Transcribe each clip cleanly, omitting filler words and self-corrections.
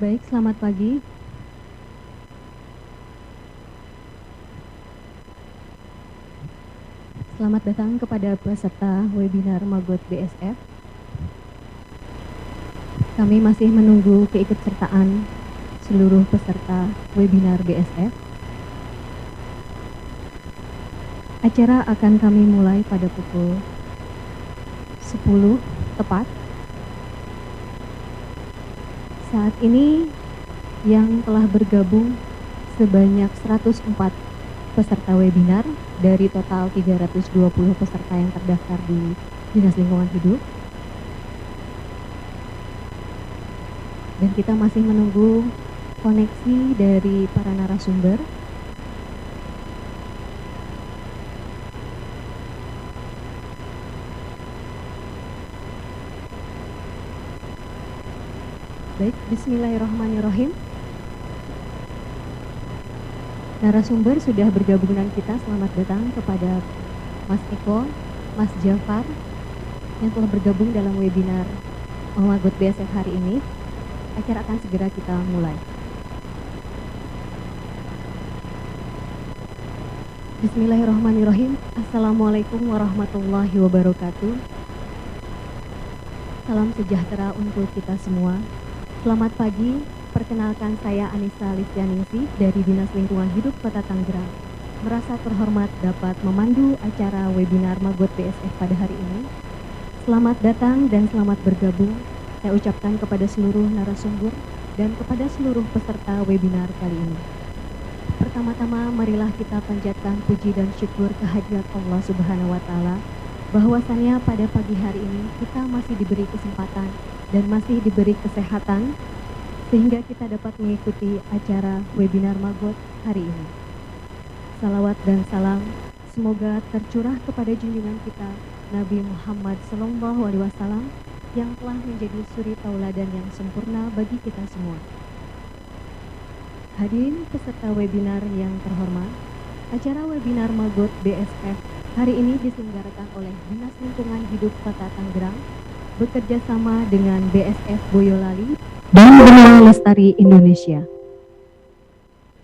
Baik, selamat pagi. Selamat datang kepada peserta webinar Magot BSF. Kami masih menunggu keikutsertaan seluruh peserta webinar BSF. Acara akan kami mulai pada pukul 10 tepat. Saat ini yang telah bergabung sebanyak 104 peserta webinar dari total 320 peserta yang terdaftar di Dinas Lingkungan Hidup. Dan kita masih menunggu koneksi dari para narasumber. Baik, bismillahirrahmanirrahim. Narasumber sudah bergabung dengan kita. Selamat datang kepada Mas Eko, Mas Jafar yang telah bergabung dalam webinar Magot BSF hari ini. Acara akan segera kita mulai. Bismillahirrahmanirrahim. Assalamualaikum warahmatullahi wabarakatuh. Salam sejahtera untuk kita semua. Selamat pagi, perkenalkan saya Anissa Listianingsih dari Dinas Lingkungan Hidup Kota Tangerang. Merasa terhormat dapat memandu acara webinar Magot BSF pada hari ini. Selamat datang dan selamat bergabung. Saya ucapkan kepada seluruh narasumber dan kepada seluruh peserta webinar kali ini. Pertama-tama marilah kita panjatkan puji dan syukur kehadirat Allah Subhanahu wa Ta'ala bahwasannya pada pagi hari ini kita masih diberi kesempatan dan masih diberi kesehatan sehingga kita dapat mengikuti acara webinar Magot hari ini. Salawat dan salam semoga tercurah kepada junjungan kita Nabi Muhammad SAW yang telah menjadi suri tauladan yang sempurna bagi kita semua. Hadirin peserta webinar yang terhormat, acara webinar Magot BSF hari ini diselenggarakan oleh Dinas Lingkungan Hidup Kota Tangerang bekerja sama dengan BSF Boyolali dan Benua Lestari Indonesia.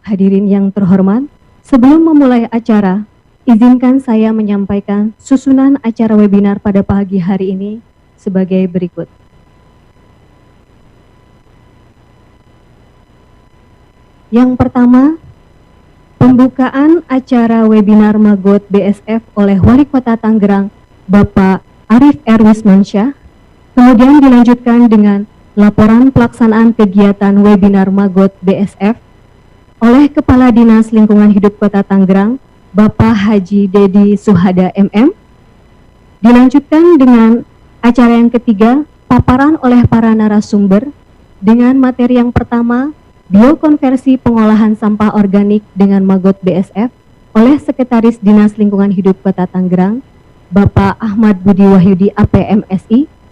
Hadirin yang terhormat, sebelum memulai acara, izinkan saya menyampaikan susunan acara webinar pada pagi hari ini sebagai berikut. Yang pertama, pembukaan acara webinar Magot BSF oleh Wali Kota Tangerang, Bapak Arif Erwismansyah. Kemudian dilanjutkan dengan laporan pelaksanaan kegiatan webinar Magot BSF oleh Kepala Dinas Lingkungan Hidup Kota Tangerang, Bapak Haji Dedi Suhada MM. Dilanjutkan dengan acara yang ketiga, paparan oleh para narasumber dengan materi yang pertama, biokonversi pengolahan sampah organik dengan Magot BSF oleh Sekretaris Dinas Lingkungan Hidup Kota Tangerang, Bapak Ahmad Budi Wahyudi APMSI.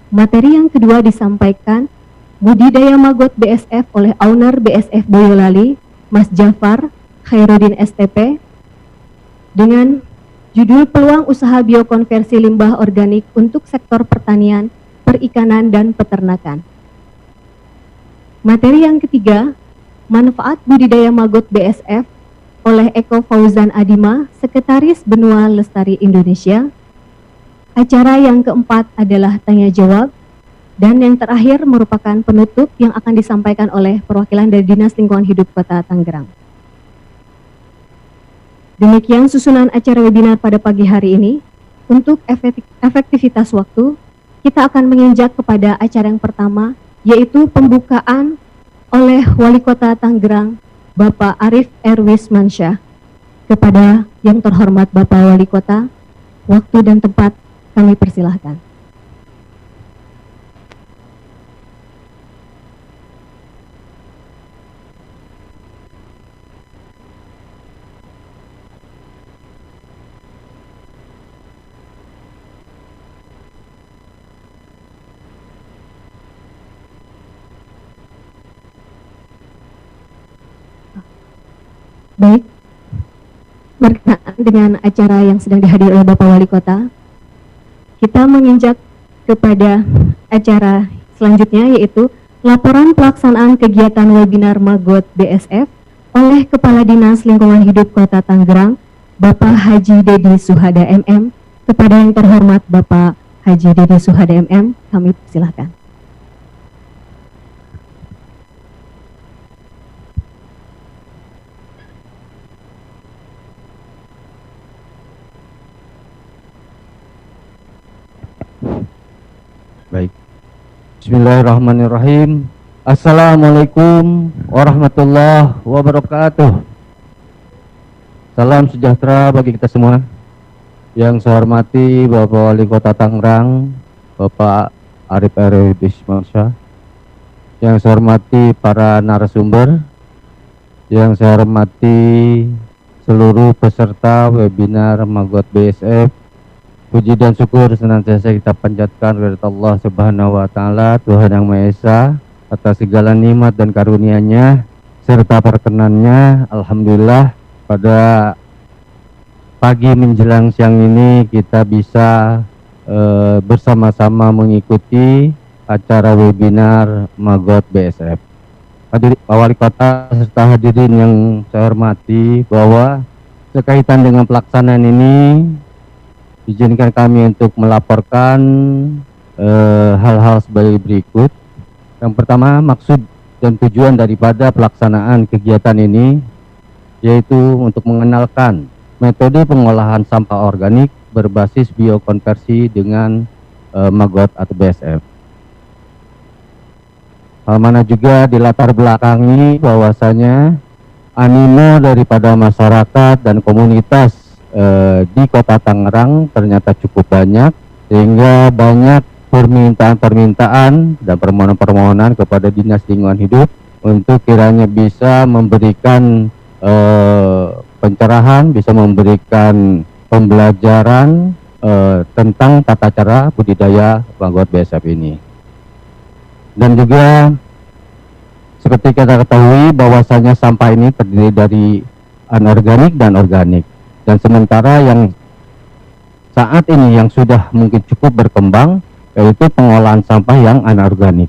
Materi yang kedua disampaikan budidaya Magot BSF oleh owner BSF Boyolali, Mas Jafar Khairuddin STP, dengan judul peluang usaha biokonversi limbah organik untuk sektor pertanian, perikanan, dan peternakan. Materi yang ketiga, manfaat budidaya Magot BSF oleh Eko Fauzan Adima, Sekretaris Benua Lestari Indonesia. Acara yang keempat adalah tanya jawab, dan yang terakhir merupakan penutup yang akan disampaikan oleh perwakilan dari Dinas Lingkungan Hidup Kota Tangerang. Demikian susunan acara webinar pada pagi hari ini. Untuk efektivitas waktu, kita akan menginjak kepada acara yang pertama, yaitu pembukaan oleh Wali Kota Tangerang, Bapak Arif Erwismansyah. Kepada yang terhormat Bapak Wali Kota, waktu dan tempat kami persilahkan. Baik, berkenaan dengan acara yang sedang dihadiri oleh Bapak Wali Kota, kita menginjak kepada acara selanjutnya, yaitu laporan pelaksanaan kegiatan webinar Magot BSF oleh Kepala Dinas Lingkungan Hidup Kota Tangerang, Bapak Haji Dedi Suhada MM. Kepada yang terhormat Bapak Haji Dedi Suhada MM, kami persilahkan. Baik. Bismillahirrahmanirrahim. Assalamualaikum warahmatullahi wabarakatuh. Salam sejahtera bagi kita semua. Yang saya hormati Bapak Wali Kota Tangerang, Bapak Arif Erwismansyah. Yang saya hormati para narasumber. Yang saya hormati seluruh peserta webinar Magot BSF. Puji dan syukur senantiasa kita panjatkan kepada Allah Subhanahu wa Ta'ala, Tuhan Yang Maha Esa, atas segala nikmat dan karunia-Nya serta perkenannya. Alhamdulillah, pada pagi menjelang siang ini kita bisa bersama-sama mengikuti acara webinar Magot BSF. Hadirin Wali Kota serta hadirin yang saya hormati, bahwa sekaitan dengan pelaksanaan ini, izinkan kami untuk melaporkan hal-hal sebagai berikut. Yang pertama, maksud dan tujuan daripada pelaksanaan kegiatan ini yaitu untuk mengenalkan metode pengolahan sampah organik berbasis biokonversi dengan Magot atau BSF. Hal mana juga dilatar belakangi bahwasanya animo daripada masyarakat dan komunitas di Kota Tangerang ternyata cukup banyak, sehingga banyak permintaan-permintaan dan permohonan-permohonan kepada Dinas Lingkungan Hidup untuk kiranya bisa memberikan pencerahan, bisa memberikan pembelajaran tentang tata cara budidaya Magot BSF ini. Dan juga seperti kita ketahui bahwasanya sampah ini terdiri dari anorganik dan organik. Dan sementara yang saat ini yang sudah mungkin cukup berkembang yaitu pengolahan sampah yang anorganik.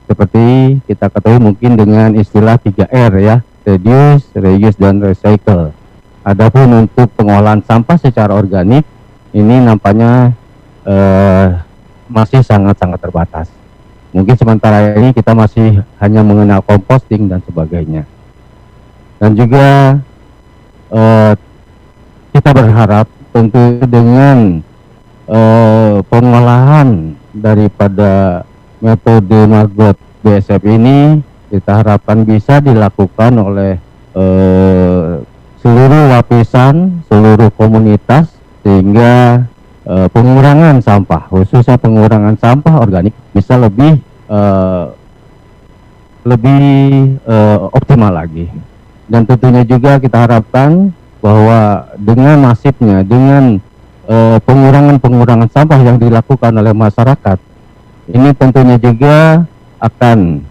Seperti kita ketahui mungkin dengan istilah 3R ya, reduce, reuse, dan recycle. Adapun untuk pengolahan sampah secara organik ini nampaknya masih sangat-sangat terbatas. Mungkin sementara ini kita masih hanya mengenal composting dan sebagainya. Dan juga kita berharap tentu dengan pengolahan daripada metode Magot BSF ini, kita harapkan bisa dilakukan oleh seluruh lapisan, seluruh komunitas, sehingga pengurangan sampah, khususnya pengurangan sampah organik bisa lebih optimal lagi. Dan tentunya juga kita harapkan bahwa dengan masifnya, dengan pengurangan sampah yang dilakukan oleh masyarakat, ini tentunya juga akan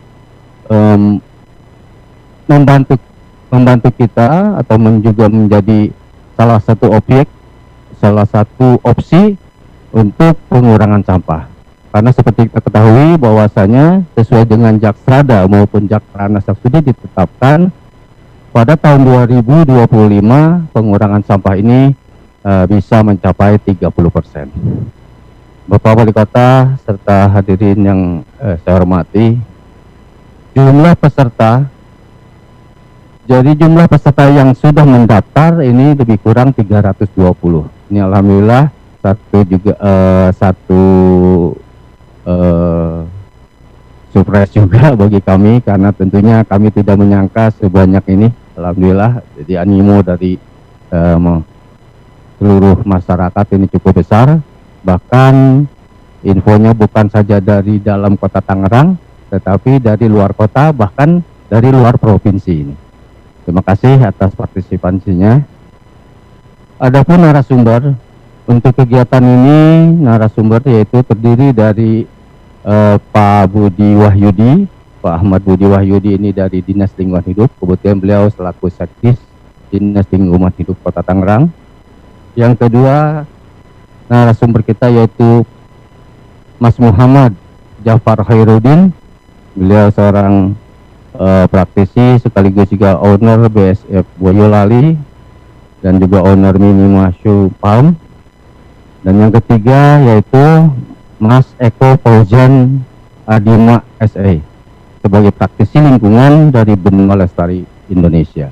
membantu kita atau juga menjadi salah satu opsi untuk pengurangan sampah. Karena seperti kita ketahui bahwasanya sesuai dengan Jaksrada maupun Jakpranas yang sudah ditetapkan, pada tahun 2025 pengurangan sampah ini bisa mencapai 30%. Bapak Wali Kota serta hadirin yang saya hormati, jumlah peserta yang sudah mendaftar ini lebih kurang 320. Ini alhamdulillah satu surprise juga bagi kami, karena tentunya kami tidak menyangka sebanyak ini. Alhamdulillah, jadi animo dari seluruh masyarakat ini cukup besar. Bahkan infonya bukan saja dari dalam Kota Tangerang, tetapi dari luar kota, bahkan dari luar provinsi ini. Terima kasih atas partisipasinya. Adapun narasumber untuk kegiatan ini, narasumber yaitu terdiri dari Pak Budi Wahyudi. Pak Ahmad Budi Wahyudi ini dari Dinas Lingkungan Hidup. Kebetulan beliau selaku Sekdis Dinas Lingkungan Hidup Kota Tangerang. Yang kedua, narasumber kita yaitu Mas Muhammad Jafar Khairuddin Beliau seorang praktisi sekaligus juga owner BSF Boyolali dan juga owner Mini Masyu Palm. Dan yang ketiga yaitu Mas Eko Fauzan Adima SA sebagai praktisi lingkungan dari Benua Lestari Indonesia.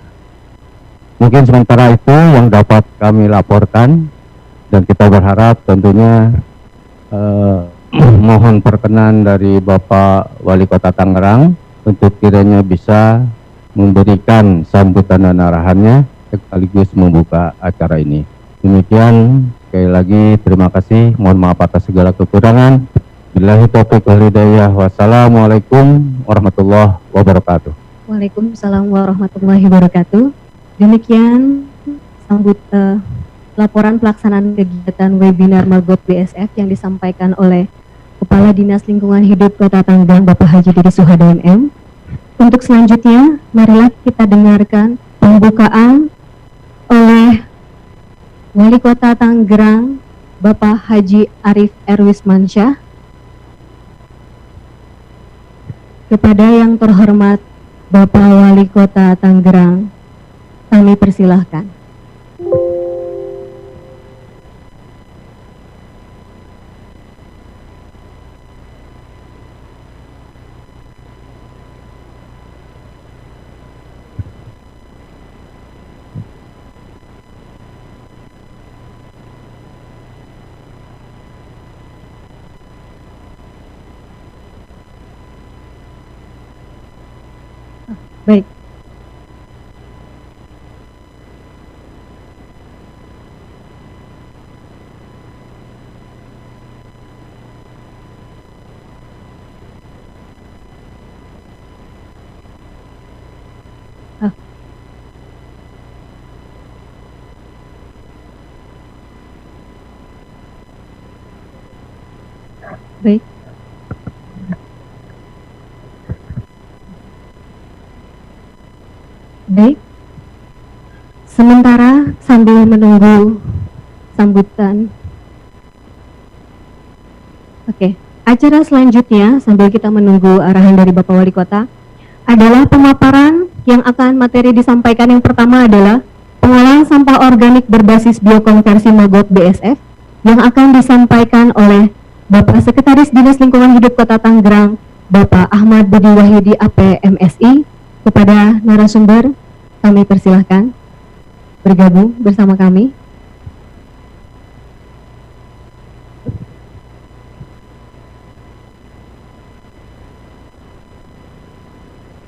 Mungkin sementara itu yang dapat kami laporkan, dan kita berharap tentunya mohon perkenan dari Bapak Wali Kota Tangerang untuk kiranya bisa memberikan sambutan dan arahannya sekaligus membuka acara ini. Demikian, sekali lagi terima kasih, mohon maaf atas segala kekurangan. Billahi taufiq wal hidayah. Wassalamualaikum warahmatullahi wabarakatuh. Waalaikumsalam warahmatullahi wabarakatuh. Demikian laporan pelaksanaan kegiatan webinar Magot BSF yang disampaikan oleh Kepala Dinas Lingkungan Hidup Kota Tangerang Bapak Haji Didi Suhada MM. Untuk selanjutnya, marilah kita dengarkan pembukaan oleh Wali Kota Tangerang Bapak Haji Arif Erwismansyah. Kepada yang terhormat Bapak Wali Kota Tangerang, kami persilahkan. Baik. Baik. Baik. Sementara sambil menunggu sambutan. Oke, acara selanjutnya sambil kita menunggu arahan dari Bapak Wali Kota adalah pemaparan yang akan materi disampaikan. Yang pertama adalah pengolahan sampah organik berbasis biokonversi Magot BSF yang akan disampaikan oleh Bapak Sekretaris Dinas Lingkungan Hidup Kota Tangerang, Bapak Ahmad Budi Wahyudi AP MSI. Kepada narasumber, kami persilahkan bergabung bersama kami.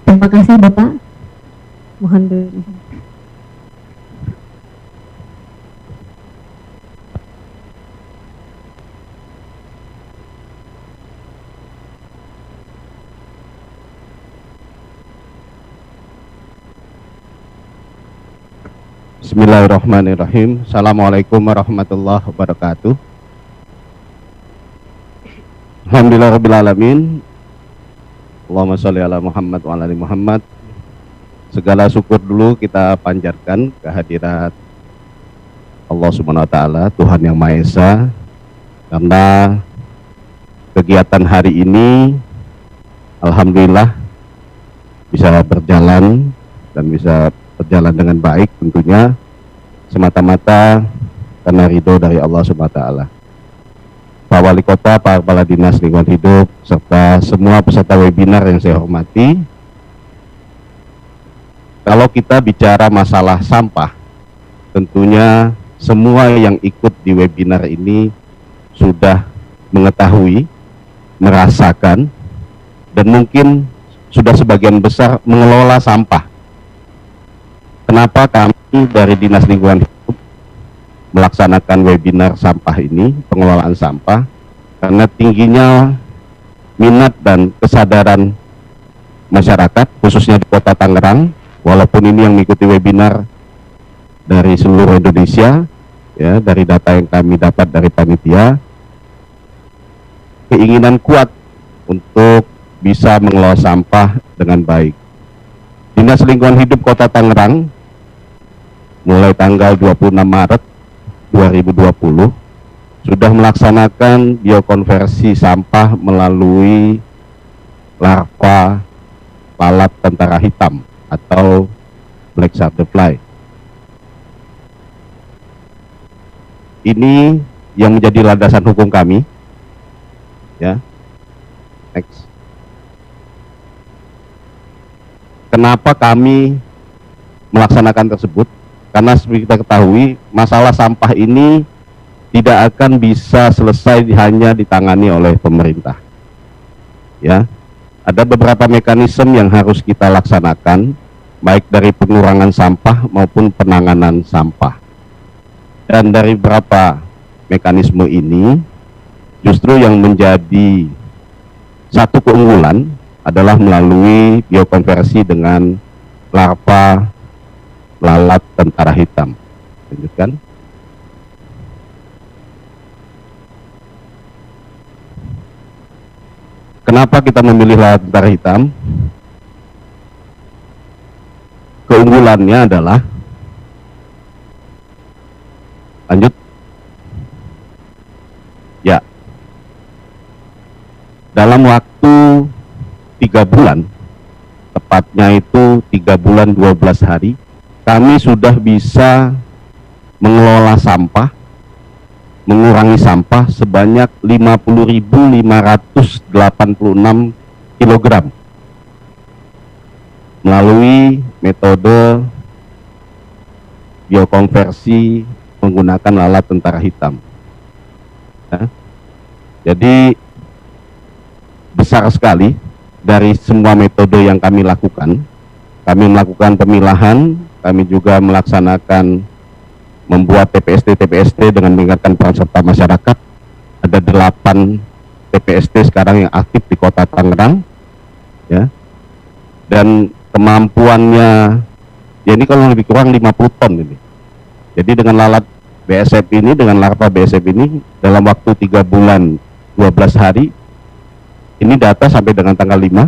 Terima kasih Bapak. Mohon berizin. Bismillahirrahmanirrahim. Assalamualaikum warahmatullahi wabarakatuh. Alhamdulillahirrahmanirrahim. Allahumma sholli ala Muhammad wa ala ali Muhammad. Segala syukur dulu kita panjatkan kehadirat Allah Subhanahu wa taala, Tuhan yang Maha Esa, karena kegiatan hari ini alhamdulillah bisa berjalan dan bisa berjalan dengan baik, tentunya semata-mata karena ridho dari Allah Subhanahu wa taala. Pak Wali Kota, Pak Kepala Dinas Lingkungan Hidup, serta semua peserta webinar yang saya hormati. Kalau kita bicara masalah sampah, tentunya semua yang ikut di webinar ini sudah mengetahui, merasakan, dan mungkin sudah sebagian besar mengelola sampah. Kenapa kami dari Dinas Lingkungan Hidup melaksanakan webinar sampah ini, pengelolaan sampah? Karena tingginya minat dan kesadaran masyarakat, khususnya di Kota Tangerang, walaupun ini yang mengikuti webinar dari seluruh Indonesia, ya, dari data yang kami dapat dari panitia, keinginan kuat untuk bisa mengelola sampah dengan baik. Dinas Lingkungan Hidup Kota Tangerang mulai tanggal 26 Maret 2020 sudah melaksanakan biokonversi sampah melalui larva lalat tentara hitam atau black shadow fly. Ini yang menjadi landasan hukum kami. Ya, next. Kenapa kami melaksanakan tersebut? Karena seperti kita ketahui, masalah sampah ini tidak akan bisa selesai hanya ditangani oleh pemerintah. Ya, ada beberapa mekanisme yang harus kita laksanakan, baik dari pengurangan sampah maupun penanganan sampah. Dan dari beberapa mekanisme ini, justru yang menjadi satu keunggulan adalah melalui biokonversi dengan larva lalat tentara hitam. Lanjutkan. Kenapa kita memilih lalat tentara hitam? Keunggulannya adalah, lanjut. Ya, dalam waktu 3 bulan, tepatnya itu 3 bulan 12 hari, kami sudah bisa mengelola sampah, mengurangi sampah sebanyak 50.586 kg melalui metode biokonversi menggunakan lalat tentara hitam. Ya. Jadi besar sekali dari semua metode yang kami lakukan. Kami melakukan pemilahan, kami juga melaksanakan membuat TPST dengan meningkatkan peran serta masyarakat. Ada 8 TPST sekarang yang aktif di Kota Tangerang, ya. Dan kemampuannya, ya ini kalau lebih kurang 50 ton ini. Jadi dengan lalat BSF ini, dengan larva BSF ini, dalam waktu 3 bulan 12 hari, ini data sampai dengan tanggal 5,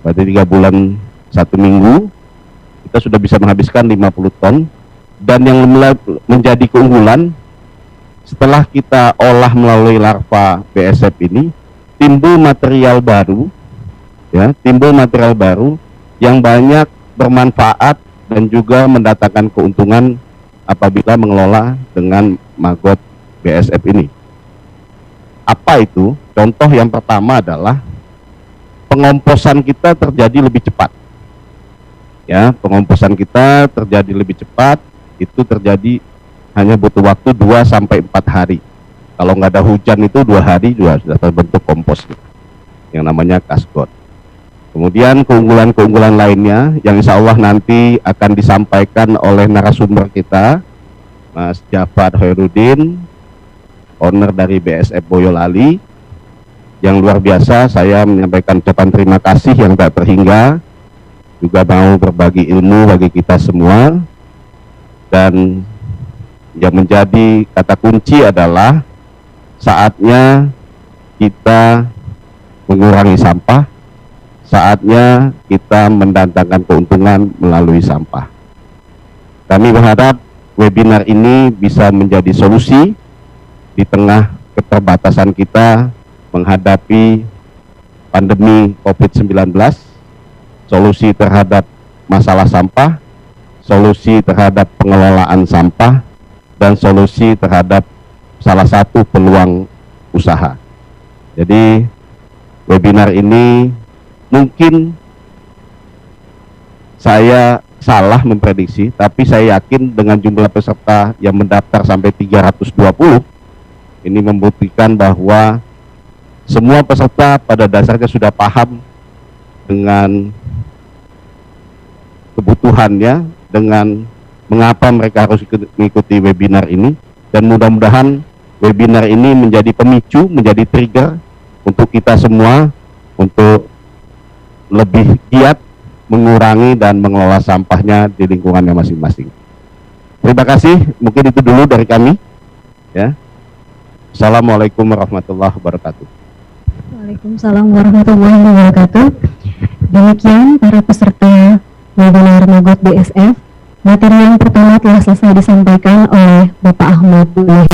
berarti 3 bulan 1 minggu, kita sudah bisa menghabiskan 50 ton. Dan yang menjadi keunggulan, setelah kita olah melalui larva BSF ini, timbul material baru, ya, timbul material baru yang banyak bermanfaat dan juga mendatangkan keuntungan apabila mengelola dengan maggot BSF ini. Apa itu? Contoh yang pertama adalah pengomposan kita terjadi lebih cepat. Ya, pengomposan kita terjadi lebih cepat, itu terjadi hanya butuh waktu 2-4 hari. Kalau nggak ada hujan itu 2 hari juga sudah terbentuk kompos yang namanya kasgot. Kemudian keunggulan-keunggulan lainnya yang insya Allah nanti akan disampaikan oleh narasumber kita, Mas Jafar Hoirudin, owner dari BSF Boyolali, yang luar biasa. Saya menyampaikan ucapan terima kasih yang tak terhingga, juga mau berbagi ilmu bagi kita semua. Dan yang menjadi kata kunci adalah saatnya kita mengurangi sampah, saatnya kita mendatangkan keuntungan melalui sampah. Kami berharap webinar ini bisa menjadi solusi di tengah keterbatasan kita menghadapi pandemi COVID-19, solusi terhadap masalah sampah, solusi terhadap pengelolaan sampah, dan solusi terhadap salah satu peluang usaha. Jadi webinar ini mungkin saya salah memprediksi, tapi saya yakin dengan jumlah peserta yang mendaftar sampai 320, ini membuktikan bahwa semua peserta pada dasarnya sudah paham dengan kebutuhannya, dengan mengapa mereka harus mengikuti webinar ini, dan mudah-mudahan webinar ini menjadi pemicu, menjadi trigger untuk kita semua untuk lebih giat mengurangi dan mengelola sampahnya di lingkungannya masing-masing. Terima kasih, mungkin itu dulu dari kami. Ya. Assalamualaikum warahmatullahi wabarakatuh. Waalaikumsalam warahmatullahi wabarakatuh. Demikian para peserta webinar Maggot BSF. Materi yang pertama telah selesai disampaikan oleh Bapak Ahmad Dullah.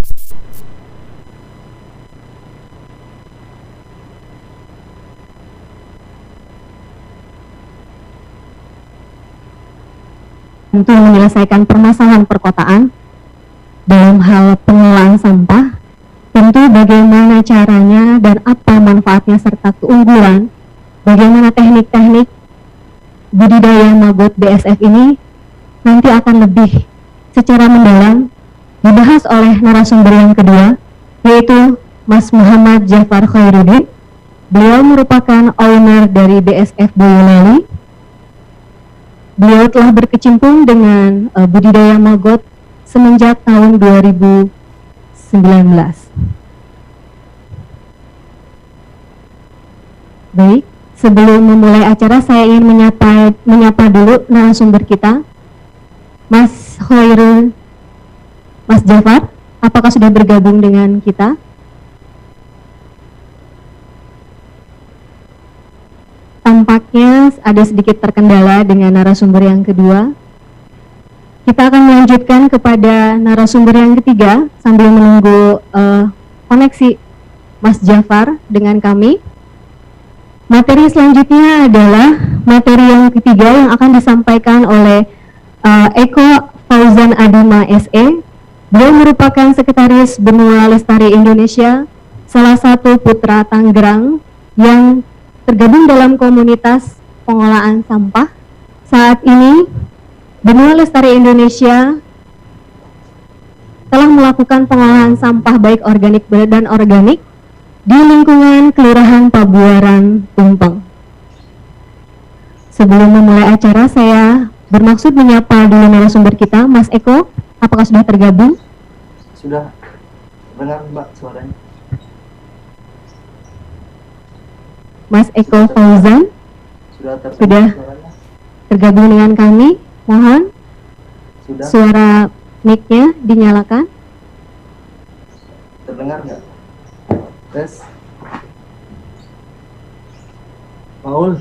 untuk menyelesaikan permasalahan perkotaan dalam hal pengelolaan sampah. Tentu bagaimana caranya dan apa manfaatnya serta keunggulan, bagaimana teknik-teknik budidaya maggot BSF ini nanti akan lebih secara mendalam dibahas oleh narasumber yang kedua, yaitu Mas Muhammad Jafar Khairuddin. Beliau merupakan owner dari BSF Boyolali. Beliau telah berkecimpung dengan budidaya maggot semenjak tahun 2019. Baik, sebelum memulai acara saya ingin menyapa dulu narasumber kita, Mas Khairul, Mas Jafar, apakah sudah bergabung dengan kita? Tampaknya ada sedikit terkendala dengan narasumber yang kedua. Kita akan melanjutkan kepada narasumber yang ketiga sambil menunggu koneksi Mas Jafar dengan kami. Materi selanjutnya adalah materi yang ketiga yang akan disampaikan oleh Eko Fauzan Adima SE. Beliau merupakan Sekretaris Benua Lestari Indonesia, salah satu putra Tangerang yang tergabung dalam komunitas pengolahan sampah. Saat ini Benua Lestari Indonesia telah melakukan pengolahan sampah baik organik dan organik di lingkungan Kelurahan Pabuaran, Tumpeng. Sebelum memulai acara, saya bermaksud menyapa dulu narasumber kita, Mas Eko. Apakah sudah tergabung? Sudah. Dengar Mbak suaranya. Mas Eko Fauzan Sudah sudah suaranya. tergabung dengan kami. Mohon Sudah. suara mic-nya dinyalakan. Terdengar nggak? Tes. Paul.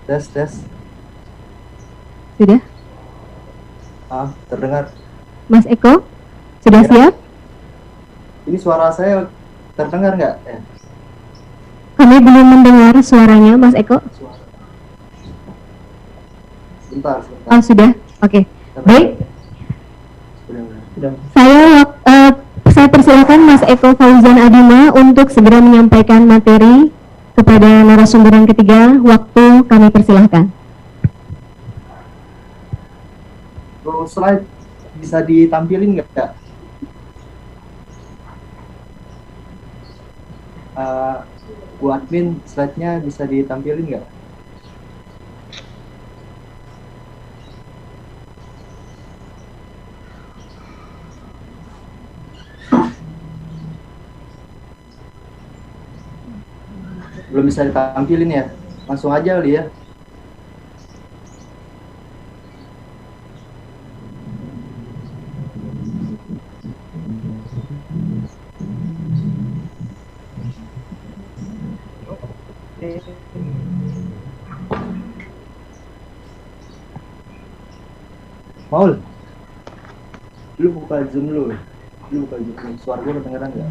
Tes. Sudah? Terdengar. Mas Eko, sudah Ya. siap? Ini suara saya terdengar nggak? Kami belum mendengar suaranya, Mas Eko. Suara. Sebentar. Oh, sudah? Oke. Baik, Sudah. saya persilakan Mas Eko Fauzan Adima untuk segera menyampaikan materi kepada narasumber yang ketiga. Waktu kami persilahkan. Slide bisa ditampilin nggak? Bu admin, slide-nya bisa ditampilin nggak? Belum bisa ditampilin ya? Langsung aja kali ya. Paul, lu buka zoom lu. Suara gue kedengeran nggak?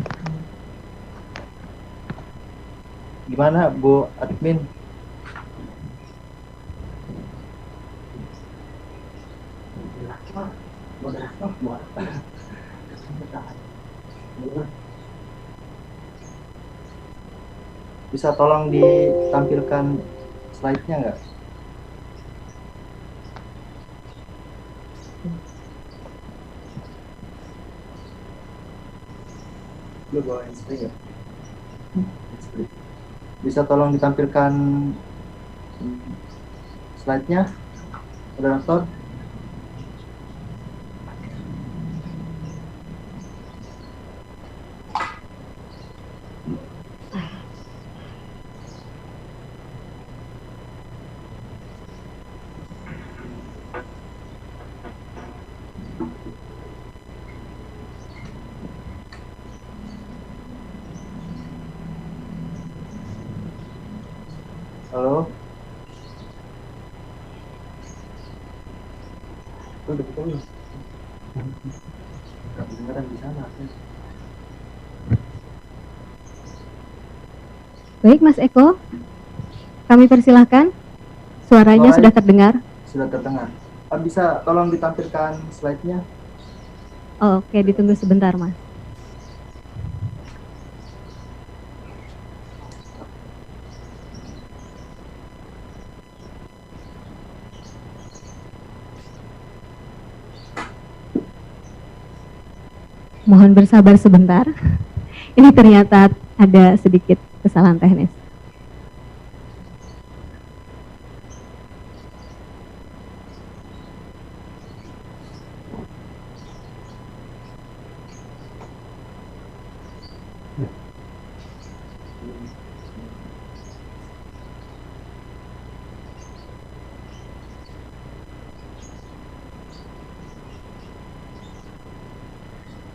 Gimana Bu admin? Bisa tolong ditampilkan slide-nya nggak? Lu bawain screen nggak? Bisa tolong ditampilkan slide-nya, moderator? Halo? Udah betul. Gak kedengeran di sana. Baik, Mas Eko, kami persilahkan. Suaranya Suara- sudah terdengar? Sudah terdengar. Bisa tolong ditampilkan slide-nya? Oke, ditunggu sebentar, Mas. Mohon bersabar sebentar. Ini ternyata ada sedikit kesalahan teknis.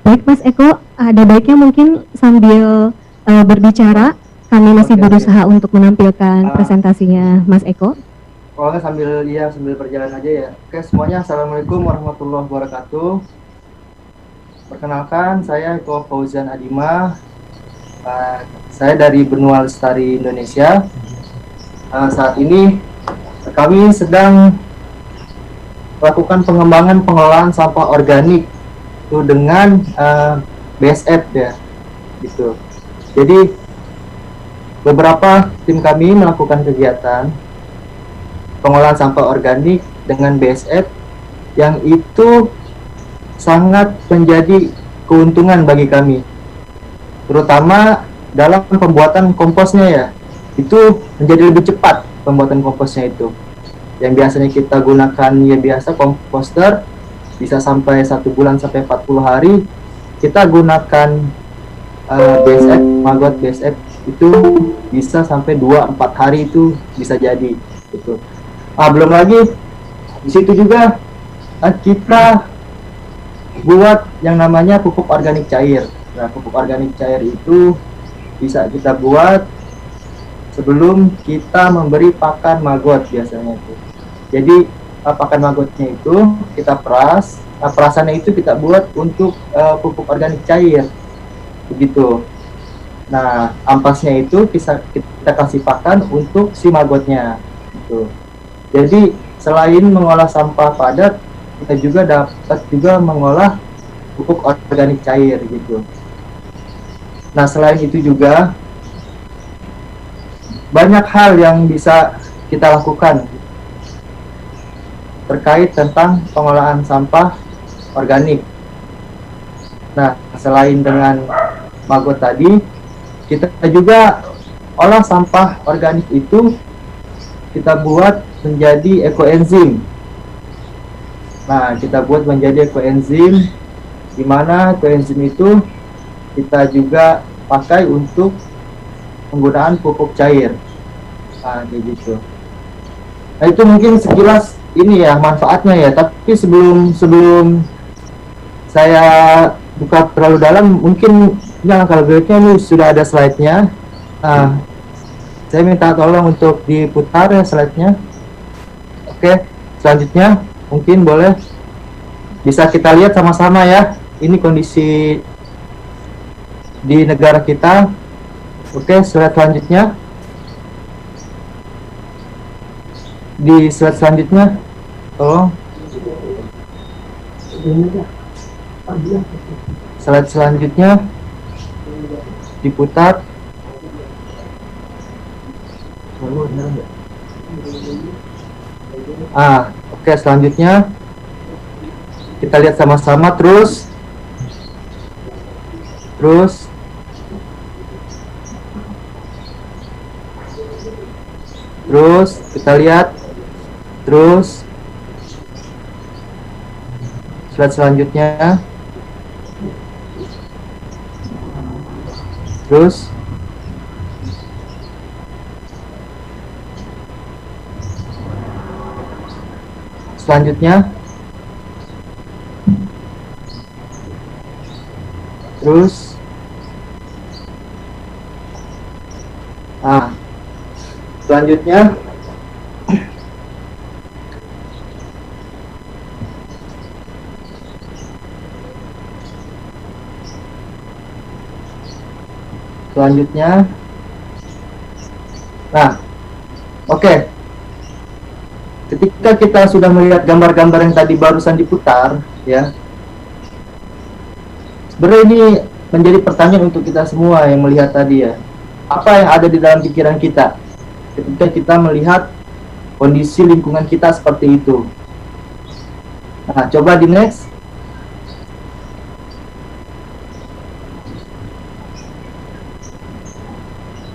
Baik, Mas Eko, ada baiknya mungkin sambil berbicara, kami masih Oke, berusaha untuk menampilkan Ah. presentasinya Mas Eko. Kalau nggak sambil berjalan aja ya. Oke, semuanya assalamualaikum warahmatullahi wabarakatuh. Perkenalkan, saya Eko Fauzan Adima. Saya dari Benua Lestari Indonesia. Saat ini kami sedang melakukan pengembangan pengelolaan sampah organik itu dengan BSF ya, gitu. Jadi beberapa tim kami melakukan kegiatan pengolahan sampah organik dengan BSF yang itu sangat menjadi keuntungan bagi kami, terutama dalam pembuatan komposnya ya. Itu menjadi lebih cepat pembuatan komposnya itu. Yang biasanya kita gunakan ya biasa komposter bisa sampai 1 bulan sampai 40 hari, kita gunakan BSF, maggot BSF itu bisa sampai 2-4 hari itu bisa jadi gitu. Belum lagi di situ juga kita buat yang namanya pupuk organik cair. Nah, pupuk organik cair itu bisa kita buat sebelum kita memberi pakan maggot biasanya itu. Jadi pakan maggotnya itu kita peras, perasannya itu kita buat untuk pupuk organik cair, begitu. Nah, ampasnya itu bisa kita kasih pakan untuk si maggotnya, gitu. Jadi selain mengolah sampah padat, kita juga dapat juga mengolah pupuk organik cair, gitu. Nah, selain itu juga banyak hal yang bisa kita lakukan terkait tentang pengolahan sampah organik. Nah, selain dengan maggot tadi, kita juga olah sampah organik itu kita buat menjadi ekoenzim. Nah, kita buat menjadi ekoenzim, di mana ekoenzim itu kita juga pakai untuk penggunaan pupuk cair. Nah, kayak gitu. Nah, itu mungkin sekilas ini ya manfaatnya ya, tapi sebelum saya buka terlalu dalam, mungkin kalau baiknya ini sudah ada slide-nya. Saya minta tolong untuk diputar ya slide-nya. Oke, selanjutnya mungkin boleh bisa kita lihat sama-sama ya, ini kondisi di negara kita. Oke, slide selanjutnya. Di slide selanjutnya tolong. Slide selanjutnya diputar. Oke, selanjutnya kita lihat sama-sama terus kita lihat terus slide selanjutnya terus selanjutnya terus selanjutnya oke. ketika kita sudah melihat gambar-gambar yang tadi barusan diputar, ya, sebenarnya ini menjadi pertanyaan untuk kita semua yang melihat tadi, ya. Apa yang ada di dalam pikiran kita ketika kita melihat kondisi lingkungan kita seperti itu? Nah, coba di next.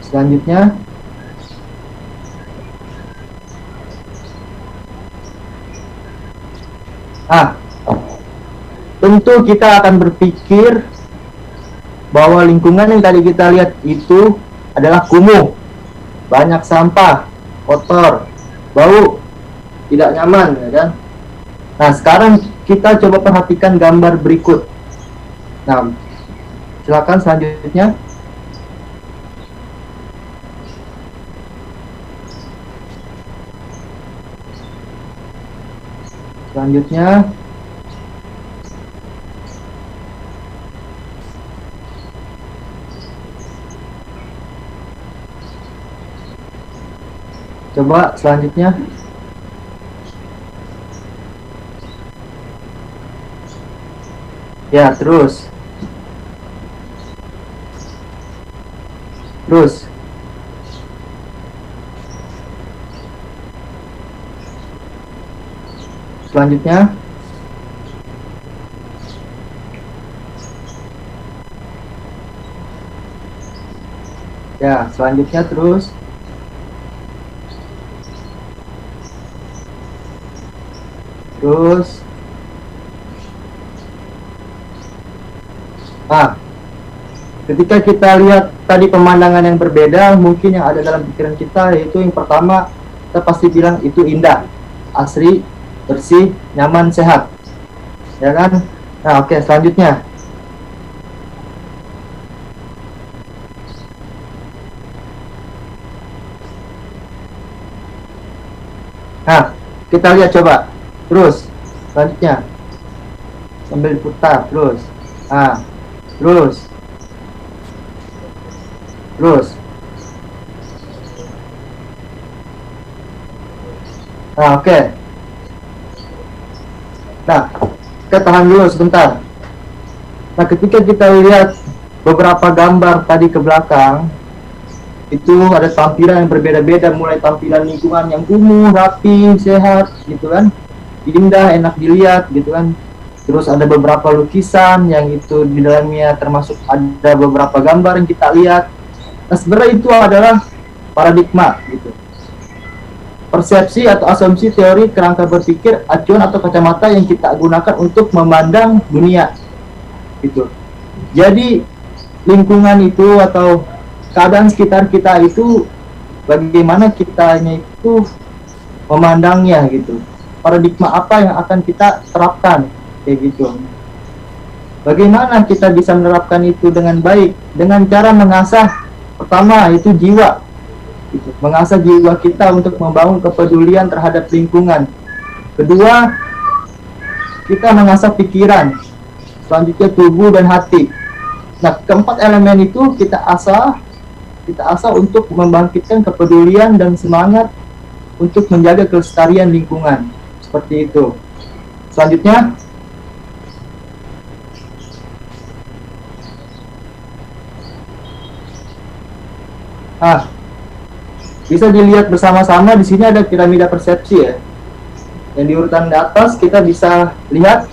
Selanjutnya, tentu kita akan berpikir bahwa lingkungan yang tadi kita lihat itu adalah kumuh, banyak sampah, kotor, bau, tidak nyaman, ya kan? Nah, sekarang kita coba perhatikan gambar berikut. Nah, silakan selanjutnya. Selanjutnya, coba selanjutnya. Ya, terus. Selanjutnya. Ya, selanjutnya terus. Ketika kita lihat tadi pemandangan yang berbeda, mungkin yang ada dalam pikiran kita yaitu yang pertama, kita pasti bilang itu indah, asri, bersih, nyaman, sehat, ya kan? Nah, oke, selanjutnya. Nah, kita lihat coba. Terus, selanjutnya. Sambil putar, terus. Nah, oke. Nah, kita tahan dulu sebentar. Nah, ketika kita lihat beberapa gambar tadi ke belakang, itu ada tampilan yang berbeda-beda, mulai tampilan lingkungan yang kumuh, rapi, sehat, gitu kan, indah, enak dilihat, gitu kan. Terus ada beberapa lukisan yang itu di dalamnya termasuk ada beberapa gambar yang kita lihat. Nah, sebenarnya itu adalah paradigma, gitu. Persepsi atau asumsi teori kerangka berpikir, acuan atau kacamata yang kita gunakan untuk memandang dunia, gitu. Jadi lingkungan itu atau keadaan sekitar kita itu bagaimana kitanya itu memandangnya, gitu. Paradigma apa yang akan kita terapkan, kayak gitu. Bagaimana kita bisa menerapkan itu dengan baik? Dengan cara mengasah, pertama itu jiwa, gitu. Mengasah jiwa kita untuk membangun kepedulian terhadap lingkungan. Kedua, kita mengasah pikiran. Selanjutnya tubuh dan hati. Nah, keempat elemen itu kita asah untuk membangkitkan kepedulian dan semangat untuk menjaga kelestarian lingkungan. Seperti itu. Selanjutnya, bisa dilihat bersama-sama di sini ada piramida persepsi, ya. Yang di urutan di atas kita bisa lihat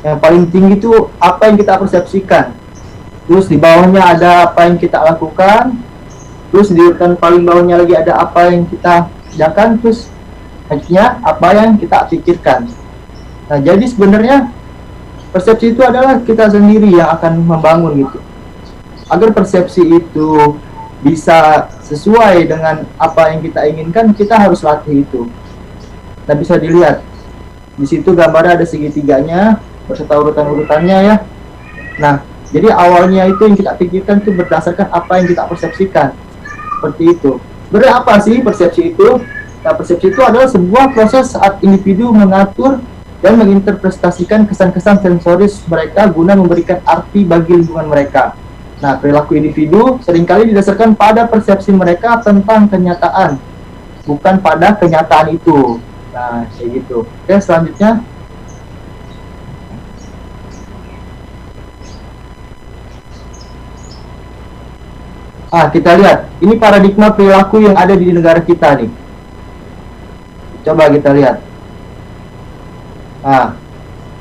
yang paling tinggi itu apa yang kita persepsikan. Terus di bawahnya ada apa yang kita lakukan. Terus di urutan paling bawahnya lagi ada apa yang kita kerjakan. Terus selanjutnya apa yang kita pikirkan. Nah, jadi sebenarnya persepsi itu adalah kita sendiri yang akan membangun, gitu. Agar persepsi itu bisa sesuai dengan apa yang kita inginkan, kita harus latih itu. Nah, bisa dilihat di situ gambarnya ada segitiganya beserta urutan-urutannya, ya. Nah, jadi awalnya itu yang kita pikirkan itu berdasarkan apa yang kita persepsikan, seperti itu. Sebenarnya apa sih persepsi itu? Nah, persepsi itu adalah sebuah proses saat individu mengatur dan menginterpretasikan kesan-kesan sensoris mereka guna memberikan arti bagi lingkungan mereka. Nah, perilaku individu seringkali didasarkan pada persepsi mereka tentang kenyataan, bukan pada kenyataan itu. Nah, kayak gitu. Oke, selanjutnya. Kita lihat. Ini paradigma perilaku yang ada di negara kita nih. Coba kita lihat.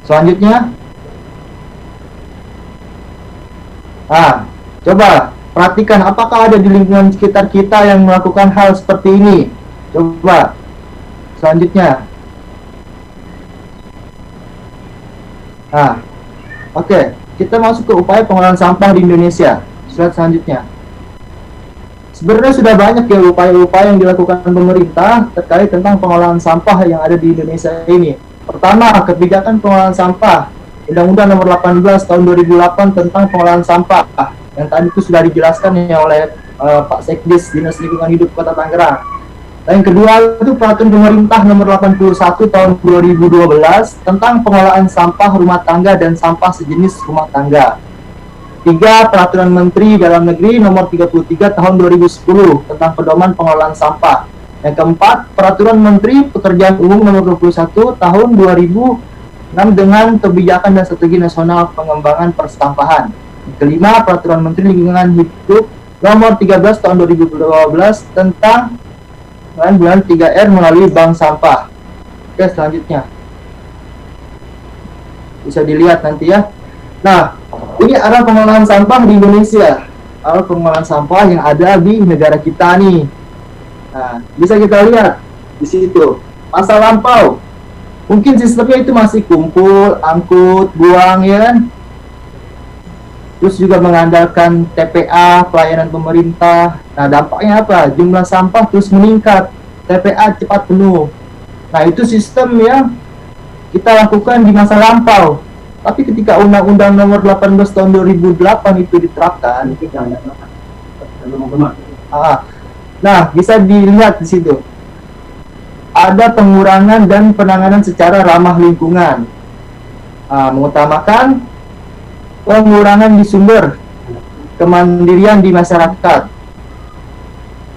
Selanjutnya. Coba perhatikan apakah ada di lingkungan sekitar kita yang melakukan hal seperti ini. Coba. Selanjutnya. Oke, kita masuk ke upaya pengolahan sampah di Indonesia. Slide selanjutnya. Sebenarnya sudah banyak ya upaya-upaya yang dilakukan pemerintah terkait tentang pengolahan sampah yang ada di Indonesia ini. Pertama, kebijakan pengolahan sampah. Undang-Undang Nomor 18 Tahun 2008 tentang pengolahan sampah. Yang tadi itu sudah dijelaskan ya oleh Pak Sekdis Dinas Lingkungan Hidup Kota Tangerang. Dan yang kedua itu Peraturan Pemerintah Nomor 81 Tahun 2012 tentang pengolahan sampah rumah tangga dan sampah sejenis rumah tangga. 3. Peraturan Menteri Dalam Negeri Nomor 33 Tahun 2010 tentang pedoman pengolahan sampah. Yang keempat, Peraturan Menteri Pekerjaan Umum Nomor 21 Tahun 2006 dengan kebijakan dan strategi nasional pengembangan persampahan. Yang kelima, Peraturan Menteri Lingkungan Hidup Nomor 13 Tahun 2012 tentang penanggulangan 3R melalui bank sampah. Oke, selanjutnya. Bisa dilihat nanti ya. Nah, ini adalah pengolahan sampah di Indonesia. Adalah pengolahan sampah yang ada di negara kita nih. Nah, bisa kita lihat di situ. Masa lampau. Mungkin sistemnya itu masih kumpul, angkut, buang ya kan. Terus juga mengandalkan TPA, pelayanan pemerintah. Nah, dampaknya apa? Jumlah sampah terus meningkat. TPA cepat penuh. Nah, itu sistem yang kita lakukan di masa lampau. Tapi ketika Undang-Undang Nomor 18 Tahun 2008 itu diterapkan, nah bisa dilihat di situ ada pengurangan dan penanganan secara ramah lingkungan, mengutamakan pengurangan di sumber, kemandirian di masyarakat.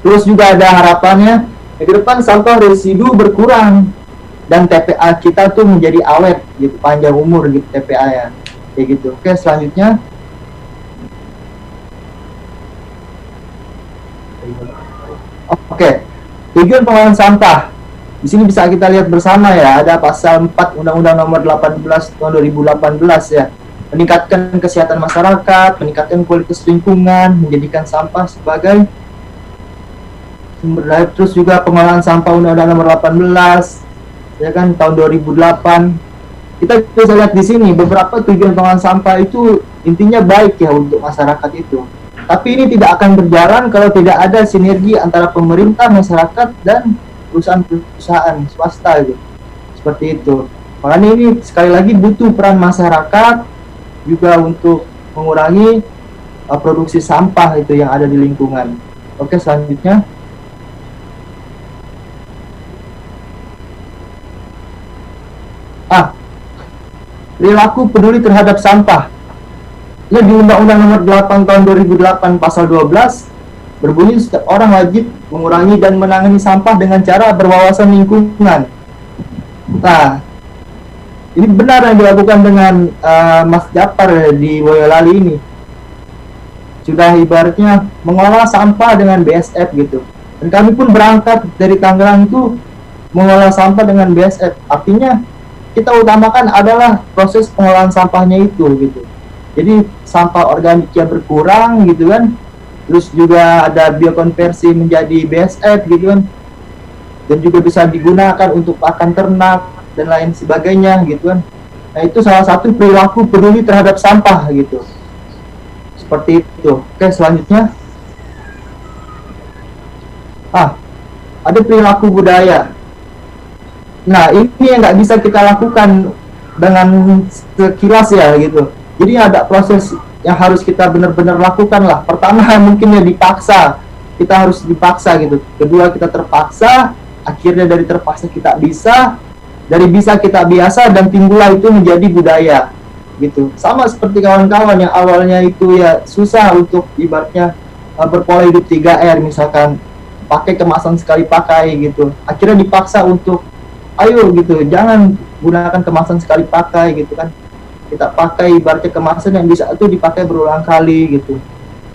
Terus juga ada harapannya ke depan sampah residu berkurang dan TPA kita tuh menjadi awet gitu, panjang umur gitu TPA ya, kayak gitu. Oke, selanjutnya. Oke, tujuan pengolahan sampah. Di sini bisa kita lihat bersama ya, ada pasal 4 Undang-Undang Nomor 18 Tahun 2018 ya. Meningkatkan kesehatan masyarakat, meningkatkan kualitas lingkungan, menjadikan sampah sebagai sumber daya. Terus juga pengolahan sampah Undang-Undang Nomor 18 ya kan tahun 2008. Kita bisa lihat di sini beberapa tujuan pengolahan sampah itu intinya baik ya untuk masyarakat itu. Tapi ini tidak akan berjalan kalau tidak ada sinergi antara pemerintah, masyarakat dan perusahaan-perusahaan swasta gitu. Seperti itu. Makanya ini sekali lagi butuh peran masyarakat juga untuk mengurangi produksi sampah itu yang ada di lingkungan. Oke, selanjutnya. Perilaku peduli terhadap sampah. Ya, di Undang-Undang Nomor 8 Tahun 2008 Pasal 12 berbunyi setiap orang wajib mengurangi dan menangani sampah dengan cara berwawasan lingkungan. Nah, ini benar yang dilakukan dengan Mas Japar di Boyolali ini. Sudah ibaratnya mengolah sampah dengan BSF gitu. Dan kami pun berangkat dari Tangerang itu mengolah sampah dengan BSF. Artinya kita utamakan adalah proses pengolahan sampahnya itu gitu. Jadi sampah organiknya berkurang gitu kan. Terus juga ada biokonversi menjadi BSF gitu kan. Dan juga bisa digunakan untuk pakan ternak dan lain sebagainya gitu kan. Nah, itu salah satu perilaku peduli terhadap sampah gitu. Seperti itu. Oke, selanjutnya. Ada perilaku budaya. Nah, ini yang nggak bisa kita lakukan dengan sekilas ya gitu. Jadi ada proses yang harus kita benar-benar lakukan lah. Pertama mungkin ya dipaksa, kita harus dipaksa gitu. Kedua kita terpaksa, akhirnya dari terpaksa kita bisa, dari bisa kita biasa dan timbullah itu menjadi budaya gitu. Sama seperti kawan-kawan yang awalnya itu ya susah untuk ibaratnya berpola hidup 3R misalkan, pakai kemasan sekali pakai gitu. Akhirnya dipaksa untuk ayo gitu, jangan gunakan kemasan sekali pakai gitu kan. Kita pakai ibaratnya kemasan yang bisa itu dipakai berulang kali gitu.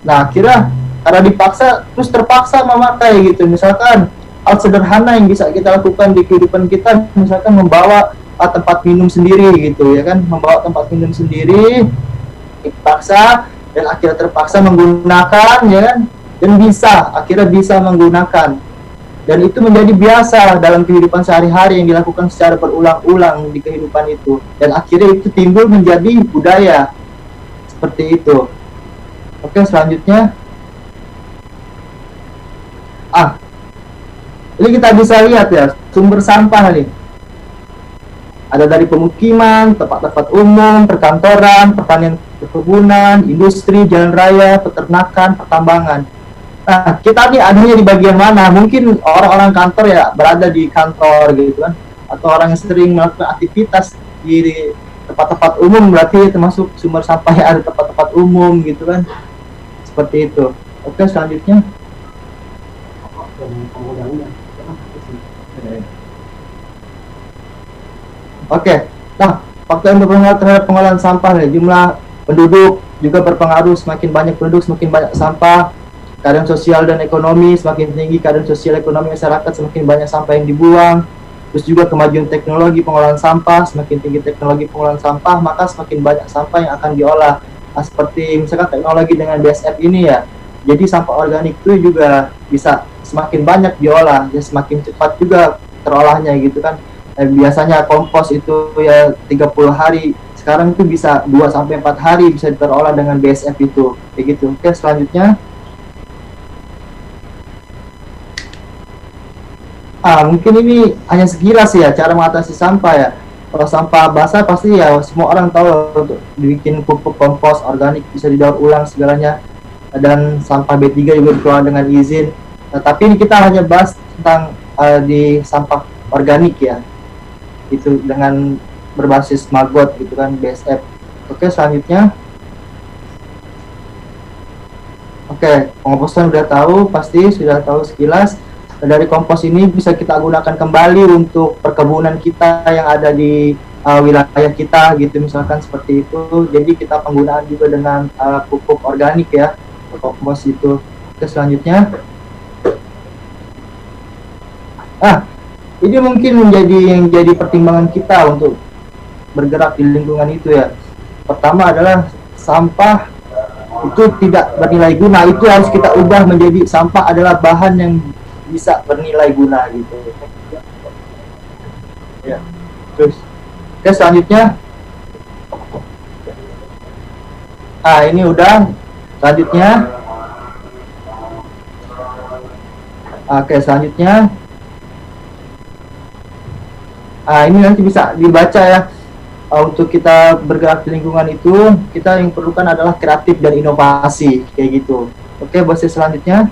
Nah, karena dipaksa terus terpaksa memakai gitu. Misalkan hal sederhana yang bisa kita lakukan di kehidupan kita, misalkan membawa tempat minum sendiri gitu ya kan, membawa tempat minum sendiri dipaksa dan akhirnya terpaksa menggunakan ya kan, dan akhirnya bisa menggunakan, dan itu menjadi biasa dalam kehidupan sehari-hari yang dilakukan secara berulang-ulang di kehidupan itu, dan akhirnya itu timbul menjadi budaya seperti itu. Oke, selanjutnya ini kita bisa lihat ya sumber sampah nih. Ada dari pemukiman, tempat-tempat umum, perkantoran, pertanian, perkebunan, industri, jalan raya, peternakan, pertambangan. Nah, kita nih adanya di bagian mana? Mungkin orang-orang kantor ya berada di kantor gitu kan, atau orang yang sering melakukan aktivitas di tempat-tempat umum, berarti termasuk sumber sampah yang ada tempat-tempat umum gitu kan. Seperti itu. Oke, selanjutnya. Oke, nah faktor yang berpengaruh terhadap pengolahan sampah nih, jumlah penduduk juga berpengaruh. Semakin banyak penduduk, semakin banyak sampah. Keadaan sosial dan ekonomi, semakin tinggi keadaan sosial ekonomi masyarakat, semakin banyak sampah yang dibuang. Terus juga kemajuan teknologi pengolahan sampah, semakin tinggi teknologi pengolahan sampah, maka semakin banyak sampah yang akan diolah. Nah, seperti misalkan teknologi dengan BSF ini ya, jadi sampah organik itu juga bisa semakin banyak diolah, ya semakin cepat juga terolahnya gitu kan. Biasanya kompos itu ya 30 hari, sekarang itu bisa 2-4 hari bisa terolah dengan BSF itu, kayak gitu. Oke, selanjutnya. Mungkin ini hanya sekilas ya cara mengatasi sampah ya. Kalau sampah basah pasti ya semua orang tahu, untuk dibikin pupuk kompos organik bisa didaur ulang segalanya, dan sampah B3 juga dikelola dengan izin. Nah, tapi ini kita hanya bahas tentang di sampah organik ya, itu dengan berbasis maggot gitu kan, BSF. Oke, selanjutnya. Oke, pengomposan udah tahu, pasti sudah tahu sekilas. Dari kompos ini bisa kita gunakan kembali untuk perkebunan kita yang ada di wilayah kita gitu, misalkan seperti itu. Jadi kita penggunaan juga dengan pupuk organik ya, kompos itu. Oke, selanjutnya. Ini mungkin menjadi pertimbangan kita untuk bergerak di lingkungan itu ya. Pertama adalah sampah itu tidak bernilai guna, itu harus kita ubah menjadi sampah adalah bahan yang bisa bernilai guna gitu. Ya. Terus, oke, selanjutnya. Ini udah. Selanjutnya. Oke, selanjutnya. Ini nanti bisa dibaca ya. Untuk kita bergerak di lingkungan itu, kita yang perlukan adalah kreatif dan inovasi, kayak gitu. Oke, bahasa selanjutnya.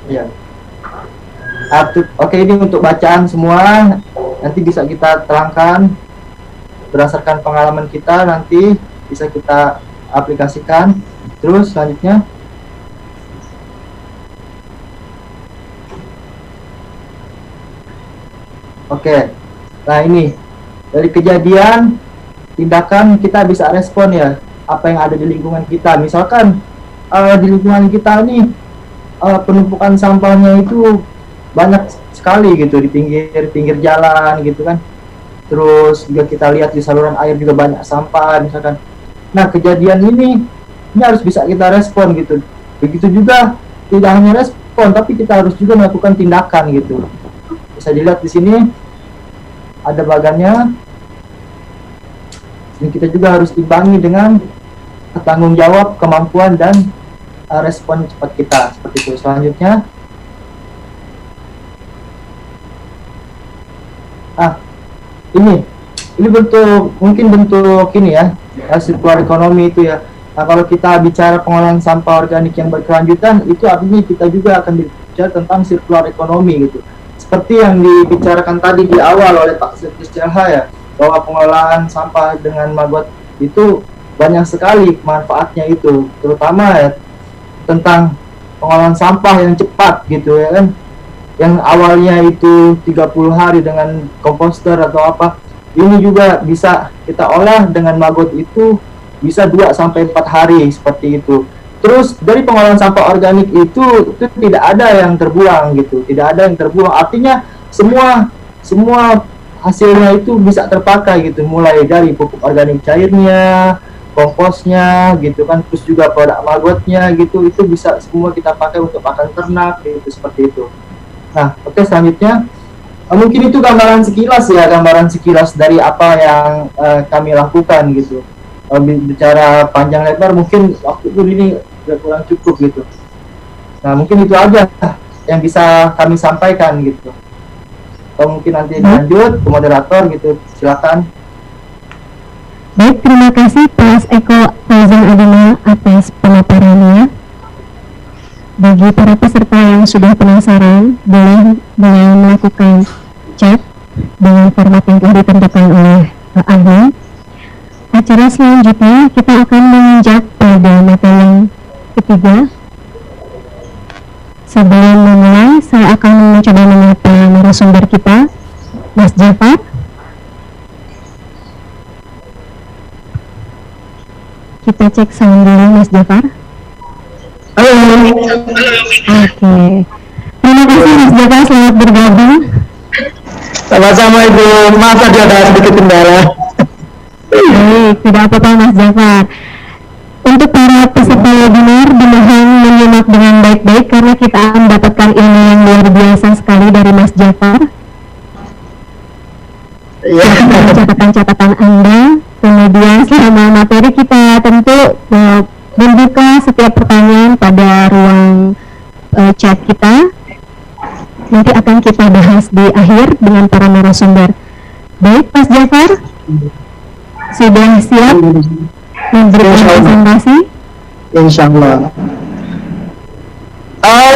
Ya. Oke, ini untuk bacaan semua. Nanti bisa kita terangkan berdasarkan pengalaman kita, nanti bisa kita aplikasikan. Terus selanjutnya. Oke, nah ini dari kejadian, tindakan kita bisa respon ya, apa yang ada di lingkungan kita. Misalkan di lingkungan kita nih penumpukan sampahnya itu banyak sekali gitu di pinggir jalan gitu kan. Terus juga kita lihat di saluran air juga banyak sampah misalkan. Nah, kejadian ini harus bisa kita respon gitu. Begitu juga tidak hanya respon, tapi kita harus juga melakukan tindakan gitu. Bisa dilihat di sini ada bagannya. Ini kita juga harus imbangi dengan tanggung jawab, kemampuan, dan respon cepat kita, seperti itu. Selanjutnya, ini mungkin bentuk ini ya, sirkular ekonomi itu ya. Nah, kalau kita bicara pengolahan sampah organik yang berkelanjutan, itu artinya kita juga akan bicara tentang sirkular ekonomi gitu. Seperti yang dibicarakan tadi di awal oleh Pak Sirkus Celha ya, bahwa pengolahan sampah dengan maggot itu banyak sekali manfaatnya itu, terutama ya tentang pengolahan sampah yang cepat gitu ya kan, yang awalnya itu 30 hari dengan komposter atau apa, ini juga bisa kita olah dengan maggot itu bisa 2-4 hari seperti itu. Terus dari pengolahan sampah organik itu tidak ada yang terbuang gitu, tidak ada yang terbuang, artinya semua hasilnya itu bisa terpakai gitu, mulai dari pupuk organik cairnya, komposnya gitu kan, terus juga produk maggotnya gitu, itu bisa semua kita pakai untuk pakan ternak gitu, seperti itu. Nah, oke, selanjutnya mungkin itu gambaran sekilas dari apa yang kami lakukan gitu. Bicara panjang lebar mungkin waktu ini udah kurang cukup gitu. Nah, mungkin itu aja yang bisa kami sampaikan gitu. Atau mungkin nanti lanjut ke moderator gitu, silakan. Baik, terima kasih Pak Eko Fauzan Adima atas pemaparannya. Bagi para peserta yang sudah penasaran, boleh melakukan chat dengan format yang telah ditentukan oleh ahli. Acara selanjutnya kita akan menginjak pada materi yang ketiga. Sebelum memulai, saya akan mencoba menyapa narasumber kita, Mas Jafar. Kita cek sound dulu, Mas Jafar. Halo. Oke. Terima kasih Mas Jafar, selamat bergabung. Sama-sama Ibu, maaf tadi ada sedikit kendala. Baik, tidak apa-apa Mas Jafar. Untuk para peserta webinar, dimohon menyimak dengan baik-baik karena kita akan mendapatkan ilmu yang luar biasa sekali dari Mas Jafar. Catatan-catatan Anda, kemudian selama materi kita tentu membuka setiap pertanyaan pada ruang chat kita. Nanti akan kita bahas di akhir dengan para narasumber. Baik, Mas Jafar, sudah siap memberikan presentasi? Insya Allah.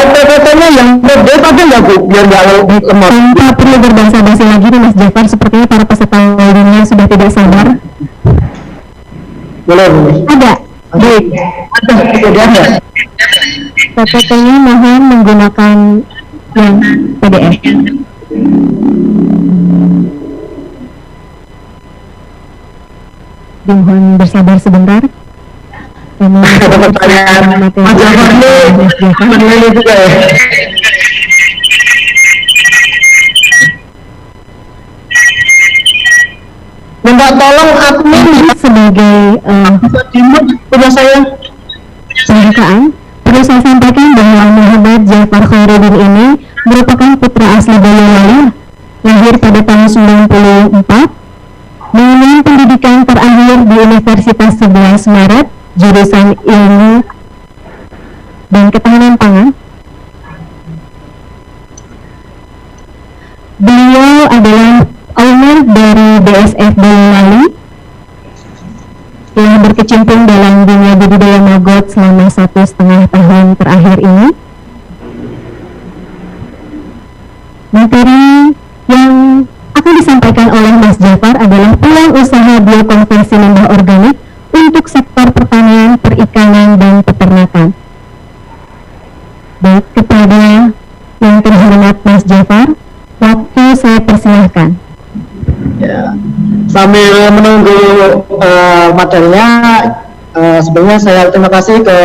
PPT-nya yang gede tapi nggak Bu, biar nggak lemot. Tanpa perlu berbahasa-basi lagi nih Mas Jafar, sepertinya para peserta webinar sudah tidak sabar. Boleh. Ada? Baik. Ada. PPT-nya mohon menggunakan yang PDF. Dimohon bersabar sebentar. Kami Ada pertanyaan. Mas Jafar ini menilai juga ya. Minta tolong admin sebagai punya saya. pembukaan, perlu saya sampaikan bahwa Muhammad Jafar Khairuddin ini merupakan putra asli Boyolali, lahir pada tahun 94, mengenyam pendidikan terakhir di Universitas 11 Maret, jurusan Ilmu dan Ketahanan Pangan. Beliau adalah owner dari BSF Boyolali, yang berkecimpung dalam dunia budidaya maggot selama 1,5 tahun terakhir ini. Materi yang akan disampaikan oleh Mas Jafar adalah peluang usaha biokonversi limbah organik untuk sektor pertanian, perikanan, dan peternakan. Baik, kepada yang terhormat Mas Jafar, waktu saya persilahkan. Ya. Sambil menunggu materinya, sebelumnya saya terima kasih ke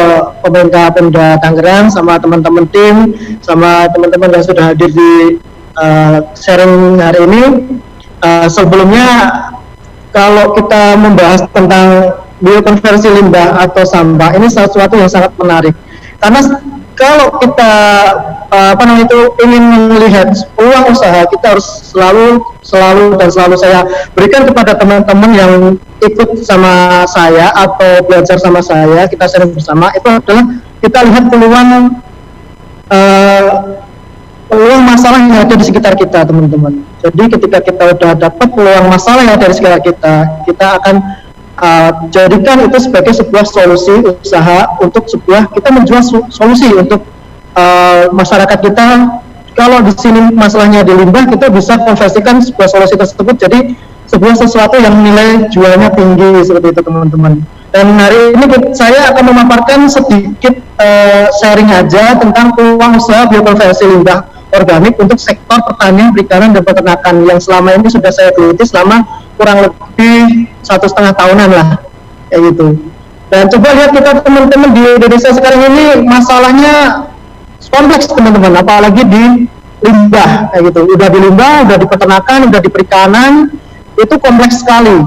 pemerintah Pemda Tangerang sama teman-teman tim, sama teman-teman yang sudah hadir di sharing hari ini. Sebelumnya, kalau kita membahas tentang biokonversi limbah atau sampah, ini sesuatu yang sangat menarik. Karena kalau kita ingin melihat peluang usaha, kita harus selalu saya berikan kepada teman-teman yang ikut sama saya atau belajar sama saya, kita sharing bersama, itu adalah kita lihat peluang masalah yang ada di sekitar kita, teman-teman. Jadi ketika kita sudah dapat peluang masalah yang ada di sekitar kita, kita akan jadikan itu sebagai sebuah solusi usaha untuk kita menjual solusi untuk masyarakat kita. Kalau di sini masalahnya di limbah, kita bisa konversikan sebuah solusi tersebut jadi sebuah sesuatu yang nilai jualnya tinggi, seperti itu teman-teman. Dan hari ini saya akan memaparkan sedikit sharing aja tentang peluang usaha biokonversi limbah organik untuk sektor pertanian, perikanan, dan peternakan yang selama ini sudah saya teliti selama kurang lebih 1,5 tahunan lah, kayak gitu. Dan coba lihat kita teman-teman di Indonesia sekarang ini masalahnya kompleks teman-teman, apalagi di limbah, kayak gitu. Udah di limbah, udah di peternakan, udah di perikanan, itu kompleks sekali.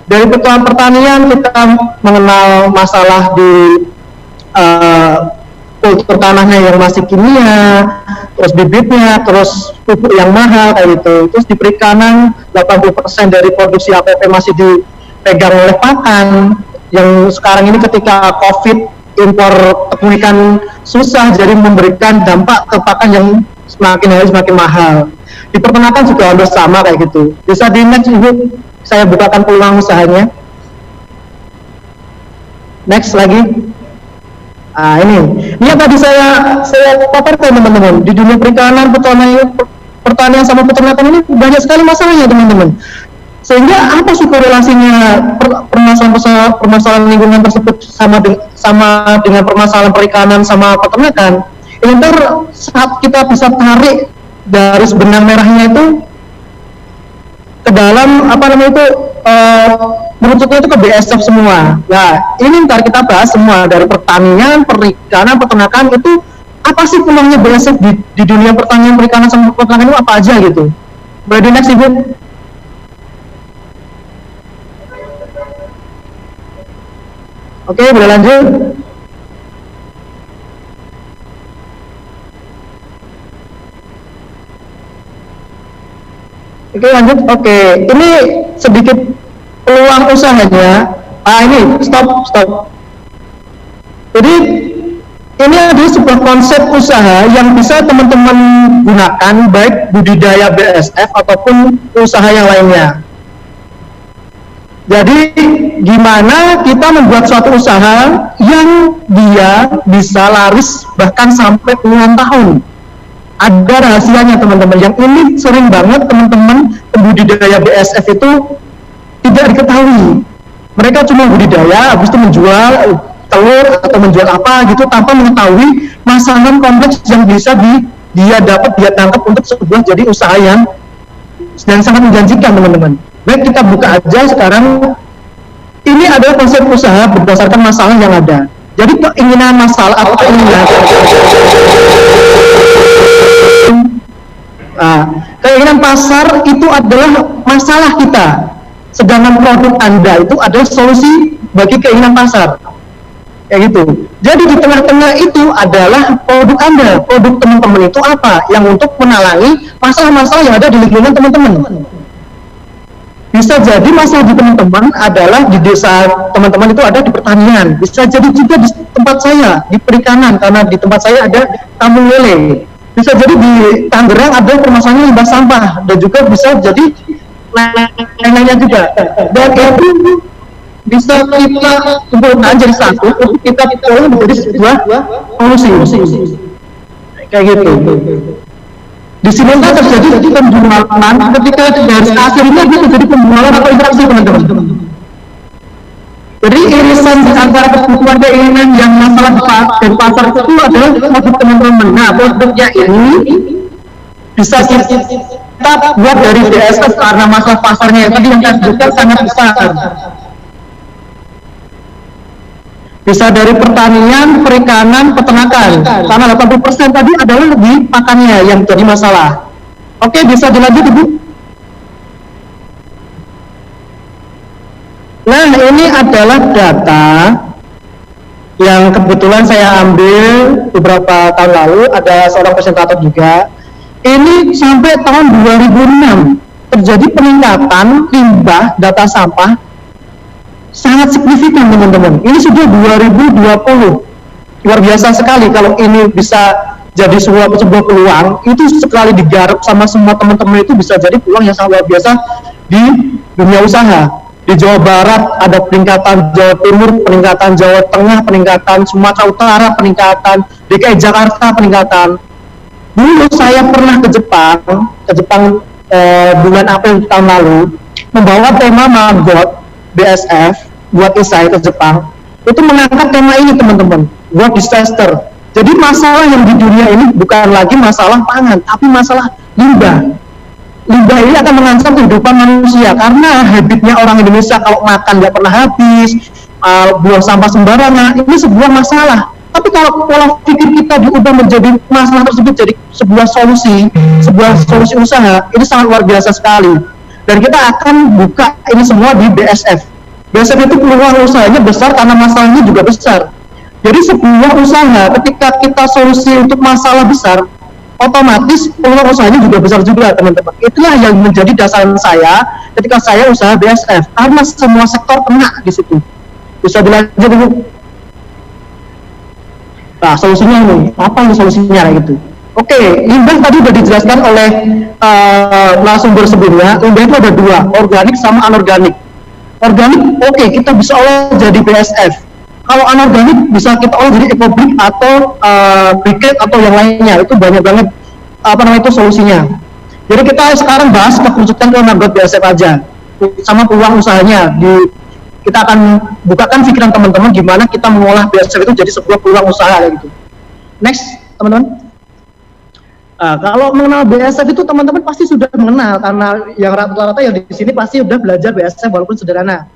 Dari pertanian kita mengenal masalah di kultur tanahnya yang masih kimia, terus bibitnya, terus pupuk yang mahal kayak gitu. Terus di perikanan 80% dari produksi APP masih dipegang oleh pakan. Yang sekarang ini ketika COVID, impor tepung ikan susah, jadi memberikan dampak ke pakan yang semakin hari semakin mahal. Di peternakan juga hampir sama kayak gitu. Bisa di next Ibu, saya bukakan peluang usahanya. Next lagi. Nah, ini yang tadi saya paparkan teman-teman, di dunia perikanan, pertanian sama peternakan ini banyak sekali masalahnya teman-teman. Sehingga apa sih korelasinya permasalahan lingkungan tersebut sama dengan permasalahan perikanan sama peternakan? Ini saat kita bisa tarik garis benang merahnya itu ke dalam merucuknya itu ke BSF semua. Nah, ini ntar kita bahas semua dari pertanian, perikanan, peternakan itu apa sih peluangnya BSF di dunia pertanian, perikanan sama peternakan itu apa aja gitu. Boleh di next Ibu. Oke, boleh lanjut. Oke, lanjut. Oke, ini sedikit peluang usahanya. Ini stop. Jadi ini adalah sebuah konsep usaha yang bisa teman-teman gunakan baik budidaya BSF ataupun usaha yang lainnya. Jadi gimana kita membuat suatu usaha yang dia bisa laris bahkan sampai puluhan tahun. Ada rahasianya teman-teman, yang ini sering banget teman-teman pembudidaya BSF itu tidak diketahui. Mereka cuma budidaya, habis itu menjual telur atau menjual apa gitu tanpa mengetahui masalah kompleks yang bisa dia tangkap untuk sebuah jadi usaha yang sangat menjanjikan teman-teman. Baik, kita buka aja sekarang. Ini adalah konsep usaha berdasarkan masalah yang ada. Jadi keinginan masalah atau keinginan pasar itu adalah masalah kita, sedangkan produk Anda itu adalah solusi bagi keinginan pasar, kayak gitu. Jadi di tengah-tengah itu adalah produk Anda, produk teman-teman itu apa yang untuk menalangi masalah-masalah yang ada di lingkungan teman-teman. Bisa jadi masalah di teman-teman adalah di desa teman-teman itu ada di pertanian, bisa jadi juga di tempat saya di perikanan karena di tempat saya ada kampung lele. Bisa jadi di Tangerang ada permasalahan limbah sampah, dan juga bisa jadi lain-lainnya juga. Dan itu bisa kita kumpulkan jadi satu untuk kita olah menjadi sebuah solusi. Kayak gitu. Di sini terjadi penjualan ketika dari akhirnya dia terjadi penjualan atau interaksi teman-teman. Jadi irisan di antara kebutuhan keinginan yang masalah dan pasar itu adalah produk teman-teman. Nah, produknya ini bisa kita buat dari BSF karena masalah pasarnya yang tadi yang saya sebutkan sangat besar. Bisa dari pertanian, perikanan, peternakan. Karena 80% tadi adalah lebih pakannya yang jadi masalah. Oke, bisa dilanjut Ibu. Nah, ini adalah data yang kebetulan saya ambil beberapa tahun lalu, ada seorang presentator juga. Ini sampai tahun 2006 terjadi peningkatan limbah data sampah sangat signifikan teman-teman. Ini sudah 2020, luar biasa sekali kalau ini bisa jadi sebuah peluang. Itu sekali digarap sama semua teman-teman itu bisa jadi peluang yang sangat luar biasa di dunia usaha. Di Jawa Barat ada peningkatan, Jawa Timur peningkatan, Jawa Tengah peningkatan, Sumatera Utara peningkatan, DKI Jakarta peningkatan. Dulu saya pernah ke Jepang bulan April tahun lalu, membawa tema Maggot BSF buat esai ke Jepang, itu mengangkat tema ini teman-teman, world disaster. Jadi masalah yang di dunia ini bukan lagi masalah pangan, tapi masalah limbah. Limbah ini akan mengancam kehidupan manusia karena habitnya orang Indonesia kalau makan nggak pernah habis, buang sampah sembarangan, ini sebuah masalah. Tapi kalau pola pikir kita diubah menjadi masalah tersebut jadi sebuah solusi usaha, ini sangat luar biasa sekali. Dan kita akan buka ini semua di BSF. BSF itu peluang usahanya besar karena masalahnya juga besar. Jadi sebuah usaha ketika kita solusi untuk masalah besar, otomatis peluang usahanya juga besar juga teman-teman. Itulah yang menjadi dasaran saya ketika saya usaha BSF, karena semua sektor kena di situ. Bisa dilanjut dulu. Nah, solusinya ini, apa yang solusinya gitu? Oke, limbah tadi sudah dijelaskan oleh narasumber sebelumnya. Limbah itu ada dua, organik sama anorganik. Organik, oke, kita bisa olah jadi BSF. Kalau anorganik bisa kita olah jadi ekobrik atau briket atau yang lainnya. Itu banyak banget itu solusinya. Jadi kita sekarang bahas kekerucutan ke Maggot BSF aja, sama peluang usahanya. Kita akan bukakan pikiran teman-teman gimana kita mengolah BSF itu jadi sebuah peluang usaha gitu. Next, teman-teman. Kalau mengenal BSF itu teman-teman pasti sudah mengenal, karena yang rata-rata yang di sini pasti sudah belajar BSF walaupun sederhana.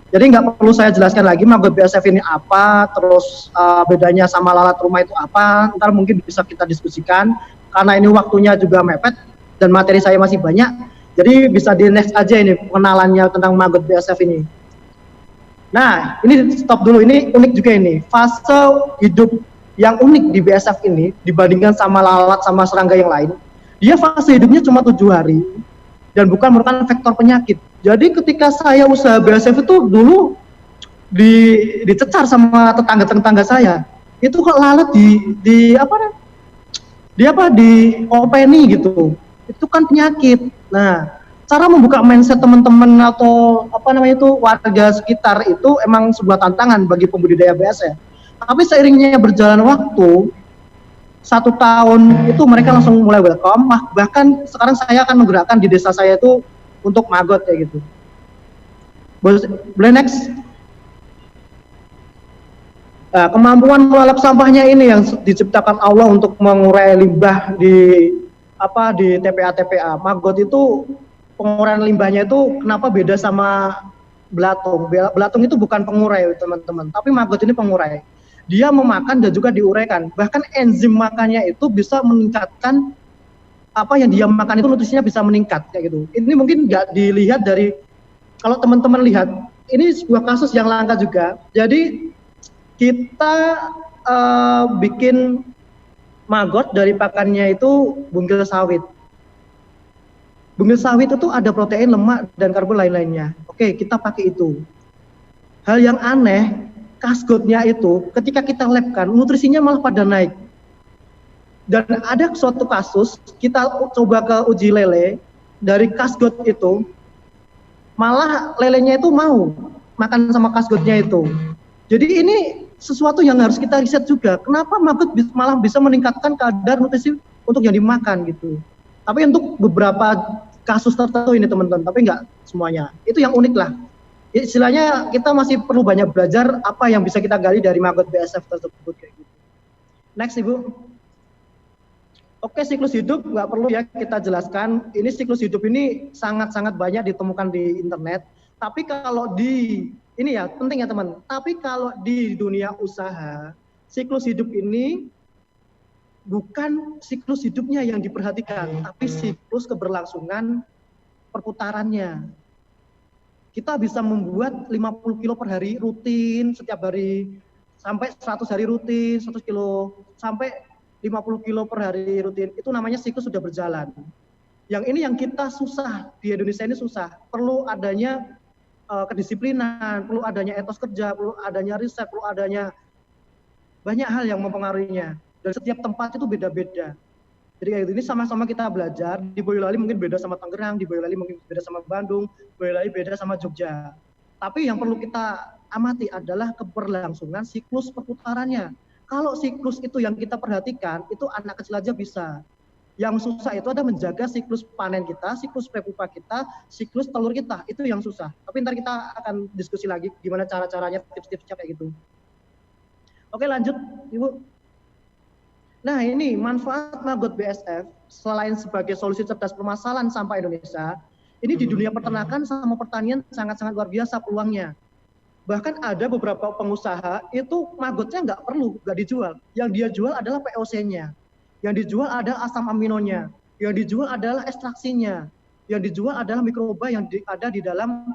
Jadi nggak perlu saya jelaskan lagi Maggot BSF ini apa, terus bedanya sama lalat rumah itu apa. Ntar mungkin bisa kita diskusikan, karena ini waktunya juga mepet dan materi saya masih banyak. Jadi bisa di next aja ini pengenalannya tentang Maggot BSF ini. Nah, ini stop dulu, ini unik juga ini. Fase hidup yang unik di BSF ini dibandingkan sama lalat sama serangga yang lain. Dia fase hidupnya cuma 7 hari dan bukan merupakan faktor penyakit. Jadi ketika saya usaha BSF itu dulu dicecar sama tetangga-tetangga saya. Itu kok lalat di openi gitu. Itu kan penyakit. Nah, cara membuka mindset teman-teman atau warga sekitar itu emang sebuah tantangan bagi pembudidaya BSF. Tapi seiringnya berjalan waktu, 1 tahun itu mereka langsung mulai welcome. Bahkan sekarang saya akan menggerakkan di desa saya itu untuk maggot kayak gitu. Boleh next? Kemampuan mengolah sampahnya ini yang diciptakan Allah untuk mengurai limbah di TPA. Maggot itu penguraian limbahnya itu kenapa beda sama belatung? Belatung itu bukan pengurai teman-teman, tapi maggot ini pengurai. Dia memakan dan juga diuraikan. Bahkan enzim makannya itu bisa meningkatkan apa yang dia makan itu nutrisinya bisa meningkat kayak gitu. Ini mungkin nggak dilihat dari, kalau teman-teman lihat, ini sebuah kasus yang langka juga. Jadi kita bikin maggot dari pakannya itu bunggil sawit. Bunggil sawit itu ada protein, lemak, dan karbo lain-lainnya. Oke, kita pakai itu. Hal yang aneh, kasgotnya itu ketika kita labkan, nutrisinya malah pada naik. Dan ada suatu kasus, kita coba ke uji lele, dari kasgot itu, malah lelenya itu mau makan sama kasgotnya itu. Jadi ini sesuatu yang harus kita riset juga. Kenapa maggot malah bisa meningkatkan kadar nutrisi untuk yang dimakan gitu. Tapi untuk beberapa kasus tertentu ini teman-teman, tapi nggak semuanya. Itu yang unik lah. Istilahnya kita masih perlu banyak belajar apa yang bisa kita gali dari maggot BSF tersebut kayak gitu. Next Ibu. Oke, siklus hidup nggak perlu ya kita jelaskan. Ini siklus hidup ini sangat-sangat banyak ditemukan di internet. Tapi kalau ini ya penting ya teman. Tapi kalau di dunia usaha, siklus hidup ini bukan siklus hidupnya yang diperhatikan, tapi siklus keberlangsungan perputarannya. Kita bisa membuat 50 kilo per hari rutin, setiap hari, sampai 100 hari rutin, 100 kilo, sampai 50 kilo per hari rutin. Itu namanya siklus sudah berjalan. Yang ini yang kita susah, di Indonesia ini susah. Perlu adanya kedisiplinan, perlu adanya etos kerja, perlu adanya riset, perlu adanya banyak hal yang mempengaruhinya. Dan setiap tempat itu beda-beda. Jadi kayak ini sama-sama kita belajar. Di Boyolali mungkin beda sama Tangerang, di Boyolali mungkin beda sama Bandung, Boyolali beda sama Jogja. Tapi yang perlu kita amati adalah keberlangsungan siklus perputarannya. Kalau siklus itu yang kita perhatikan, itu anak kecil aja bisa. Yang susah itu ada menjaga siklus panen kita, siklus prepupa kita, siklus telur kita. Itu yang susah. Tapi ntar kita akan diskusi lagi gimana cara-caranya, tips-tipsnya kayak gitu. Oke, lanjut, Ibu. Nah, ini manfaat maggot BSF selain sebagai solusi cerdas permasalahan sampah Indonesia, ini di dunia peternakan sama pertanian sangat-sangat luar biasa peluangnya. Bahkan ada beberapa pengusaha itu maggotnya nggak dijual. Yang dia jual adalah POC-nya. Yang dijual adalah asam aminonya, yang dijual adalah ekstraksinya, yang dijual adalah mikroba yang ada di dalam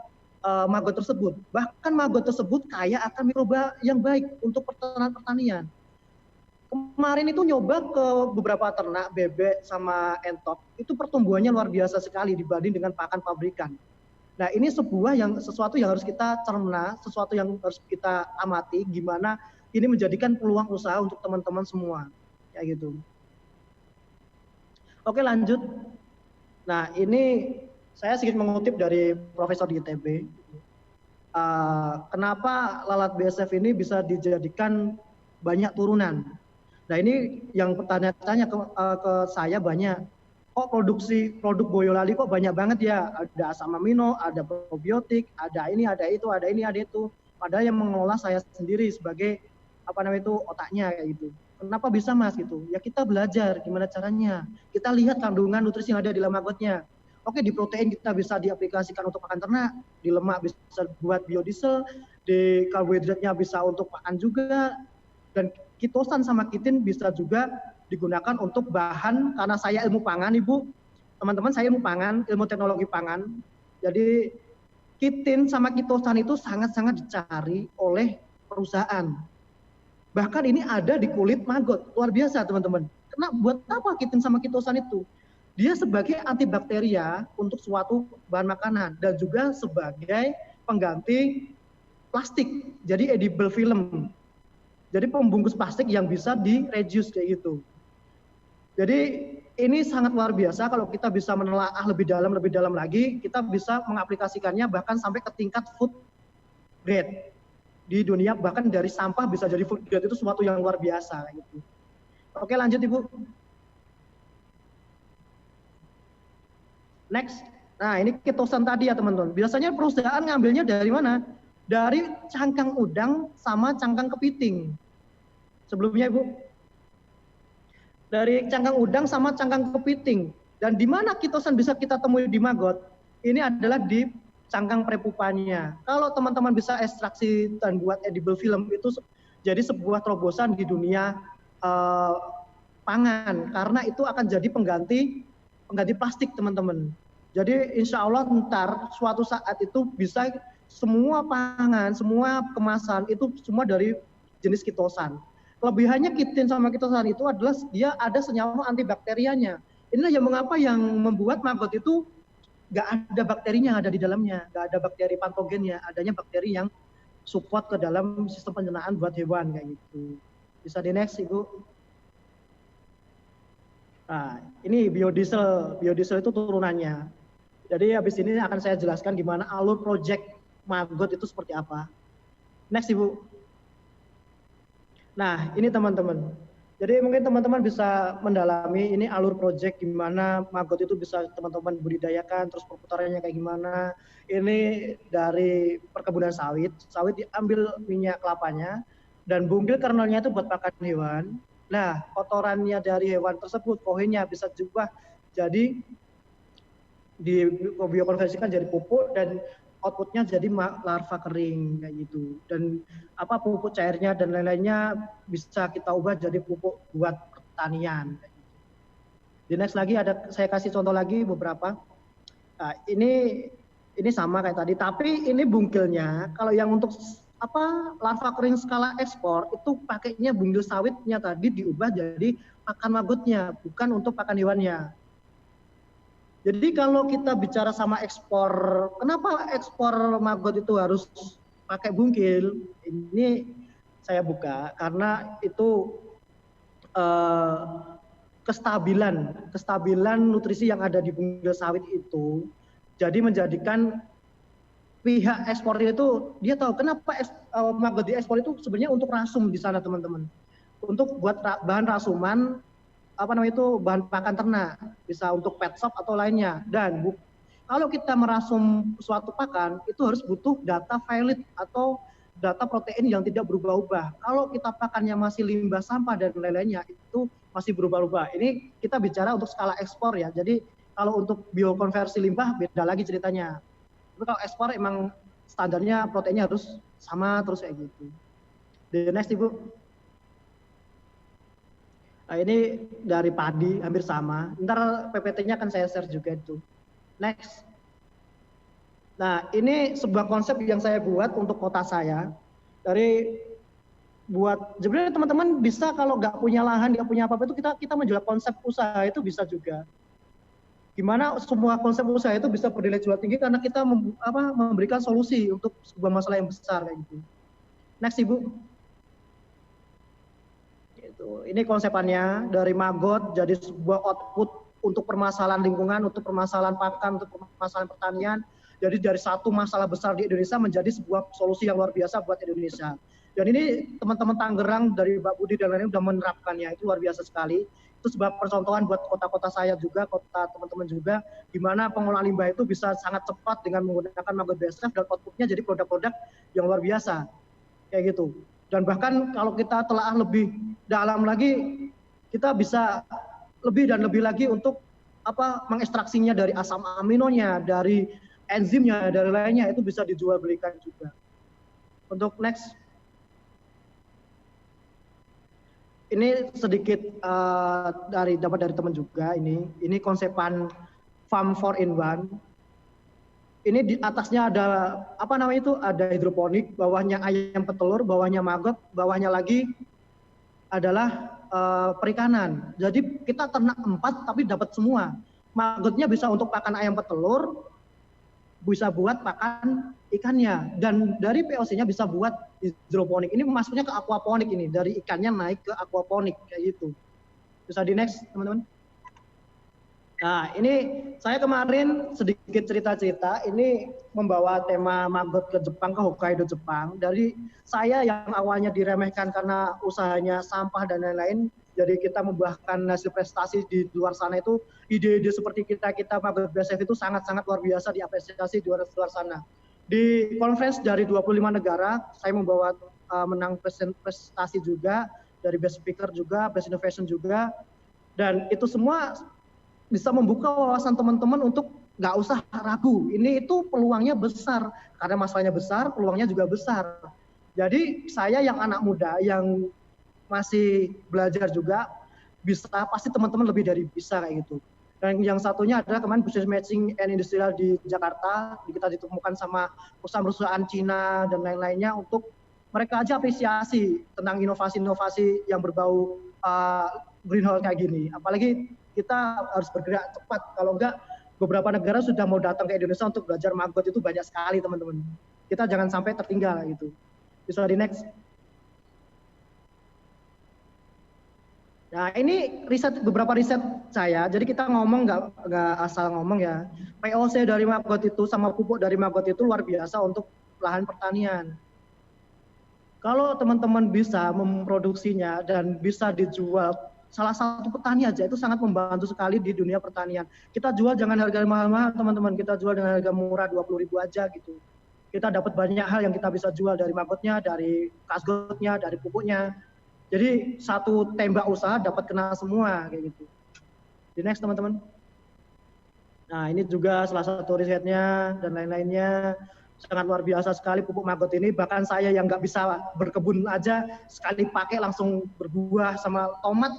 maggot tersebut. Bahkan maggot tersebut kaya akan mikroba yang baik untuk pertanian. Kemarin itu nyoba ke beberapa ternak bebek sama entok, itu pertumbuhannya luar biasa sekali dibanding dengan pakan pabrikan. Nah, ini sesuatu yang harus kita cerna, sesuatu yang harus kita amati, gimana ini menjadikan peluang usaha untuk teman-teman semua, kayak gitu. Oke, lanjut. Nah, ini saya sedikit mengutip dari Profesor di ITB. Kenapa lalat BSF ini bisa dijadikan banyak turunan? Nah, ini yang bertanya-tanya ke saya banyak. Kok produk Boyolali kok banyak banget ya? Ada asam amino, ada probiotik, ada ini, ada itu, ada ini, ada itu. Padahal yang mengelola saya sendiri sebagai otaknya kayak gitu. Kenapa bisa Mas gitu? Ya kita belajar gimana caranya. Kita lihat kandungan nutrisi yang ada di dalam maggotnya. Oke, di protein kita bisa diaplikasikan untuk pakan ternak, di lemak bisa buat biodiesel, di karbohidratnya bisa untuk pakan juga, dan kitosan sama kitin bisa juga digunakan untuk bahan. Karena saya ilmu pangan, Ibu, teman-teman, saya ilmu pangan, ilmu teknologi pangan. Jadi kitin sama kitosan itu sangat-sangat dicari oleh perusahaan. Bahkan ini ada di kulit maggot, luar biasa teman-teman. Karena buat apa kitin sama kitosan itu? Dia sebagai antibakteria untuk suatu bahan makanan dan juga sebagai pengganti plastik. Jadi edible film. Jadi pembungkus plastik yang bisa di-reduce kayak gitu. Jadi ini sangat luar biasa kalau kita bisa menelaah lebih dalam lagi, kita bisa mengaplikasikannya bahkan sampai ke tingkat food grade. Di dunia bahkan dari sampah bisa jadi food grade, itu sesuatu yang luar biasa gitu. Oke, lanjut Ibu. Next. Nah, ini kitosan tadi ya teman-teman. Biasanya perusahaan ngambilnya dari mana? Dari cangkang udang sama cangkang kepiting. Sebelumnya Ibu. Dari cangkang udang sama cangkang kepiting. Dan di mana kitosan bisa kita temui di maggot? Ini adalah di cangkang prepupanya. Kalau teman-teman bisa ekstraksi dan buat edible film, itu jadi sebuah terobosan di dunia pangan, karena itu akan jadi pengganti plastik teman-teman. Jadi insya Allah ntar suatu saat itu bisa semua pangan, semua kemasan itu semua dari jenis kitosan. Kelebihannya kitin sama kitosan itu adalah dia ada senyawa antibakterianya. Inilah yang mengapa yang membuat maggot itu nggak ada bakterinya yang ada di dalamnya, nggak ada bakteri patogennya, adanya bakteri yang support ke dalam sistem pencernaan buat hewan kayak gitu. Bisa di next Ibu. Nah, ini biodiesel itu turunannya. Jadi habis ini akan saya jelaskan gimana alur project maggot itu seperti apa. Next Ibu. Nah, ini teman-teman. Jadi mungkin teman-teman bisa mendalami ini alur project gimana maggot itu bisa teman-teman budidayakan, terus perputarannya kayak gimana. Ini dari perkebunan sawit diambil minyak kelapanya dan bungkil kernelnya itu buat pakan hewan. Nah, kotorannya dari hewan tersebut, kohinnya bisa juga jadi biokonversikan jadi pupuk dan outputnya jadi larva kering kayak gitu, dan pupuk cairnya dan lain-lainnya bisa kita ubah jadi pupuk buat pertanian. Di next lagi ada, saya kasih contoh lagi beberapa. Nah, ini sama kayak tadi, tapi ini bungkilnya kalau yang untuk larva kering skala ekspor itu pakainya bungkil sawitnya tadi diubah jadi pakan maggotnya, bukan untuk pakan hewannya. Jadi kalau kita bicara sama ekspor, kenapa ekspor maggot itu harus pakai bungkil? Ini saya buka karena itu kestabilan nutrisi yang ada di bungkil sawit itu, jadi menjadikan pihak ekspor itu dia tahu kenapa maggot di ekspor itu sebenarnya untuk rasum di sana teman-teman, untuk buat bahan rasuman apa namanya itu bahan pakan ternak, bisa untuk pet shop atau lainnya. Dan kalau kita merasum suatu pakan itu harus butuh data valid atau data protein yang tidak berubah-ubah. Kalau kita pakannya masih limbah sampah dan lain-lainnya itu masih berubah-ubah. Ini kita bicara untuk skala ekspor ya. Jadi kalau untuk biokonversi limbah beda lagi ceritanya. Tapi kalau ekspor emang standarnya proteinnya harus sama terus kayak gitu. The next Ibu. Nah, ini dari padi hampir sama. Ntar PPT-nya akan saya share juga itu. Next. Nah, ini sebuah konsep yang saya buat untuk kota saya. Sebenarnya teman-teman bisa kalau nggak punya lahan, nggak punya apa-apa itu kita menjual konsep usaha itu bisa juga. Gimana semua konsep usaha itu bisa bernilai jual tinggi karena kita memberikan solusi untuk sebuah masalah yang besar kayak gitu. Next Ibu. Ini konsepannya dari Maggot jadi sebuah output untuk permasalahan lingkungan, untuk permasalahan pakan, untuk permasalahan pertanian. Jadi dari satu masalah besar di Indonesia menjadi sebuah solusi yang luar biasa buat Indonesia. Dan ini teman-teman Tangerang dari Mbak Budi dan lain-lain sudah menerapkannya, itu luar biasa sekali. Itu sebuah percontohan buat kota-kota saya juga, kota teman-teman juga, di mana pengolahan limbah itu bisa sangat cepat dengan menggunakan Maggot BSF dan outputnya jadi produk-produk yang luar biasa, kayak gitu. Dan bahkan kalau kita telah lebih dalam lagi, kita bisa lebih dan lebih lagi untuk mengekstraksinya dari asam aminonya, dari enzimnya, dari lainnya itu bisa dijual belikan juga. Untuk next, ini sedikit dapat dari teman juga. Ini konsepan farm 4-in-1. Ini di atasnya ada ada hidroponik, bawahnya ayam petelur, bawahnya maggot, bawahnya lagi adalah perikanan. Jadi kita ternak 4 tapi dapat semua. Maggotnya bisa untuk pakan ayam petelur, bisa buat pakan ikannya, dan dari POC-nya bisa buat hidroponik. Ini masuknya ke aquaponik, ini dari ikannya naik ke aquaponik kayak gitu. Bisa di next teman-teman. Nah, ini saya kemarin sedikit cerita-cerita, ini membawa tema Maggot ke Jepang, ke Hokkaido Jepang. Dari saya yang awalnya diremehkan karena usahanya sampah dan lain-lain, jadi kita membuahkan hasil prestasi di luar sana itu, ide-ide seperti kita Maggot BSF itu sangat-sangat luar biasa diapresiasi di luar sana. Di conference dari 25 negara, saya membawa menang prestasi juga, dari best speaker juga, best innovation juga, dan itu semua bisa membuka wawasan teman-teman untuk nggak usah ragu. Ini itu peluangnya besar, karena masalahnya besar, peluangnya juga besar. Jadi saya yang anak muda, yang masih belajar juga, pasti teman-teman lebih dari bisa kayak gitu. Dan yang satunya adalah kemarin Business Matching and Industrial di Jakarta, kita ditemukan sama perusahaan-perusahaan Cina dan lain-lainnya untuk mereka aja apresiasi tentang inovasi-inovasi yang berbau greenhouse kayak gini. Apalagi kita harus bergerak cepat, kalau enggak beberapa negara sudah mau datang ke Indonesia untuk belajar Maggot itu banyak sekali teman-teman. Kita jangan sampai tertinggal gitu. Bisa di next. Nah, ini beberapa riset saya. Jadi kita ngomong nggak asal ngomong ya. POC dari Maggot itu sama pupuk dari Maggot itu luar biasa untuk lahan pertanian. Kalau teman-teman bisa memproduksinya dan bisa dijual, salah satu petani aja itu sangat membantu sekali di dunia pertanian. Kita jual jangan harga mahal-mahal teman-teman, kita jual dengan harga murah 20.000 aja gitu. Kita dapat banyak hal yang kita bisa jual dari Maggotnya, dari kasgotnya, dari pupuknya. Jadi satu tembak usaha dapat kena semua kayak gitu. Di next teman-teman. Nah, ini juga salah satu risetnya dan lain-lainnya. Sangat luar biasa sekali pupuk Maggot ini. Bahkan saya yang nggak bisa berkebun aja, sekali pakai langsung berbuah. Sama tomat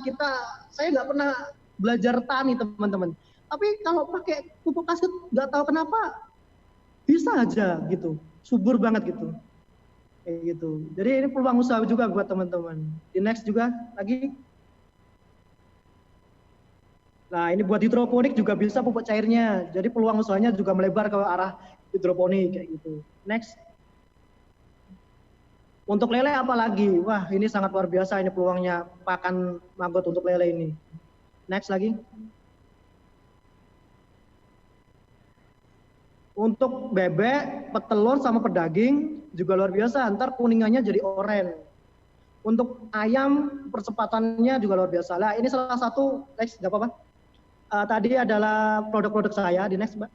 saya nggak pernah belajar tani teman-teman. Tapi kalau pakai pupuk kasgut nggak tahu kenapa bisa aja gitu, subur banget gitu. Kayak gitu. Jadi ini peluang usaha juga buat teman-teman. Di next juga lagi. Nah, ini buat hidroponik juga bisa pupuk cairnya. Jadi peluang usahanya juga melebar ke arah hidroponik kayak gitu. Next. Untuk lele apa lagi? Wah, ini sangat luar biasa ini peluangnya pakan Maggot untuk lele ini. Next lagi. Untuk bebek, petelur sama pedaging juga luar biasa. Ntar kuningannya jadi oranye. Untuk ayam percepatannya juga luar biasa. Lah ini salah satu, next, nggak apa-apa. Tadi adalah produk-produk saya, di next Mbak.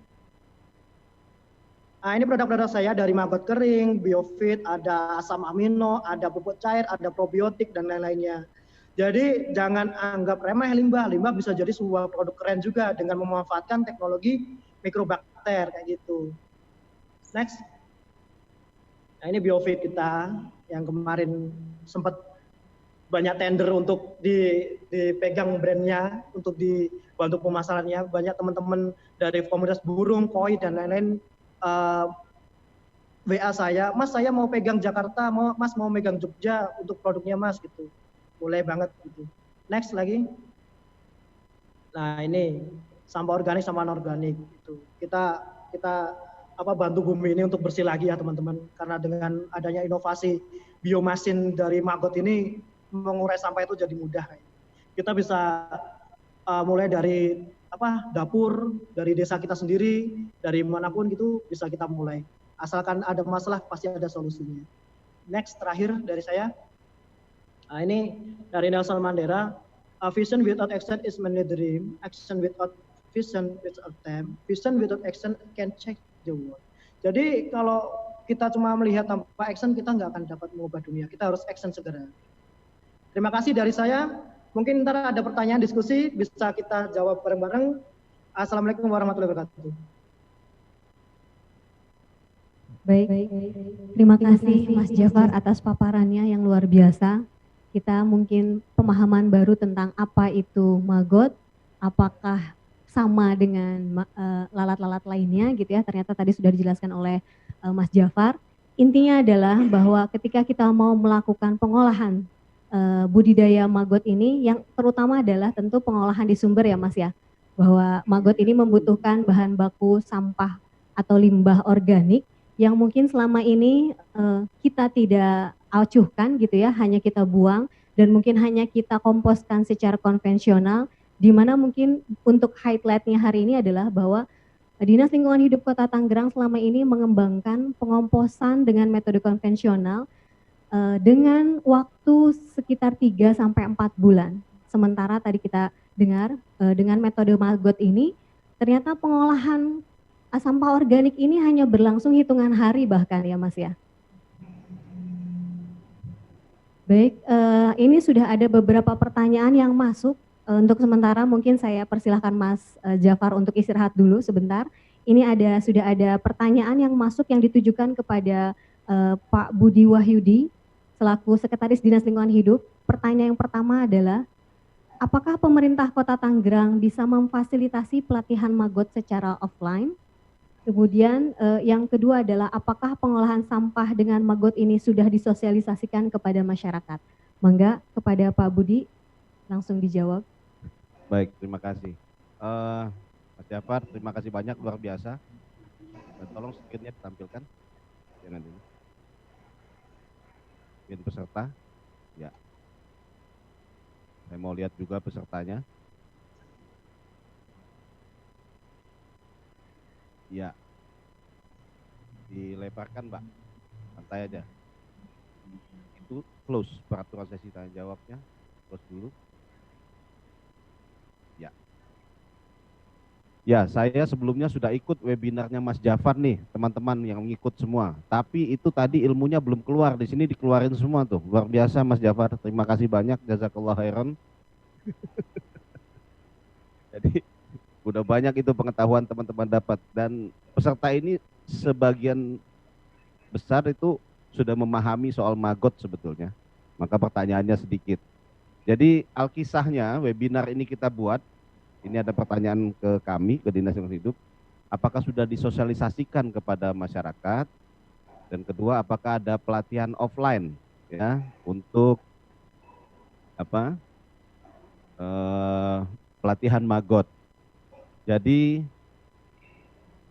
Nah, ini produk-produk saya dari maggot kering, biofit, ada asam amino, ada pupuk cair, ada probiotik, dan lain-lainnya. Jadi jangan anggap remeh limbah. Limbah bisa jadi sebuah produk keren juga dengan memanfaatkan teknologi mikrobakter kayak gitu. Next. Nah, ini biofit kita yang kemarin sempat banyak tender untuk dipegang brandnya, untuk dibantu pemasarannya. Banyak teman-teman dari komunitas burung, koi, dan lain-lain WA saya, Mas saya mau pegang Jakarta, Mas mau megang Jogja untuk produknya Mas gitu. Boleh banget gitu. Next lagi. Nah ini sampah organik sama anorganik gitu. Kita bantu bumi ini untuk bersih lagi ya teman-teman. Karena dengan adanya inovasi biomasin dari maggot ini mengurai sampah itu jadi mudah. Kita bisa mulai dari dapur, dari desa kita sendiri, dari manapun gitu bisa kita mulai. Asalkan ada masalah pasti ada solusinya. Next terakhir dari saya. Nah, ini dari Nelson Mandela. Vision without action is merely dream. Action without vision without time. Vision without action can change the world. Jadi kalau kita cuma melihat tanpa action kita nggak akan dapat mengubah dunia. Kita harus action segera. Terima kasih dari saya. Mungkin ntar ada pertanyaan diskusi bisa kita jawab bareng-bareng. Assalamualaikum warahmatullahi wabarakatuh. Baik, terima kasih Mas Jafar atas paparannya yang luar biasa. Kita mungkin pemahaman baru tentang apa itu maggot, apakah sama dengan lalat-lalat lainnya gitu ya. Ternyata tadi sudah dijelaskan oleh Mas Jafar. Intinya adalah bahwa ketika kita mau melakukan pengolahan budidaya maggot ini, yang terutama adalah tentu pengolahan di sumber ya Mas ya. Bahwa maggot ini membutuhkan bahan baku sampah atau limbah organik yang mungkin selama ini kita tidak acuhkan gitu ya, hanya kita buang dan mungkin hanya kita komposkan secara konvensional, di mana mungkin untuk highlightnya hari ini adalah bahwa Dinas Lingkungan Hidup Kota Tangerang selama ini mengembangkan pengomposan dengan metode konvensional dengan waktu sekitar 3 sampai 4 bulan. Sementara tadi kita dengar dengan metode maggot ini ternyata pengolahan sampah organik ini hanya berlangsung hitungan hari bahkan ya Mas ya. Baik, ini sudah ada beberapa pertanyaan yang masuk. Untuk sementara mungkin saya persilahkan Mas Jafar untuk istirahat dulu sebentar. Ini sudah ada pertanyaan yang masuk yang ditujukan kepada Pak Budi Wahyudi selaku Sekretaris Dinas Lingkungan Hidup. Pertanyaan yang pertama adalah, apakah pemerintah Kota Tangerang bisa memfasilitasi pelatihan maggot secara offline? Kemudian yang kedua adalah apakah pengolahan sampah dengan maggot ini sudah disosialisasikan kepada masyarakat? Mangga kepada Pak Budi langsung dijawab. Baik, terima kasih. Mas Jafar, terima kasih banyak, luar biasa. Dan tolong screen-nya ditampilkan. Jangan dulu. Screen peserta. Ya. Saya mau lihat juga pesertanya. Ya, dilebarkan Mbak, santai aja. Itu close peraturan sesi tanya jawabnya, close dulu. Ya, ya saya sebelumnya sudah ikut webinarnya Mas Jafar nih, teman-teman yang ngikut semua. Tapi itu tadi ilmunya belum keluar, di sini dikeluarin semua tuh, luar biasa Mas Jafar. Terima kasih banyak, jazakallah khairan. Jadi udah banyak itu pengetahuan teman-teman dapat, dan peserta ini sebagian besar itu sudah memahami soal maggot sebetulnya. Maka pertanyaannya sedikit. Jadi alkisahnya webinar ini kita buat, ini ada pertanyaan ke kami, ke Dinas Lingkungan Hidup, apakah sudah disosialisasikan kepada masyarakat? Dan kedua, apakah ada pelatihan offline ya untuk pelatihan maggot? Jadi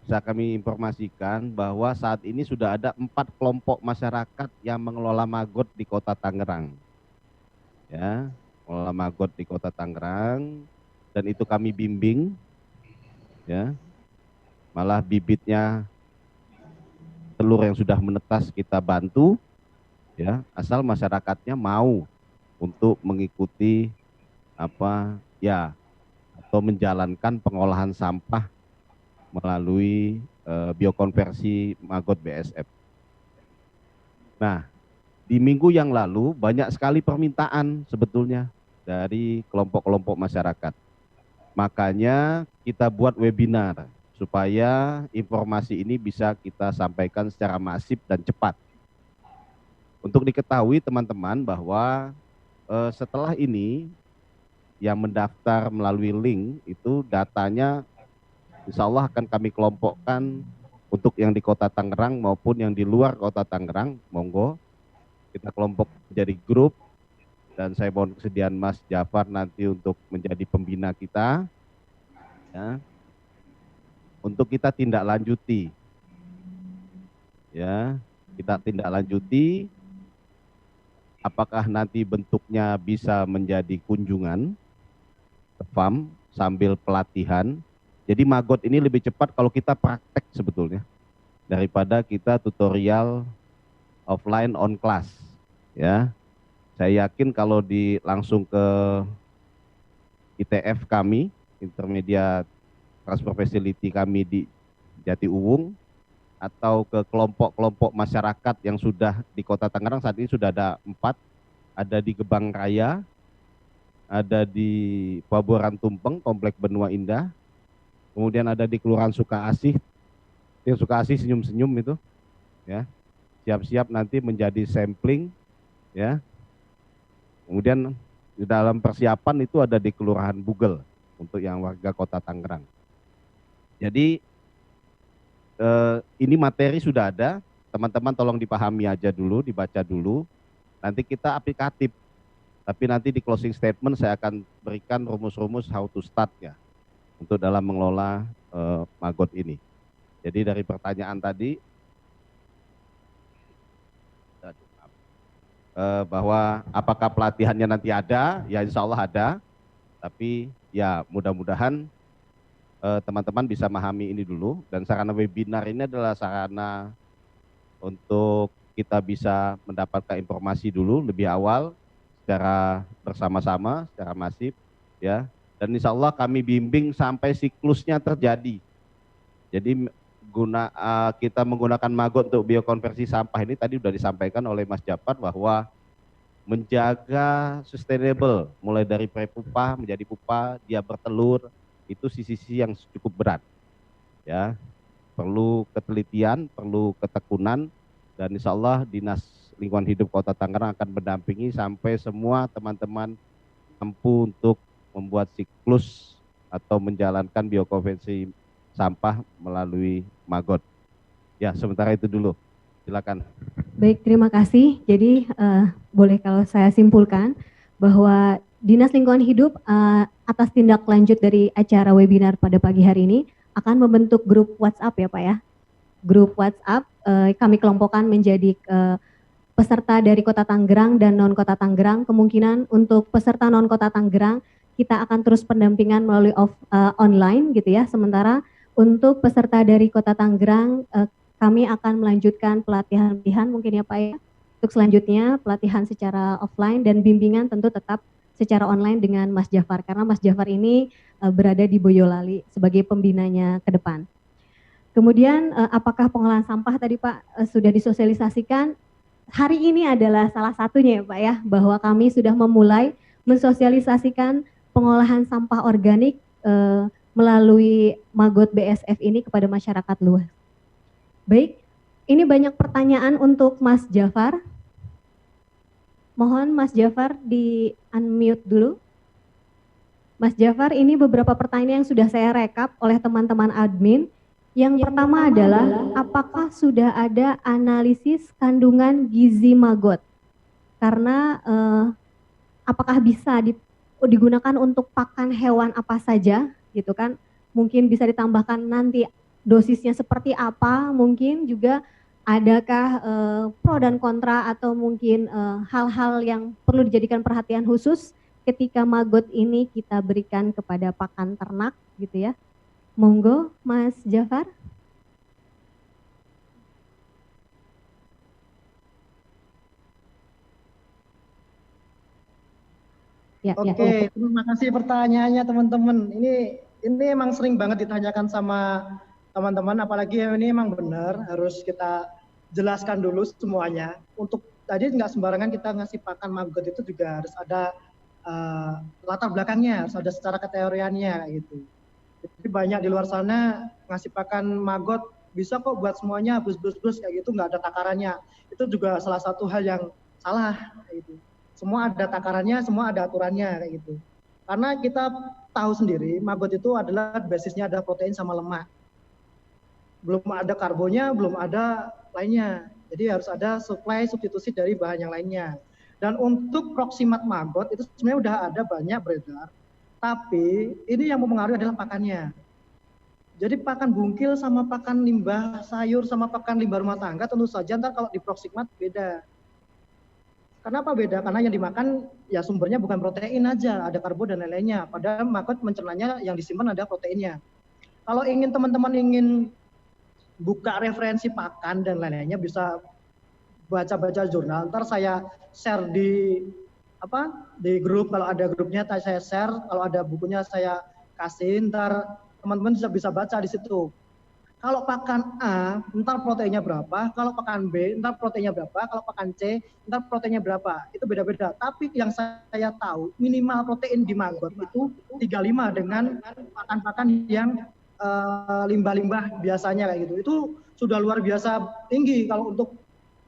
bisa kami informasikan bahwa saat ini sudah ada 4 kelompok masyarakat yang mengelola maggot di Kota Tangerang. Ya, mengelola maggot di Kota Tangerang, dan itu kami bimbing. Ya. Malah bibitnya telur yang sudah menetas kita bantu, ya, asal masyarakatnya mau untuk mengikuti apa ya atau menjalankan pengolahan sampah melalui biokonversi Maggot BSF. Nah, di minggu yang lalu banyak sekali permintaan sebetulnya dari kelompok-kelompok masyarakat. Makanya kita buat webinar supaya informasi ini bisa kita sampaikan secara masif dan cepat. Untuk diketahui teman-teman bahwa setelah ini yang mendaftar melalui link itu datanya insya Allah akan kami kelompokkan untuk yang di Kota Tangerang maupun yang di luar Kota Tangerang. Monggo kita kelompok menjadi grup dan saya mohon kesediaan Mas Jafar nanti untuk menjadi pembina kita ya, untuk kita tindak lanjuti ya, kita tindak lanjuti apakah nanti bentuknya bisa menjadi kunjungan ke farm sambil pelatihan. Jadi Maggot ini lebih cepat kalau kita praktek sebetulnya daripada kita tutorial offline on class ya. Saya yakin kalau langsung ke ITF kami, Intermedia Transfer Facility kami di Jati Uwung, atau ke kelompok-kelompok masyarakat yang sudah di Kota Tangerang, saat ini sudah ada 4, ada di Gebang Raya, ada di Pabuaran Tumpeng, Komplek Benua Indah, kemudian ada di Kelurahan Sukaasih, yang Sukaasih senyum-senyum itu, ya, siap-siap nanti menjadi sampling, ya. Kemudian di dalam persiapan itu ada di Kelurahan Bugel untuk yang warga Kota Tangerang. Jadi ini materi sudah ada, teman-teman tolong dipahami aja dulu, dibaca dulu. Nanti kita aplikatif, tapi nanti di closing statement saya akan berikan rumus-rumus how to start ya untuk dalam mengelola Maggot ini. Jadi dari pertanyaan tadi bahwa apakah pelatihannya nanti ada, ya insya Allah ada, tapi ya mudah-mudahan teman-teman bisa memahami ini dulu, dan sarana webinar ini adalah sarana untuk kita bisa mendapatkan informasi dulu lebih awal secara bersama-sama, secara masif ya, dan insya Allah kami bimbing sampai siklusnya terjadi. Jadi kita menggunakan Maggot untuk biokonversi sampah ini tadi sudah disampaikan oleh Mas Jafar bahwa menjaga sustainable mulai dari pre-pupa menjadi pupa, dia bertelur, itu sisi-sisi yang cukup berat ya, perlu ketelitian, perlu ketekunan, dan insya Allah Dinas Lingkungan Hidup Kota Tangerang akan mendampingi sampai semua teman-teman mampu untuk membuat siklus atau menjalankan biokonversi sampah melalui Maggot. Ya, sementara itu dulu. Silakan. Baik, terima kasih. Jadi boleh kalau saya simpulkan bahwa Dinas Lingkungan Hidup atas tindak lanjut dari acara webinar pada pagi hari ini akan membentuk grup WhatsApp ya Pak ya. Grup WhatsApp kami kelompokkan menjadi peserta dari Kota Tangerang dan non Kota Tangerang. Kemungkinan untuk peserta non Kota Tangerang kita akan terus pendampingan melalui online gitu ya. Sementara untuk peserta dari Kota Tangerang kami akan melanjutkan pelatihan mungkin ya Pak ya. Untuk selanjutnya pelatihan secara offline dan bimbingan tentu tetap secara online dengan Mas Jafar, karena Mas Jafar ini berada di Boyolali sebagai pembinanya ke depan. Kemudian apakah pengolahan sampah tadi Pak sudah disosialisasikan? Hari ini adalah salah satunya ya Pak ya, bahwa kami sudah memulai mensosialisasikan pengolahan sampah organik melalui Maggot BSF ini kepada masyarakat luas. Baik, ini banyak pertanyaan untuk Mas Jafar. Mohon Mas Jafar di unmute dulu. Mas Jafar, ini beberapa pertanyaan yang sudah saya rekap oleh teman-teman admin. Yang pertama adalah, apakah sudah ada analisis kandungan gizi Maggot? Karena apakah bisa digunakan untuk pakan hewan apa saja, gitu kan? Mungkin bisa ditambahkan nanti dosisnya seperti apa, mungkin juga adakah pro dan kontra atau mungkin hal-hal yang perlu dijadikan perhatian khusus ketika Maggot ini kita berikan kepada pakan ternak gitu ya. Monggo Mas Jafar. Ya, ya. Oke, terima kasih pertanyaannya teman-teman. Ini emang sering banget ditanyakan sama teman-teman, apalagi ini emang benar harus kita jelaskan dulu semuanya. Untuk tadi nggak sembarangan kita ngasih pakan maggot, itu juga harus ada latar belakangnya, harus ada secara keteoriannya gitu. Jadi banyak di luar sana ngasih pakan maggot bisa kok buat semuanya bus kayak gitu, nggak ada takarannya. Itu juga salah satu hal yang salah kayak gitu. Semua ada takarannya, semua ada aturannya kayak gitu. Karena kita tahu sendiri maggot itu adalah basisnya ada protein sama lemak. Belum ada karbonnya, belum ada lainnya. Jadi harus ada supply substitusi dari bahan yang lainnya. Dan untuk proximat maggot itu sebenarnya udah ada banyak beredar. Tapi ini yang mempengaruhi adalah pakannya. Jadi pakan bungkil sama pakan limbah sayur sama pakan limbah rumah tangga tentu saja ntar kalau di proximat beda. Kenapa beda? Karena yang dimakan ya sumbernya bukan protein aja, ada karbo dan lain-lainnya. Padahal maggot mencernanya yang disimpan ada proteinnya. Kalau ingin teman-teman ingin buka referensi pakan dan lain-lainnya bisa baca-baca jurnal. Ntar saya share di grup, kalau ada grupnya saya share, kalau ada bukunya saya kasih, ntar teman-teman bisa baca di situ. Kalau pakan A, ntar proteinnya berapa, kalau pakan B, ntar proteinnya berapa, kalau pakan C, ntar proteinnya berapa. Itu beda-beda. Tapi yang saya tahu, minimal protein di maggot itu 35 dengan pakan-pakan yang limbah-limbah biasanya kayak gitu. Itu sudah luar biasa tinggi kalau untuk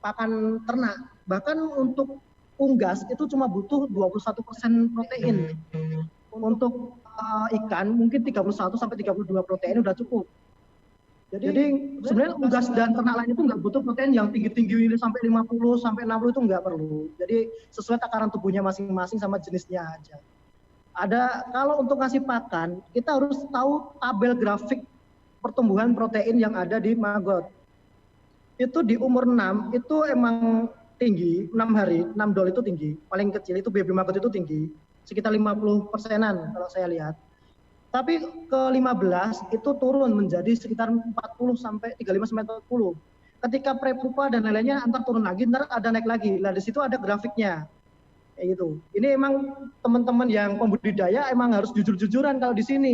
pakan ternak. Bahkan untuk unggas itu cuma butuh 21% protein. Untuk ikan mungkin 31 sampai 32 protein udah cukup. Jadi sebenarnya unggas dan ternak lain itu nggak butuh protein yang tinggi-tinggi ini sampai 50 sampai 60 itu nggak perlu. Jadi sesuai takaran tubuhnya masing-masing sama jenisnya aja. Kalau untuk ngasih pakan, kita harus tahu tabel grafik pertumbuhan protein yang ada di maggot. Itu di umur 6 itu emang tinggi, 6 hari, 6 dol itu tinggi. Paling kecil itu baby maggot itu tinggi, sekitar 50%-an kalau saya lihat. Tapi ke 15 itu turun menjadi sekitar 40 sampai 35 sampai 40. Ketika prepupa dan lain-lainnya antar turun lagi, ntar ada naik lagi. Nah di situ ada grafiknya. Kayak gitu. Ini emang teman-teman yang pembudidaya emang harus jujur-jujuran kalau di sini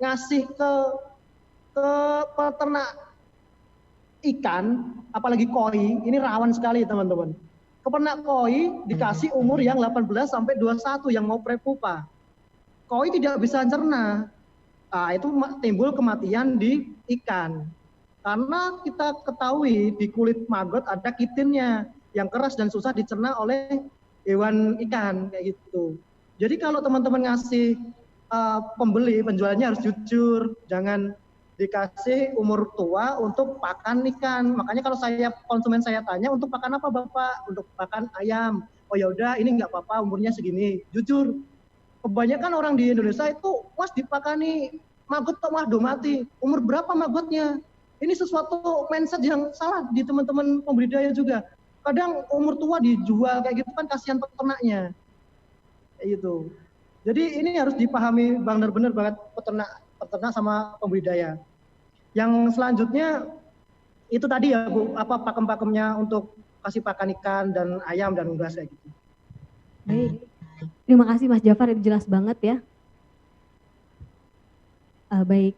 ngasih ke peternak ikan, apalagi koi, ini rawan sekali teman-teman. Peternak koi dikasih umur yang 18 sampai 21 yang mau prepupa. Koi tidak bisa cerna. Nah, itu timbul kematian di ikan. Karena kita ketahui di kulit maggot ada kitinnya yang keras dan susah dicerna oleh hewan ikan kayak gitu. Jadi kalau teman-teman ngasih pembeli, penjualnya harus jujur, jangan dikasih umur tua untuk pakan ikan. Makanya kalau konsumen saya tanya untuk pakan apa Bapak? Untuk pakan ayam. Oh ya udah, ini nggak apa-apa, umurnya segini. Jujur. Kebanyakan orang di Indonesia itu Mas dipakani maggot kok mah mati. Umur berapa maggotnya? Ini sesuatu mindset yang salah di teman-teman pembudidaya juga. Kadang umur tua dijual kayak gitu kan kasihan peternaknya. Kayak gitu. Jadi ini harus dipahami benar-benar banget peternak sama pembudidaya. Yang selanjutnya itu tadi ya Bu, apa pakem-pakemnya untuk kasih pakan ikan dan ayam dan unggas kayak gitu. Baik. Terima kasih Mas Jafar, itu jelas banget ya. Baik,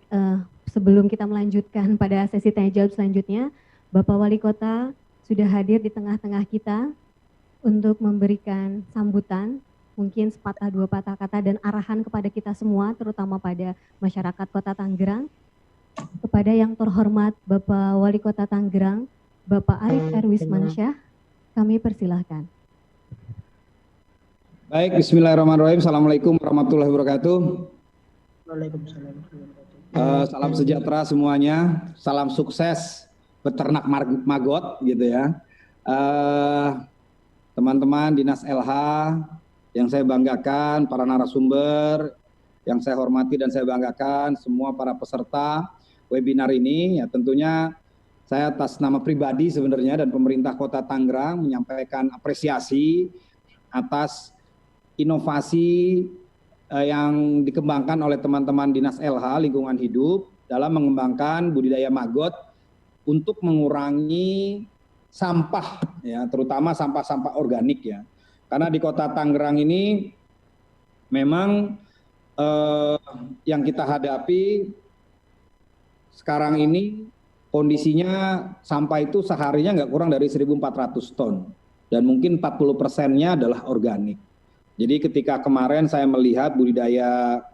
sebelum kita melanjutkan pada sesi tanya jawab selanjutnya, Bapak Wali Kota sudah hadir di tengah-tengah kita untuk memberikan sambutan, mungkin sepatah dua patah kata dan arahan kepada kita semua, terutama pada masyarakat Kota Tangerang. Kepada yang terhormat Bapak Wali Kota Tangerang, Bapak Arif Erwismansyah, kami persilahkan. Baik, bismillahirrahmanirrahim. Assalamualaikum warahmatullahi wabarakatuh. Waalaikumsalam. Salam sejahtera semuanya, salam sukses peternak maggot gitu ya. Teman-teman Dinas LH yang saya banggakan, para narasumber yang saya hormati dan saya banggakan, semua para peserta webinar ini, ya tentunya saya atas nama pribadi sebenarnya dan pemerintah Kota Tangerang menyampaikan apresiasi atas inovasi yang dikembangkan oleh teman-teman Dinas LH Lingkungan Hidup dalam mengembangkan budidaya maggot untuk mengurangi sampah ya, terutama sampah-sampah organik ya. Karena di Kota Tangerang ini memang yang kita hadapi sekarang ini kondisinya sampah itu seharinya nggak kurang dari 1.400 ton dan mungkin 40%-nya adalah organik. Jadi ketika kemarin saya melihat budidaya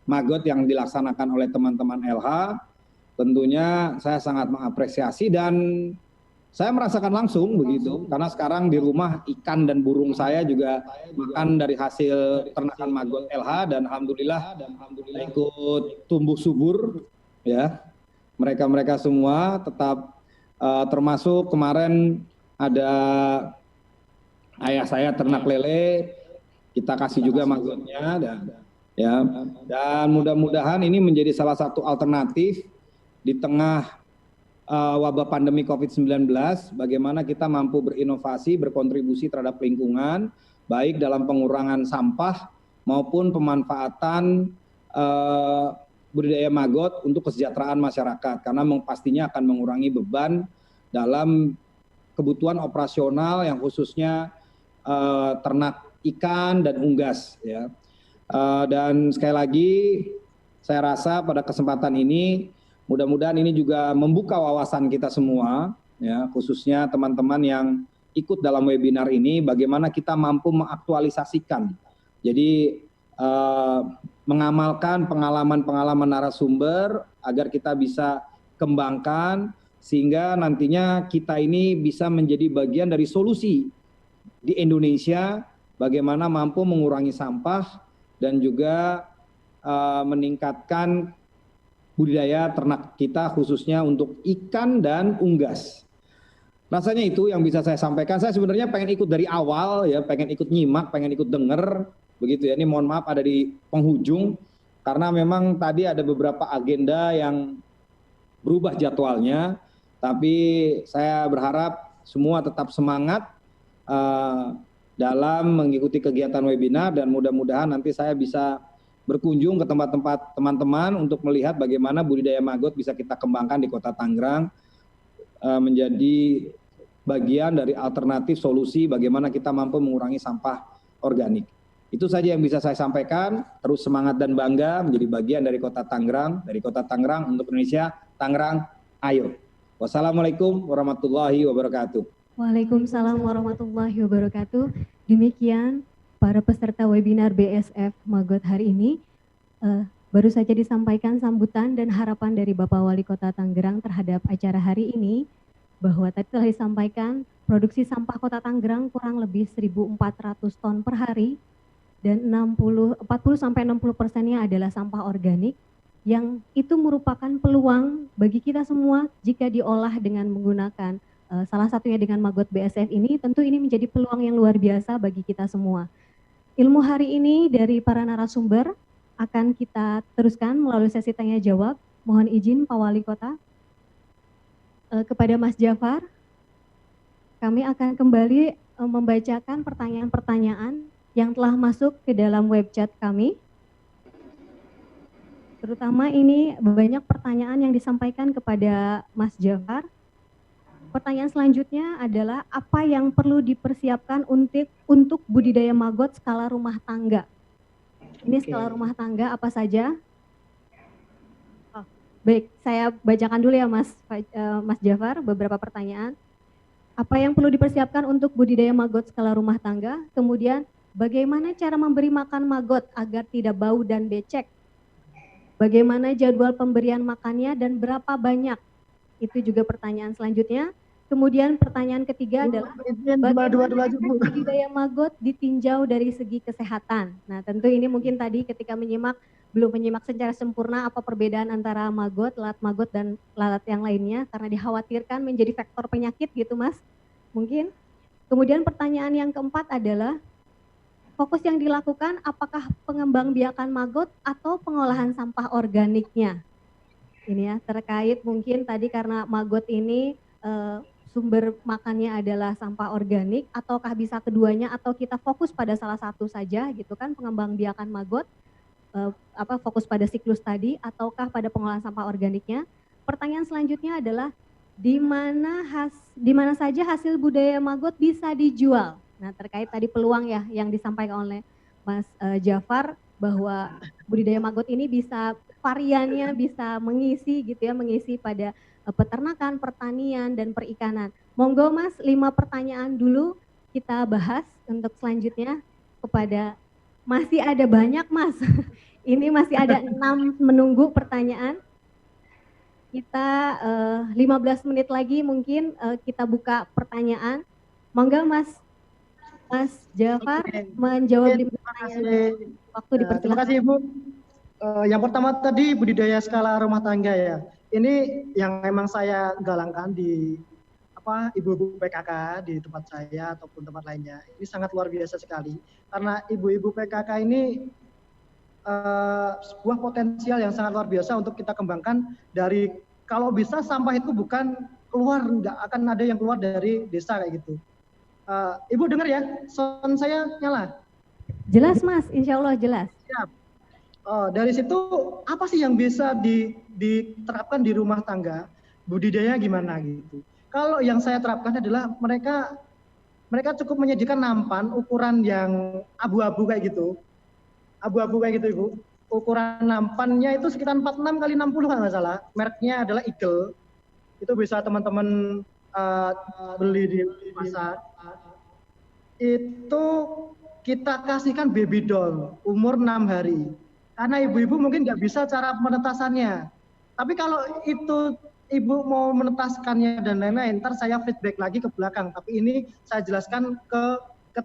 maggot yang dilaksanakan oleh teman-teman LH, tentunya saya sangat mengapresiasi dan saya merasakan langsung begitu, karena sekarang di rumah ikan dan burung saya juga makan dari hasil ternakan maggot LH dan alhamdulillah ikut tumbuh subur ya. Mereka semua tetap termasuk kemarin ada ayah saya ternak lele, kita kasih juga maggotnya dan mudah-mudahan ini menjadi salah satu alternatif di tengah wabah pandemi COVID-19, bagaimana kita mampu berinovasi, berkontribusi terhadap lingkungan, baik dalam pengurangan sampah maupun pemanfaatan budidaya maggot untuk kesejahteraan masyarakat, karena pastinya akan mengurangi beban dalam kebutuhan operasional yang khususnya ternak ikan dan unggas. Ya. Dan sekali lagi, saya rasa pada kesempatan ini, mudah-mudahan ini juga membuka wawasan kita semua, ya, khususnya teman-teman yang ikut dalam webinar ini, bagaimana kita mampu mengaktualisasikan. Jadi mengamalkan pengalaman-pengalaman narasumber agar kita bisa kembangkan, sehingga nantinya kita ini bisa menjadi bagian dari solusi di Indonesia, bagaimana mampu mengurangi sampah dan juga meningkatkan budidaya ternak kita khususnya untuk ikan dan unggas. Rasanya itu yang bisa saya sampaikan. Saya sebenarnya pengen ikut dari awal ya, pengen ikut nyimak, pengen ikut denger begitu ya. Ini mohon maaf ada di penghujung karena memang tadi ada beberapa agenda yang berubah jadwalnya, tapi saya berharap semua tetap semangat dalam mengikuti kegiatan webinar dan mudah-mudahan nanti saya bisa berkunjung ke tempat-tempat teman-teman untuk melihat bagaimana budidaya maggot bisa kita kembangkan di Kota Tangerang menjadi bagian dari alternatif solusi bagaimana kita mampu mengurangi sampah organik. Itu saja yang bisa saya sampaikan. Terus semangat dan bangga menjadi bagian dari Kota Tangerang, untuk Indonesia. Tangerang, ayo. Wassalamualaikum warahmatullahi wabarakatuh. Waalaikumsalam warahmatullahi wabarakatuh. Demikian para peserta webinar BSF Maggot hari ini. Baru saja disampaikan sambutan dan harapan dari Bapak Wali Kota Tangerang terhadap acara hari ini, bahwa tadi telah disampaikan produksi sampah Kota Tangerang kurang lebih 1.400 ton per hari dan 40-60%-nya adalah sampah organik, yang itu merupakan peluang bagi kita semua jika diolah dengan menggunakan salah satunya dengan Maggot BSF ini. Tentu ini menjadi peluang yang luar biasa bagi kita semua. Ilmu hari ini dari para narasumber akan kita teruskan melalui sesi tanya jawab. Mohon izin Pak Wali Kota. Kepada Mas Jafar, kami akan kembali membacakan pertanyaan-pertanyaan yang telah masuk ke dalam web chat kami. Terutama ini banyak pertanyaan yang disampaikan kepada Mas Jafar. Pertanyaan selanjutnya adalah apa yang perlu dipersiapkan untuk budidaya maggot skala rumah tangga? Ini skala rumah tangga apa saja? Baik, saya bacakan dulu ya Mas Jafar beberapa pertanyaan. Apa yang perlu dipersiapkan untuk budidaya maggot skala rumah tangga? Kemudian bagaimana cara memberi makan maggot agar tidak bau dan becek? Bagaimana jadwal pemberian makannya dan berapa banyak? Itu juga pertanyaan selanjutnya. Kemudian pertanyaan ketiga adalah bagaimana budidaya maggot ditinjau dari segi kesehatan? Nah, tentu ini mungkin tadi ketika belum menyimak secara sempurna apa perbedaan antara maggot, lalat maggot dan lalat yang lainnya karena dikhawatirkan menjadi faktor penyakit gitu Mas. Mungkin. Kemudian pertanyaan yang keempat adalah fokus yang dilakukan apakah pengembangbiakan maggot atau pengolahan sampah organiknya? Ini ya, terkait mungkin tadi karena maggot ini sumber makannya adalah sampah organik, ataukah bisa keduanya atau kita fokus pada salah satu saja gitu kan, pengembangbiakan maggot, fokus pada siklus tadi ataukah pada pengolahan sampah organiknya. Pertanyaan selanjutnya adalah di mana saja hasil budidaya maggot bisa dijual? Nah, terkait tadi peluang ya yang disampaikan oleh Mas Jafar bahwa budidaya maggot ini bisa variannya bisa mengisi gitu ya, mengisi pada peternakan, pertanian dan perikanan. Monggo Mas, 5 pertanyaan dulu kita bahas untuk selanjutnya kepada masih ada banyak Mas. Ini masih ada 6 menunggu pertanyaan. Kita 15 menit lagi mungkin kita buka pertanyaan. Monggo Mas Jafar menjawab 5 pertanyaan. Waktu dipersilakan. Terima kasih Ibu. Yang pertama tadi budidaya skala rumah tangga ya. Ini yang memang saya galangkan di ibu-ibu PKK di tempat saya ataupun tempat lainnya. Ini sangat luar biasa sekali karena ibu-ibu PKK ini sebuah potensial yang sangat luar biasa untuk kita kembangkan. Dari kalau bisa sampah itu bukan keluar, nggak akan ada yang keluar dari desa kayak gitu. Ibu dengar ya, sound saya nyala? Jelas Mas, insya Allah jelas. Siap. Dari situ apa sih yang bisa diterapkan di rumah tangga, budidaya gimana gitu. Kalau yang saya terapkan adalah mereka cukup menyediakan nampan ukuran yang abu-abu kayak gitu. Abu-abu kayak gitu Ibu. Ukuran nampannya itu sekitar 46 kali 60 kalau nggak salah. Mereknya adalah Eagle. Itu bisa teman-teman beli di pasar. Itu kita kasihkan baby doll umur 6 hari. Karena ibu-ibu mungkin nggak bisa cara penetasannya. Tapi kalau itu ibu mau menetaskannya dan lain-lain, ntar saya feedback lagi ke belakang. Tapi ini saya jelaskan ke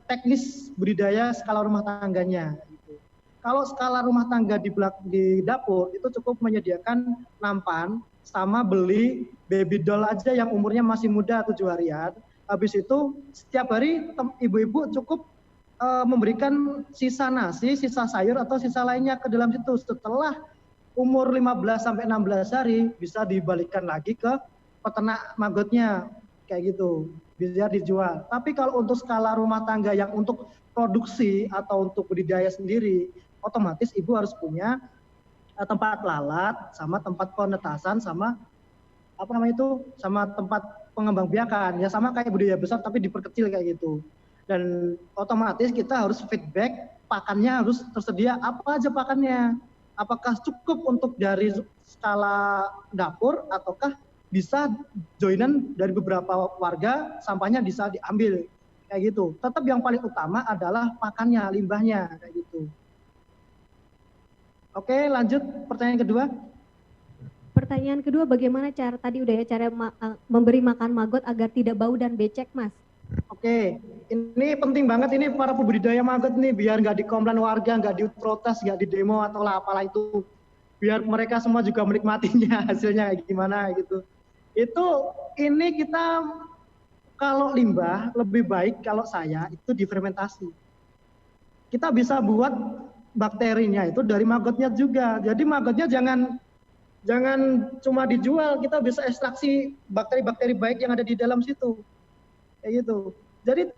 teknis budidaya skala rumah tangganya. Gitu. Kalau skala rumah tangga di dapur itu cukup menyediakan nampan sama beli baby doll aja yang umurnya masih muda 7 harian. Habis itu setiap hari ibu-ibu cukup memberikan sisa nasi, sisa sayur atau sisa lainnya ke dalam situ. Setelah umur 15 sampai 16 hari bisa dibalikkan lagi ke peternak maggotnya kayak gitu, bisa dijual. Tapi kalau untuk skala rumah tangga yang untuk produksi atau untuk budidaya sendiri, otomatis ibu harus punya tempat lalat sama tempat penetasan sama sama tempat pengembangbiakan ya, sama kayak budidaya besar tapi diperkecil kayak gitu. Dan otomatis kita harus feedback pakannya harus tersedia apa aja pakannya, apakah cukup untuk dari skala dapur ataukah bisa joinan dari beberapa warga, sampahnya bisa diambil kayak gitu. Tetap yang paling utama adalah pakannya, limbahnya kayak gitu. Oke, lanjut pertanyaan kedua. Pertanyaan kedua, bagaimana cara tadi udah ya cara memberi makan maggot agar tidak bau dan becek Mas? Oke, ini penting banget ini para pembudidaya maggot nih, biar nggak dikomplain warga, nggak diprotes, nggak didemo atau apalah itu, biar mereka semua juga menikmatinya hasilnya kayak gimana gitu. Itu ini kita kalau limbah lebih baik kalau saya itu difermentasi. Kita bisa buat bakterinya itu dari maggotnya juga. Jadi maggotnya jangan cuma dijual, kita bisa ekstraksi bakteri-bakteri baik yang ada di dalam situ. Kayak gitu. Jadi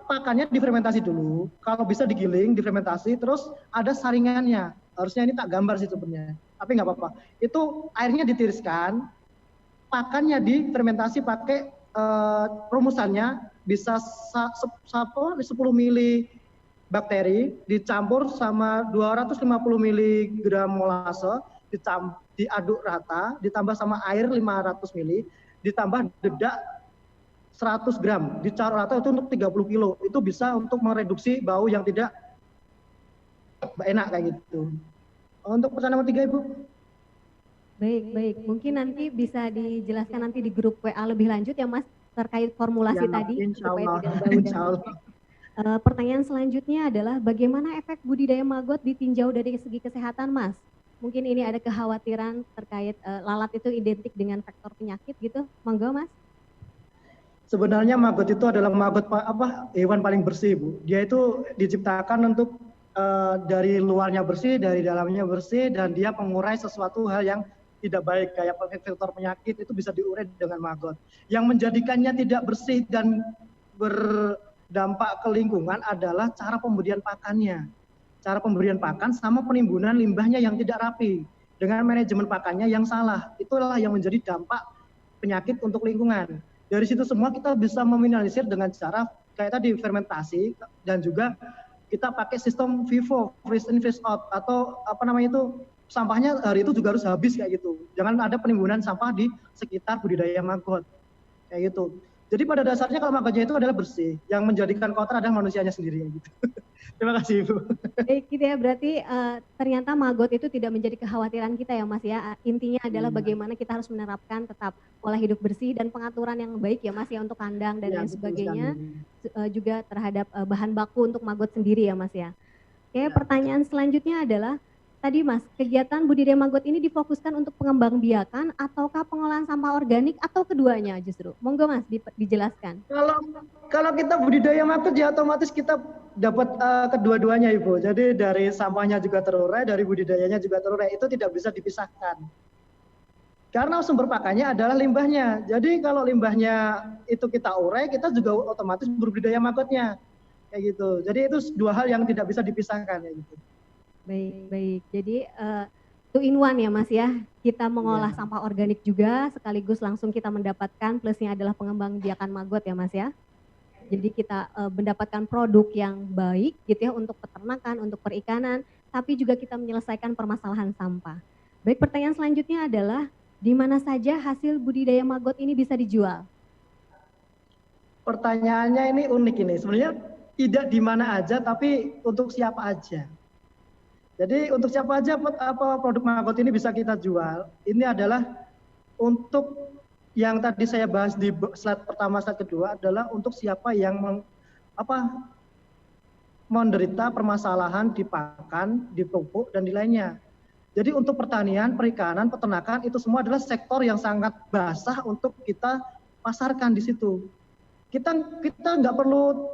pakannya difermentasi dulu, kalau bisa digiling, difermentasi, terus ada saringannya. Harusnya ini tak gambar sih sebenarnya, tapi nggak apa-apa. Itu airnya ditiriskan, pakannya difermentasi pakai rumusannya bisa 10 mili bakteri dicampur sama 250 mg molase, diaduk rata, ditambah sama air 500 mili, ditambah dedak 100 gram, dicampur rata itu untuk 30 kilo. Itu bisa untuk mereduksi bau yang tidak enak kayak gitu. Untuk pertanyaan nomor 3 Ibu. Baik. Mungkin nanti bisa dijelaskan nanti di grup WA lebih lanjut ya Mas terkait formulasi Ya, tadi supaya Allah, tidak bau dan becek. Pertanyaan selanjutnya adalah bagaimana efek budidaya maggot ditinjau dari segi kesehatan Mas? Mungkin ini ada kekhawatiran terkait lalat itu identik dengan faktor penyakit gitu. Monggo Mas. Sebenarnya maggot itu adalah hewan paling bersih, Bu. Dia itu diciptakan untuk dari luarnya bersih, dari dalamnya bersih, dan dia mengurai sesuatu hal yang tidak baik kayak faktor penyakit itu bisa diurai dengan maggot. Yang menjadikannya tidak bersih dan berdampak ke lingkungan adalah cara pemberian pakannya. Cara pemberian pakan sama penimbunan limbahnya yang tidak rapi dengan manajemen pakannya yang salah. Itulah yang menjadi dampak penyakit untuk lingkungan. Dari situ semua kita bisa meminimalisir dengan cara kayak tadi fermentasi, dan juga kita pakai sistem FIFO, freeze in freeze out, atau apa namanya itu, sampahnya hari itu juga harus habis kayak gitu. Jangan ada penimbunan sampah di sekitar budidaya maggot kayak gitu. Jadi pada dasarnya kalau magotnya itu adalah bersih, yang menjadikan kotor adalah manusianya sendiri gitu. Terima kasih Ibu. Baik gitu ya, berarti ternyata maggot itu tidak menjadi kekhawatiran kita ya Mas ya. Intinya adalah bagaimana kita harus menerapkan tetap pola hidup bersih dan pengaturan yang baik ya Mas ya untuk kandang dan Ya, lain betul sebagainya. sekali. Juga terhadap bahan baku untuk maggot sendiri ya Mas ya. Oke, Ya. pertanyaan selanjutnya adalah tadi Mas, kegiatan budidaya maggot ini difokuskan untuk pengembangbiakan ataukah pengolahan sampah organik atau keduanya justru? Monggo Mas dijelaskan. Kalau kita budidaya maggot ya otomatis kita dapat kedua-duanya Ibu. Jadi dari sampahnya juga terurai, dari budidayanya juga terurai. Itu tidak bisa dipisahkan. Karena sumber pakannya adalah limbahnya. Jadi kalau limbahnya itu kita urai, kita juga otomatis berbudidaya maggotnya. Kayak gitu. Jadi itu dua hal yang tidak bisa dipisahkan kayak gitu. Baik. Jadi two in one ya Mas ya. Kita mengolah Ya. sampah organik juga sekaligus langsung kita mendapatkan plusnya adalah pengembangbiakan maggot ya Mas ya. Jadi kita mendapatkan produk yang baik gitu ya untuk peternakan, untuk perikanan, tapi juga kita menyelesaikan permasalahan sampah. Baik, pertanyaan selanjutnya adalah di mana saja hasil budidaya maggot ini bisa dijual? Pertanyaannya ini unik ini. Sebenarnya tidak di mana aja, tapi untuk siapa aja. Jadi untuk siapa aja apa produk maggot ini bisa kita jual. Ini adalah untuk yang tadi saya bahas di slide pertama, slide kedua adalah untuk siapa yang menderita permasalahan di pakan, di pupuk dan di lainnya. Jadi untuk pertanian, perikanan, peternakan itu semua adalah sektor yang sangat basah untuk kita pasarkan di situ. Kita nggak perlu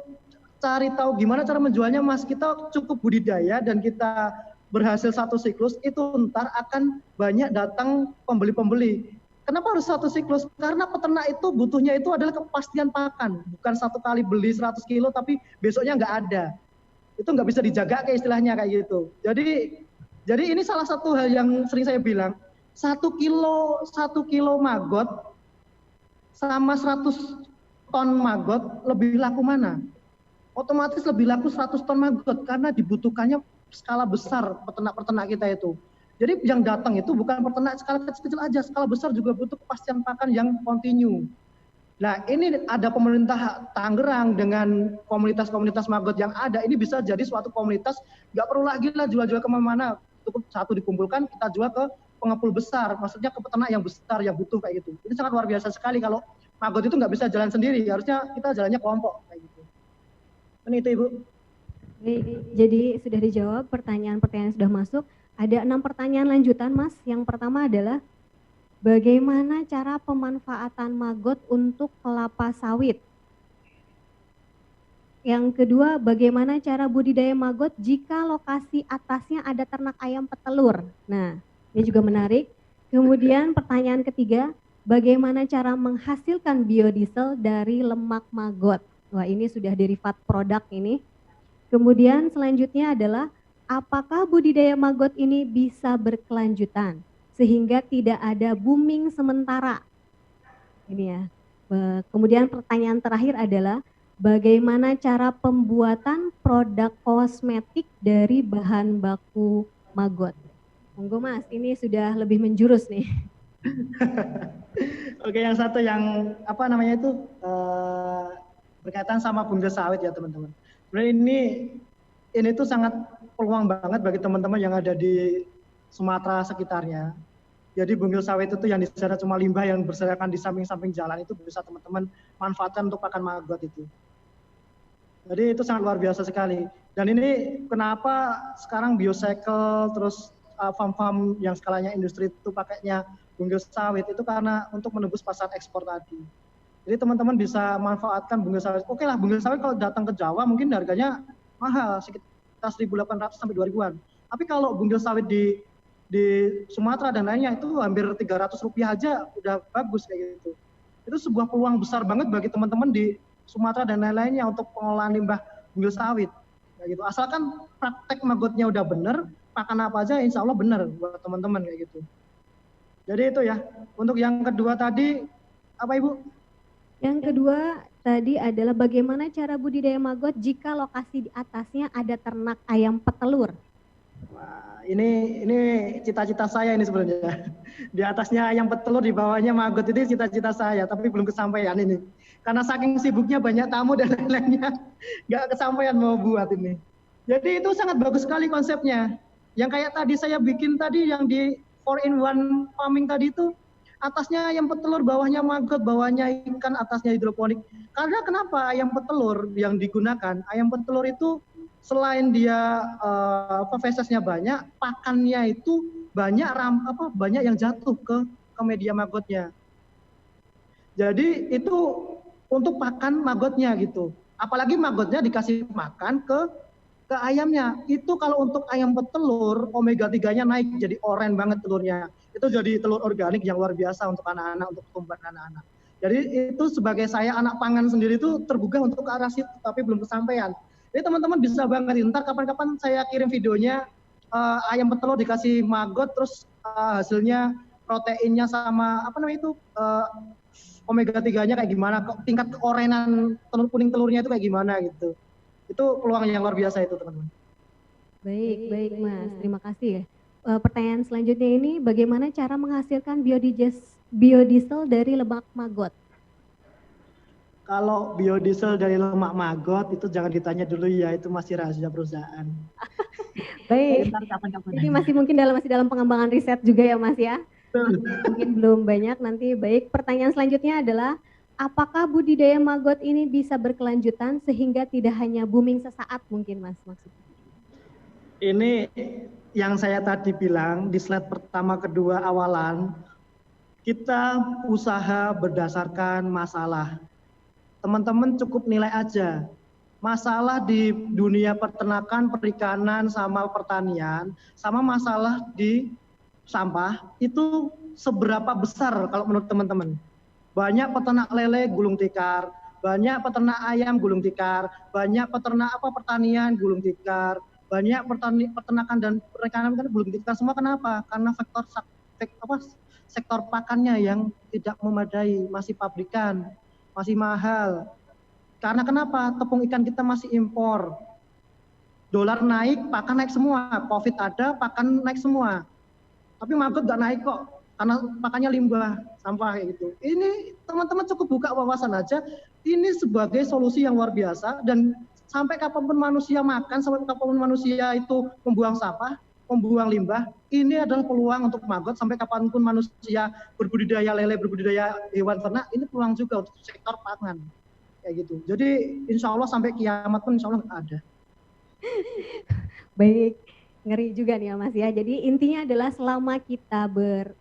cari tahu gimana cara menjualnya Mas. Kita cukup budidaya dan kita berhasil satu siklus, itu ntar akan banyak datang pembeli-pembeli. Kenapa harus satu siklus? Karena peternak itu butuhnya itu adalah kepastian pakan. Bukan satu kali beli 100 kilo tapi besoknya nggak ada. Itu nggak bisa dijaga kayak istilahnya kayak gitu. Jadi ini salah satu hal yang sering saya bilang. 1 kilo maggot sama 100 ton maggot lebih laku mana? Otomatis lebih laku 100 ton maggot karena dibutuhkannya skala besar peternak-peternak kita itu. Jadi yang datang itu bukan peternak skala kecil-kecil aja, skala besar juga butuh kepastian pakan yang kontinu. Nah ini ada pemerintah Tangerang dengan komunitas-komunitas maggot yang ada, ini bisa jadi suatu komunitas, nggak perlu lagi lah jual-jual kemana-mana, cukup satu dikumpulkan, kita jual ke pengepul besar, maksudnya ke peternak yang besar, yang butuh kayak gitu. Ini sangat luar biasa sekali kalau maggot itu nggak bisa jalan sendiri, harusnya kita jalannya kelompok kayak gitu. Ini itu Ibu. Jadi sudah dijawab, pertanyaan-pertanyaan sudah masuk. Ada 6 pertanyaan lanjutan Mas. Yang pertama adalah bagaimana cara pemanfaatan maggot untuk kelapa sawit? Yang kedua, bagaimana cara budidaya maggot jika lokasi atasnya ada ternak ayam petelur? Nah, ini juga menarik. Kemudian pertanyaan ketiga, bagaimana cara menghasilkan biodiesel dari lemak maggot? Wah, ini sudah derivat produk ini. Kemudian selanjutnya adalah apakah budidaya maggot ini bisa berkelanjutan sehingga tidak ada booming sementara? Ini ya. Kemudian pertanyaan terakhir adalah bagaimana cara pembuatan produk kosmetik dari bahan baku maggot? Monggo Mas, ini sudah lebih menjurus nih. Oke, yang satu yang apa namanya itu berkaitan sama bumdes sawit ya teman-teman. Sebenarnya ini tuh sangat peluang banget bagi teman-teman yang ada di Sumatera sekitarnya. Jadi bumdes sawit itu yang di sana cuma limbah yang berserakan di samping-samping jalan itu bisa teman-teman manfaatkan untuk pakan maggot itu. Jadi itu sangat luar biasa sekali. Dan ini kenapa sekarang biocycle terus farm-farm yang skalanya industri itu pakainya bumdes sawit itu karena untuk menembus pasar ekspor tadi. Jadi teman-teman bisa manfaatkan bumdes sawit. Oke lah, bumdes sawit kalau datang ke Jawa mungkin harganya mahal, sekitar 1.800 sampai 2.000-an. Tapi kalau bumdes sawit di Sumatera dan lainnya itu hampir 300 rupiah aja udah bagus kayak gitu. Itu sebuah peluang besar banget bagi teman-teman di Sumatera dan lain-lainnya untuk pengolahan limbah bumdes sawit. Kayak gitu. Asalkan praktek maggotnya udah bener, pakan apa aja insya Allah bener buat teman-teman kayak gitu. Jadi itu ya. Untuk yang kedua tadi apa Ibu? Yang kedua tadi adalah bagaimana cara budidaya maggot jika lokasi di atasnya ada ternak ayam petelur. Wah, ini cita-cita saya ini sebenarnya. Di atasnya ayam petelur, di bawahnya maggot, ini cita-cita saya, tapi belum kesampaian ini. Karena saking sibuknya banyak tamu dan lain-lainnya, nggak kesampaian mau buat ini. Jadi itu sangat bagus sekali konsepnya. Yang kayak tadi saya bikin tadi yang di 4-in-1 farming tadi itu, atasnya ayam petelur, bawahnya maggot, bawahnya ikan, atasnya hidroponik. Karena kenapa ayam petelur yang digunakan? Ayam petelur itu selain dia fesesnya banyak, pakannya itu banyak banyak yang jatuh ke media maggotnya. Jadi itu untuk pakan maggotnya gitu. Apalagi maggotnya dikasih makan ke ayamnya. Itu kalau untuk ayam petelur, omega 3-nya naik jadi oren banget telurnya. Itu jadi telur organik yang luar biasa untuk anak-anak, untuk pertumbuhan anak-anak. Jadi itu sebagai saya anak pangan sendiri itu tergugah untuk ke arah situ, tapi belum kesampaian. Jadi teman-teman bisa banget, ntar kapan-kapan saya kirim videonya ayam petelur dikasih maggot, terus hasilnya proteinnya sama apa namanya itu omega 3-nya kayak gimana, tingkat keorenan telur kuning telurnya itu kayak gimana gitu. Itu peluang yang luar biasa itu teman-teman. Baik Mas, terima kasih ya. Pertanyaan selanjutnya ini, bagaimana cara menghasilkan biodiesel dari lemak maggot? Kalau biodiesel dari lemak maggot itu jangan ditanya dulu ya, itu masih rahasia perusahaan. Baik, ini masih dalam pengembangan riset juga ya Mas ya. Mungkin belum banyak nanti. Baik, pertanyaan selanjutnya adalah, apakah budidaya maggot ini bisa berkelanjutan sehingga tidak hanya booming sesaat mungkin Mas maksudnya? Ini yang saya tadi bilang di slide pertama, kedua, awalan, kita usaha berdasarkan masalah. Teman-teman cukup nilai aja. Masalah di dunia peternakan, perikanan, sama pertanian, sama masalah di sampah, itu seberapa besar kalau menurut teman-teman? Banyak peternak lele gulung tikar, banyak peternak ayam gulung tikar, banyak peternak pertanian gulung tikar, banyak peternakan dan perikanan kan gulung tikar semua. Kenapa? Karena sektor pakannya yang tidak memadai, masih pabrikan, masih mahal. Karena kenapa? Tepung ikan kita masih impor. Dolar naik, pakan naik semua. Covid ada, pakan naik semua. Tapi maggot nggak naik kok, karena pakannya limbah, sampah kayak gitu. Ini teman-teman cukup buka wawasan aja. Ini sebagai solusi yang luar biasa, dan sampai kapanpun manusia makan, sampai kapanpun manusia itu membuang sampah, membuang limbah, ini adalah peluang untuk maggot. Sampai kapanpun manusia berbudidaya lele, berbudidaya hewan ternak, ini peluang juga untuk sektor pangan. Kayak gitu. Jadi insya Allah sampai kiamat pun insya Allah ada. Baik, ngeri juga nih ya Mas ya. Jadi intinya adalah selama kita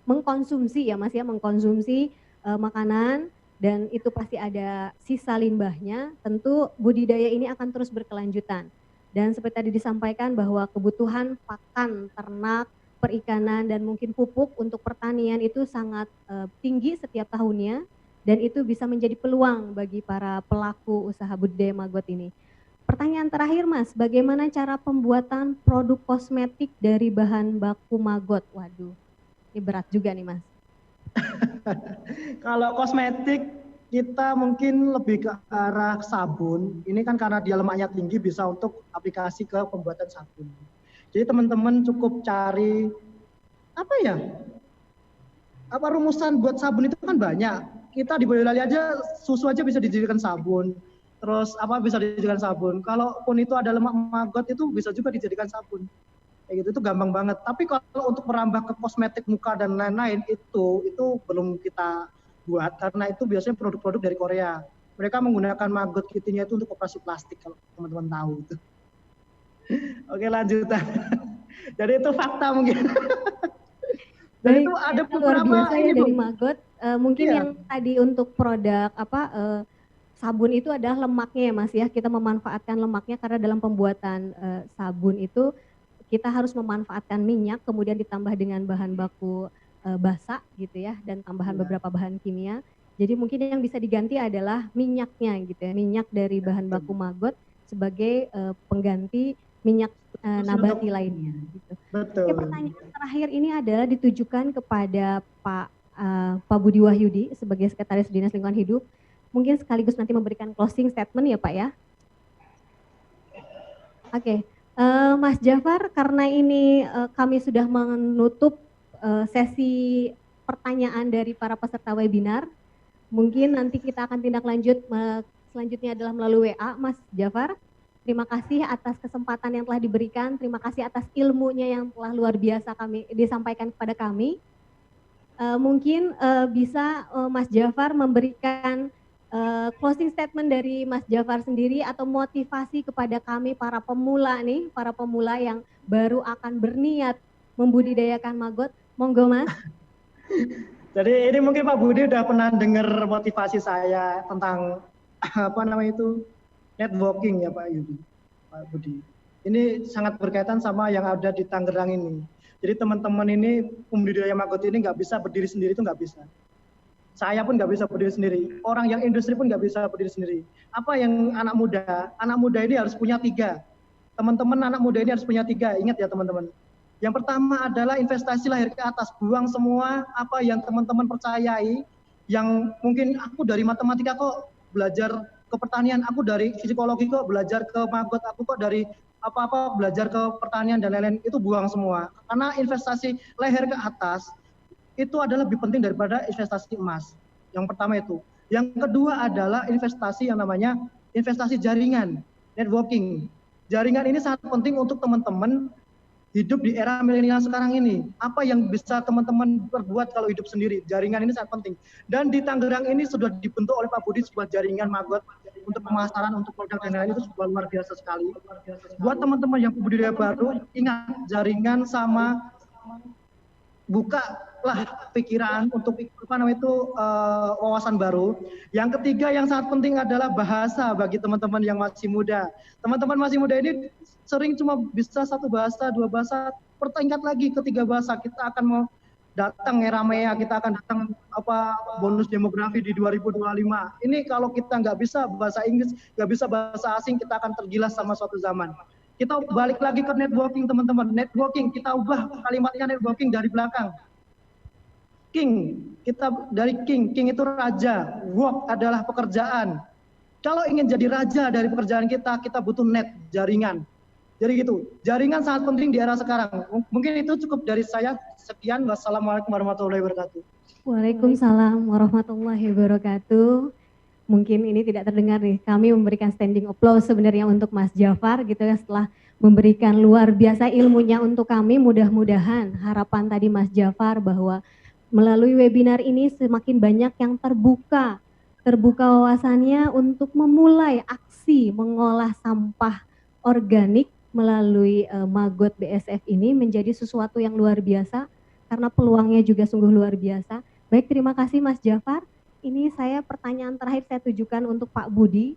mengkonsumsi ya Mas ya, mengkonsumsi makanan dan itu pasti ada sisa limbahnya, tentu budidaya ini akan terus berkelanjutan. Dan seperti tadi disampaikan bahwa kebutuhan pakan ternak, perikanan dan mungkin pupuk untuk pertanian itu sangat tinggi setiap tahunnya, dan itu bisa menjadi peluang bagi para pelaku usaha budidaya maggot ini. Pertanyaan terakhir Mas, bagaimana cara pembuatan produk kosmetik dari bahan baku maggot? Waduh, ini berat juga nih Mas. Kalau kosmetik kita mungkin lebih ke arah sabun. Ini kan karena dia lemaknya tinggi, bisa untuk aplikasi ke pembuatan sabun. Jadi teman-teman cukup cari rumusan buat sabun itu kan banyak. Kita di Boyolali aja susu aja bisa dijadikan sabun. Terus bisa dijadikan sabun. Kalaupun itu ada lemak maggot itu bisa juga dijadikan sabun. Kayak gitu, itu gampang banget. Tapi kalau untuk merambah ke kosmetik muka dan lain-lain itu belum kita buat, karena itu biasanya produk-produk dari Korea. Mereka menggunakan maggot kitinya itu untuk operasi plastik, kalau teman-teman tahu itu. Oke, lanjutan. Jadi itu fakta mungkin. Dan itu ada beberapa luar biasa ya dari maggot. Mungkin yang tadi untuk produk sabun itu adalah lemaknya ya Mas ya. Kita memanfaatkan lemaknya karena dalam pembuatan sabun itu kita harus memanfaatkan minyak, kemudian ditambah dengan bahan baku basah gitu ya, dan tambahan beberapa bahan kimia. Jadi mungkin yang bisa diganti adalah minyaknya gitu ya, minyak dari bahan baku maggot sebagai pengganti minyak nabati lainnya gitu. Betul. Oke, pertanyaan terakhir ini adalah ditujukan kepada Pak Budi Wahyudi sebagai Sekretaris Dinas Lingkungan Hidup. mungkin sekaligus nanti memberikan closing statement ya Pak ya. Oke, Mas Jafar, karena ini kami sudah menutup sesi pertanyaan dari para peserta webinar, mungkin nanti kita akan tindak lanjut selanjutnya adalah melalui WA, Mas Jafar. Terima kasih atas kesempatan yang telah diberikan, terima kasih atas ilmunya yang telah luar biasa kami disampaikan kepada kami. Mungkin bisa Mas Jafar memberikan closing statement dari Mas Jafar sendiri atau motivasi kepada kami para pemula nih, para pemula yang baru akan berniat membudidayakan maggot. Monggo Mas. Jadi ini mungkin Pak Budi udah pernah dengar motivasi saya tentang apa namanya itu networking ya Pak Budi. Ini sangat berkaitan sama yang ada di Tangerang ini. Jadi teman-teman ini pembudidaya maggot ini nggak bisa berdiri sendiri, itu nggak bisa. Saya pun nggak bisa berdiri sendiri. Orang yang industri pun nggak bisa berdiri sendiri. Apa yang anak muda ini harus punya 3. Teman-teman anak muda ini harus punya 3. Ingat ya teman-teman. Yang pertama adalah investasi lahir ke atas. Buang semua apa yang teman-teman percayai. Yang mungkin aku dari matematika kok belajar ke pertanian, aku dari psikologi kok belajar ke maggot, aku kok dari apa-apa belajar ke pertanian dan lain-lain. Itu buang semua. Karena investasi leher ke atas itu adalah lebih penting daripada investasi emas. Yang pertama itu. Yang kedua adalah investasi yang namanya investasi jaringan, networking. Jaringan ini sangat penting untuk teman-teman hidup di era milenial sekarang ini. Apa yang bisa teman-teman perbuat kalau hidup sendiri? Jaringan ini sangat penting. Dan di Tangerang ini sudah dibentuk oleh Pak Budi sebuah jaringan maggot untuk pemasaran, untuk produk dan lain-lain, itu sebuah luar biasa sekali. Buat teman-teman yang budidaya baru, ingat jaringan sama bukalah pikiran untuk wawasan baru. Yang ketiga yang sangat penting adalah bahasa bagi teman-teman yang masih muda. Teman-teman masih muda ini sering cuma bisa 1 bahasa, 2 bahasa, pertingkat lagi ke 3 bahasa. Kita akan mau datang era MEA, kita akan datang bonus demografi di 2025. Ini kalau kita nggak bisa bahasa Inggris, nggak bisa bahasa asing, kita akan tergilas sama suatu zaman. Kita balik lagi ke networking teman-teman. Networking, kita ubah kalimatnya networking dari belakang. King, kita dari king. King itu raja. Work adalah pekerjaan. Kalau ingin jadi raja dari pekerjaan kita butuh net, jaringan. Jadi gitu, jaringan sangat penting di era sekarang. Mungkin itu cukup dari saya. Sekian, wassalamualaikum warahmatullahi wabarakatuh. Waalaikumsalam warahmatullahi wabarakatuh. Mungkin ini tidak terdengar nih, kami memberikan standing applause sebenarnya untuk Mas Jafar gitu ya, setelah memberikan luar biasa ilmunya untuk kami. Mudah-mudahan harapan tadi Mas Jafar bahwa melalui webinar ini semakin banyak yang terbuka wawasannya untuk memulai aksi mengolah sampah organik melalui maggot BSF ini menjadi sesuatu yang luar biasa karena peluangnya juga sungguh luar biasa. Baik, terima kasih Mas Jafar. Ini pertanyaan terakhir saya tujukan untuk Pak Budi.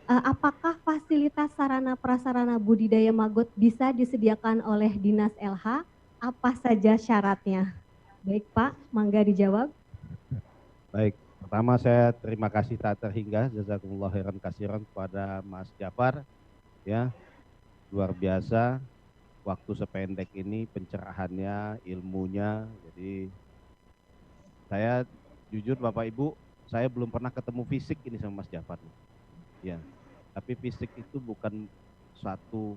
Apakah fasilitas sarana prasarana budidaya maggot bisa disediakan oleh Dinas LH? Apa saja syaratnya? Baik Pak, mangga dijawab. Baik, pertama saya terima kasih tak terhingga, jazakumullah khairan katsiran kepada Mas Jafar. Ya, luar biasa. Waktu sependek ini pencerahannya, ilmunya. Jadi saya jujur Bapak Ibu, saya belum pernah ketemu fisik ini sama Mas Jafar. Ya, tapi fisik itu bukan suatu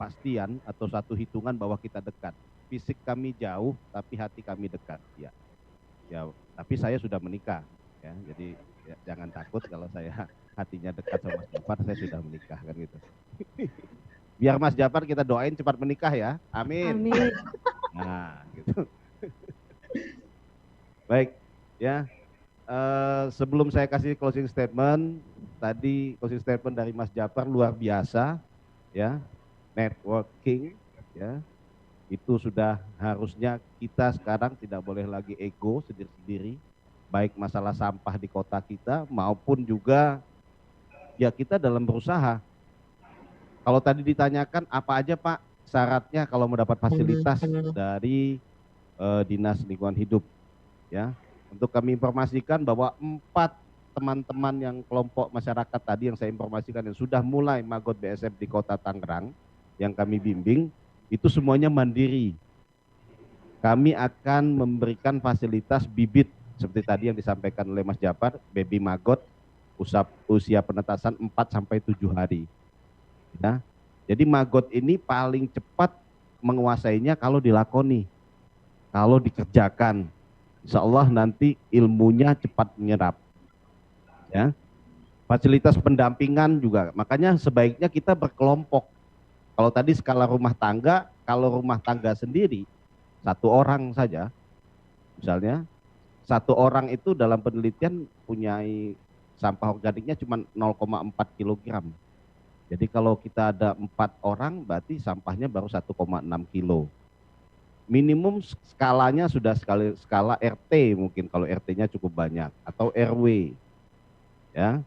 pastian atau satu hitungan bahwa kita dekat. Fisik kami jauh, tapi hati kami dekat. Ya, tapi saya sudah menikah. Ya, jadi ya, jangan takut kalau saya hatinya dekat sama Mas Jafar, saya sudah menikah kan gitu. Biar Mas Jafar kita doain cepat menikah ya, amin. Amin. Nah, gitu. Baik, ya. Sebelum saya kasih closing statement, tadi closing statement dari Mas Jafar luar biasa, ya. Networking, ya. Itu sudah harusnya kita sekarang tidak boleh lagi ego sendiri-sendiri, baik masalah sampah di kota kita maupun juga ya kita dalam berusaha. Kalau tadi ditanyakan apa aja Pak syaratnya kalau mendapat fasilitas dari Dinas Lingkungan Hidup. Ya, untuk kami informasikan bahwa 4 teman-teman yang kelompok masyarakat tadi yang saya informasikan yang sudah mulai maggot BSF di Kota Tangerang yang kami bimbing itu semuanya mandiri. Kami akan memberikan fasilitas bibit seperti tadi yang disampaikan oleh Mas Japar, baby maggot usia penetasan 4-7 hari. Ya. Jadi maggot ini paling cepat menguasainya kalau dilakoni, kalau dikerjakan. Insya Allah nanti ilmunya cepat menyerap. Ya. Fasilitas pendampingan juga, makanya sebaiknya kita berkelompok. Kalau tadi skala rumah tangga, kalau rumah tangga sendiri, 1 orang saja, misalnya, 1 orang itu dalam penelitian punya sampah organiknya cuma 0,4 kg. Jadi kalau kita ada 4 orang, berarti sampahnya baru 1,6 kilo. Minimum skalanya sudah skala RT mungkin kalau RT-nya cukup banyak, atau RW. Ya.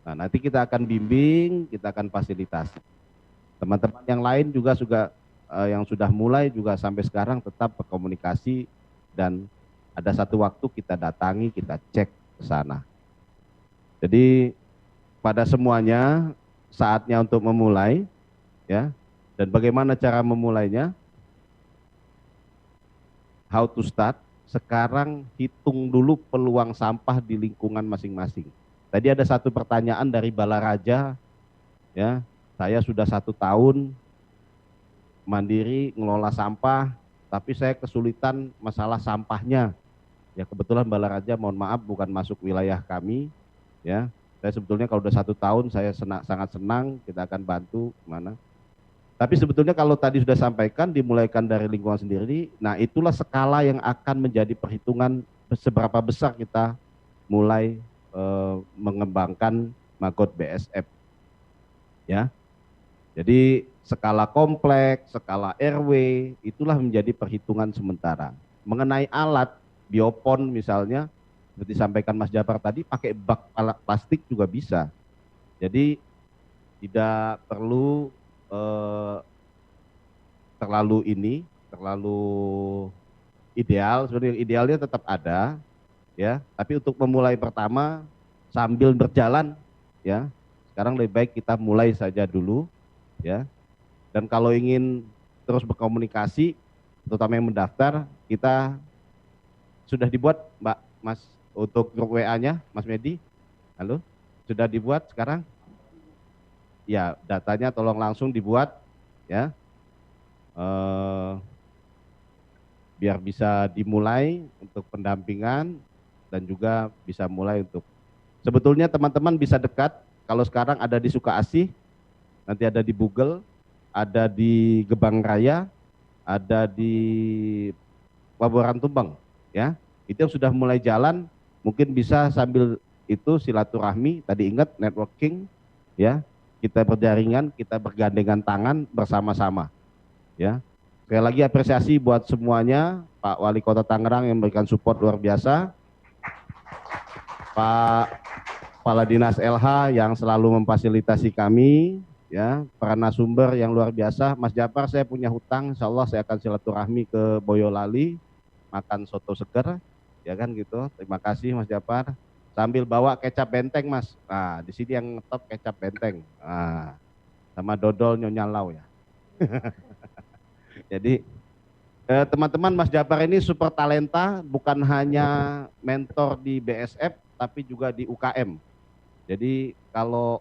Nah, nanti kita akan bimbing, kita akan fasilitasi. Teman-teman yang lain juga yang sudah mulai juga sampai sekarang tetap berkomunikasi, dan ada satu waktu kita datangi, kita cek ke sana. Jadi pada semuanya saatnya untuk memulai, ya. Dan bagaimana cara memulainya? How to start? Sekarang hitung dulu peluang sampah di lingkungan masing-masing. Tadi ada satu pertanyaan dari Balaraja, ya, saya sudah 1 tahun mandiri ngelola sampah, tapi saya kesulitan masalah sampahnya. Ya kebetulan Balaraja, mohon maaf bukan masuk wilayah kami, ya. Saya sebetulnya kalau udah 1 tahun saya sangat senang, kita akan bantu mana. Tapi sebetulnya kalau tadi sudah sampaikan dimulaikan dari lingkungan sendiri, nah itulah skala yang akan menjadi perhitungan seberapa besar kita mulai mengembangkan maggot BSF, ya. Jadi skala kompleks, skala RW, itulah menjadi perhitungan sementara. Mengenai alat biopon misalnya, seperti disampaikan Mas Japar tadi, pakai bak plastik juga bisa. Jadi tidak perlu terlalu ideal. Sebenarnya idealnya tetap ada, ya, tapi untuk memulai pertama sambil berjalan, ya, sekarang lebih baik kita mulai saja dulu, ya. Dan kalau ingin terus berkomunikasi, terutama yang mendaftar, kita sudah dibuat, Mbak, Mas, untuk grup WA-nya, Mas Medi, halo, sudah dibuat sekarang? Ya, datanya tolong langsung dibuat, ya, biar bisa dimulai untuk pendampingan. Dan juga bisa mulai untuk, sebetulnya teman-teman bisa dekat, kalau sekarang ada di Sukaasih, nanti ada di Bugel, ada di Gebang Raya, ada di Waburan Tumbang, ya, itu yang sudah mulai jalan, mungkin bisa sambil itu silaturahmi, tadi ingat networking, ya, kita berjaringan, kita bergandengan tangan bersama-sama, ya. Sekali lagi apresiasi buat semuanya, Pak Wali Kota Tangerang yang memberikan support luar biasa, Pak Kepala Dinas LH yang selalu memfasilitasi kami, ya, para narasumber yang luar biasa. Mas Japar, saya punya hutang, insya Allah saya akan silaturahmi ke Boyolali, makan soto seger, ya kan gitu. Terima kasih Mas Japar. Sambil bawa kecap benteng, Mas. Nah, di sini yang top kecap benteng. Nah, sama dodol Nyonya Lau, ya. Jadi teman-teman, Mas Japar ini super talenta, bukan hanya mentor di BSF, tapi juga di UKM. Jadi kalau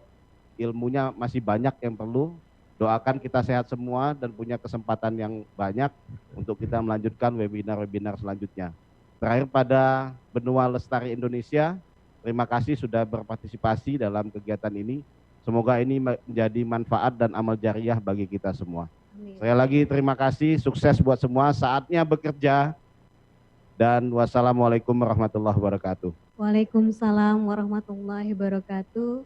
ilmunya masih banyak yang perlu, doakan kita sehat semua dan punya kesempatan yang banyak untuk kita melanjutkan webinar-webinar selanjutnya. Terakhir pada Benua Lestari Indonesia, terima kasih sudah berpartisipasi dalam kegiatan ini. Semoga ini menjadi manfaat dan amal jariah bagi kita semua. Sekali lagi terima kasih, sukses buat semua, saatnya bekerja, dan wassalamualaikum warahmatullahi wabarakatuh. Waalaikumsalam warahmatullahi wabarakatuh.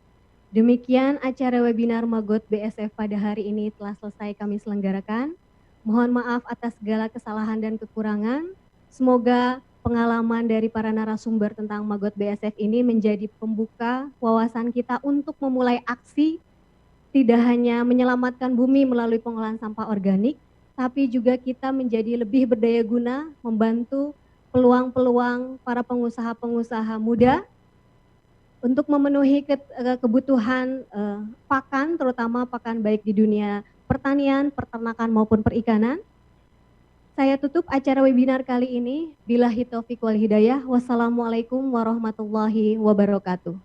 Demikian acara webinar Maggot BSF pada hari ini telah selesai kami selenggarakan. Mohon maaf atas segala kesalahan dan kekurangan. Semoga pengalaman dari para narasumber tentang Maggot BSF ini menjadi pembuka wawasan kita untuk memulai aksi, tidak hanya menyelamatkan bumi melalui pengolahan sampah organik, tapi juga kita menjadi lebih berdaya guna, membantu peluang-peluang para pengusaha-pengusaha muda untuk memenuhi kebutuhan pakan, terutama pakan baik di dunia pertanian, peternakan maupun perikanan. saya tutup acara webinar kali ini. Billahi taufiq wal hidayah. Wassalamualaikum warahmatullahi wabarakatuh.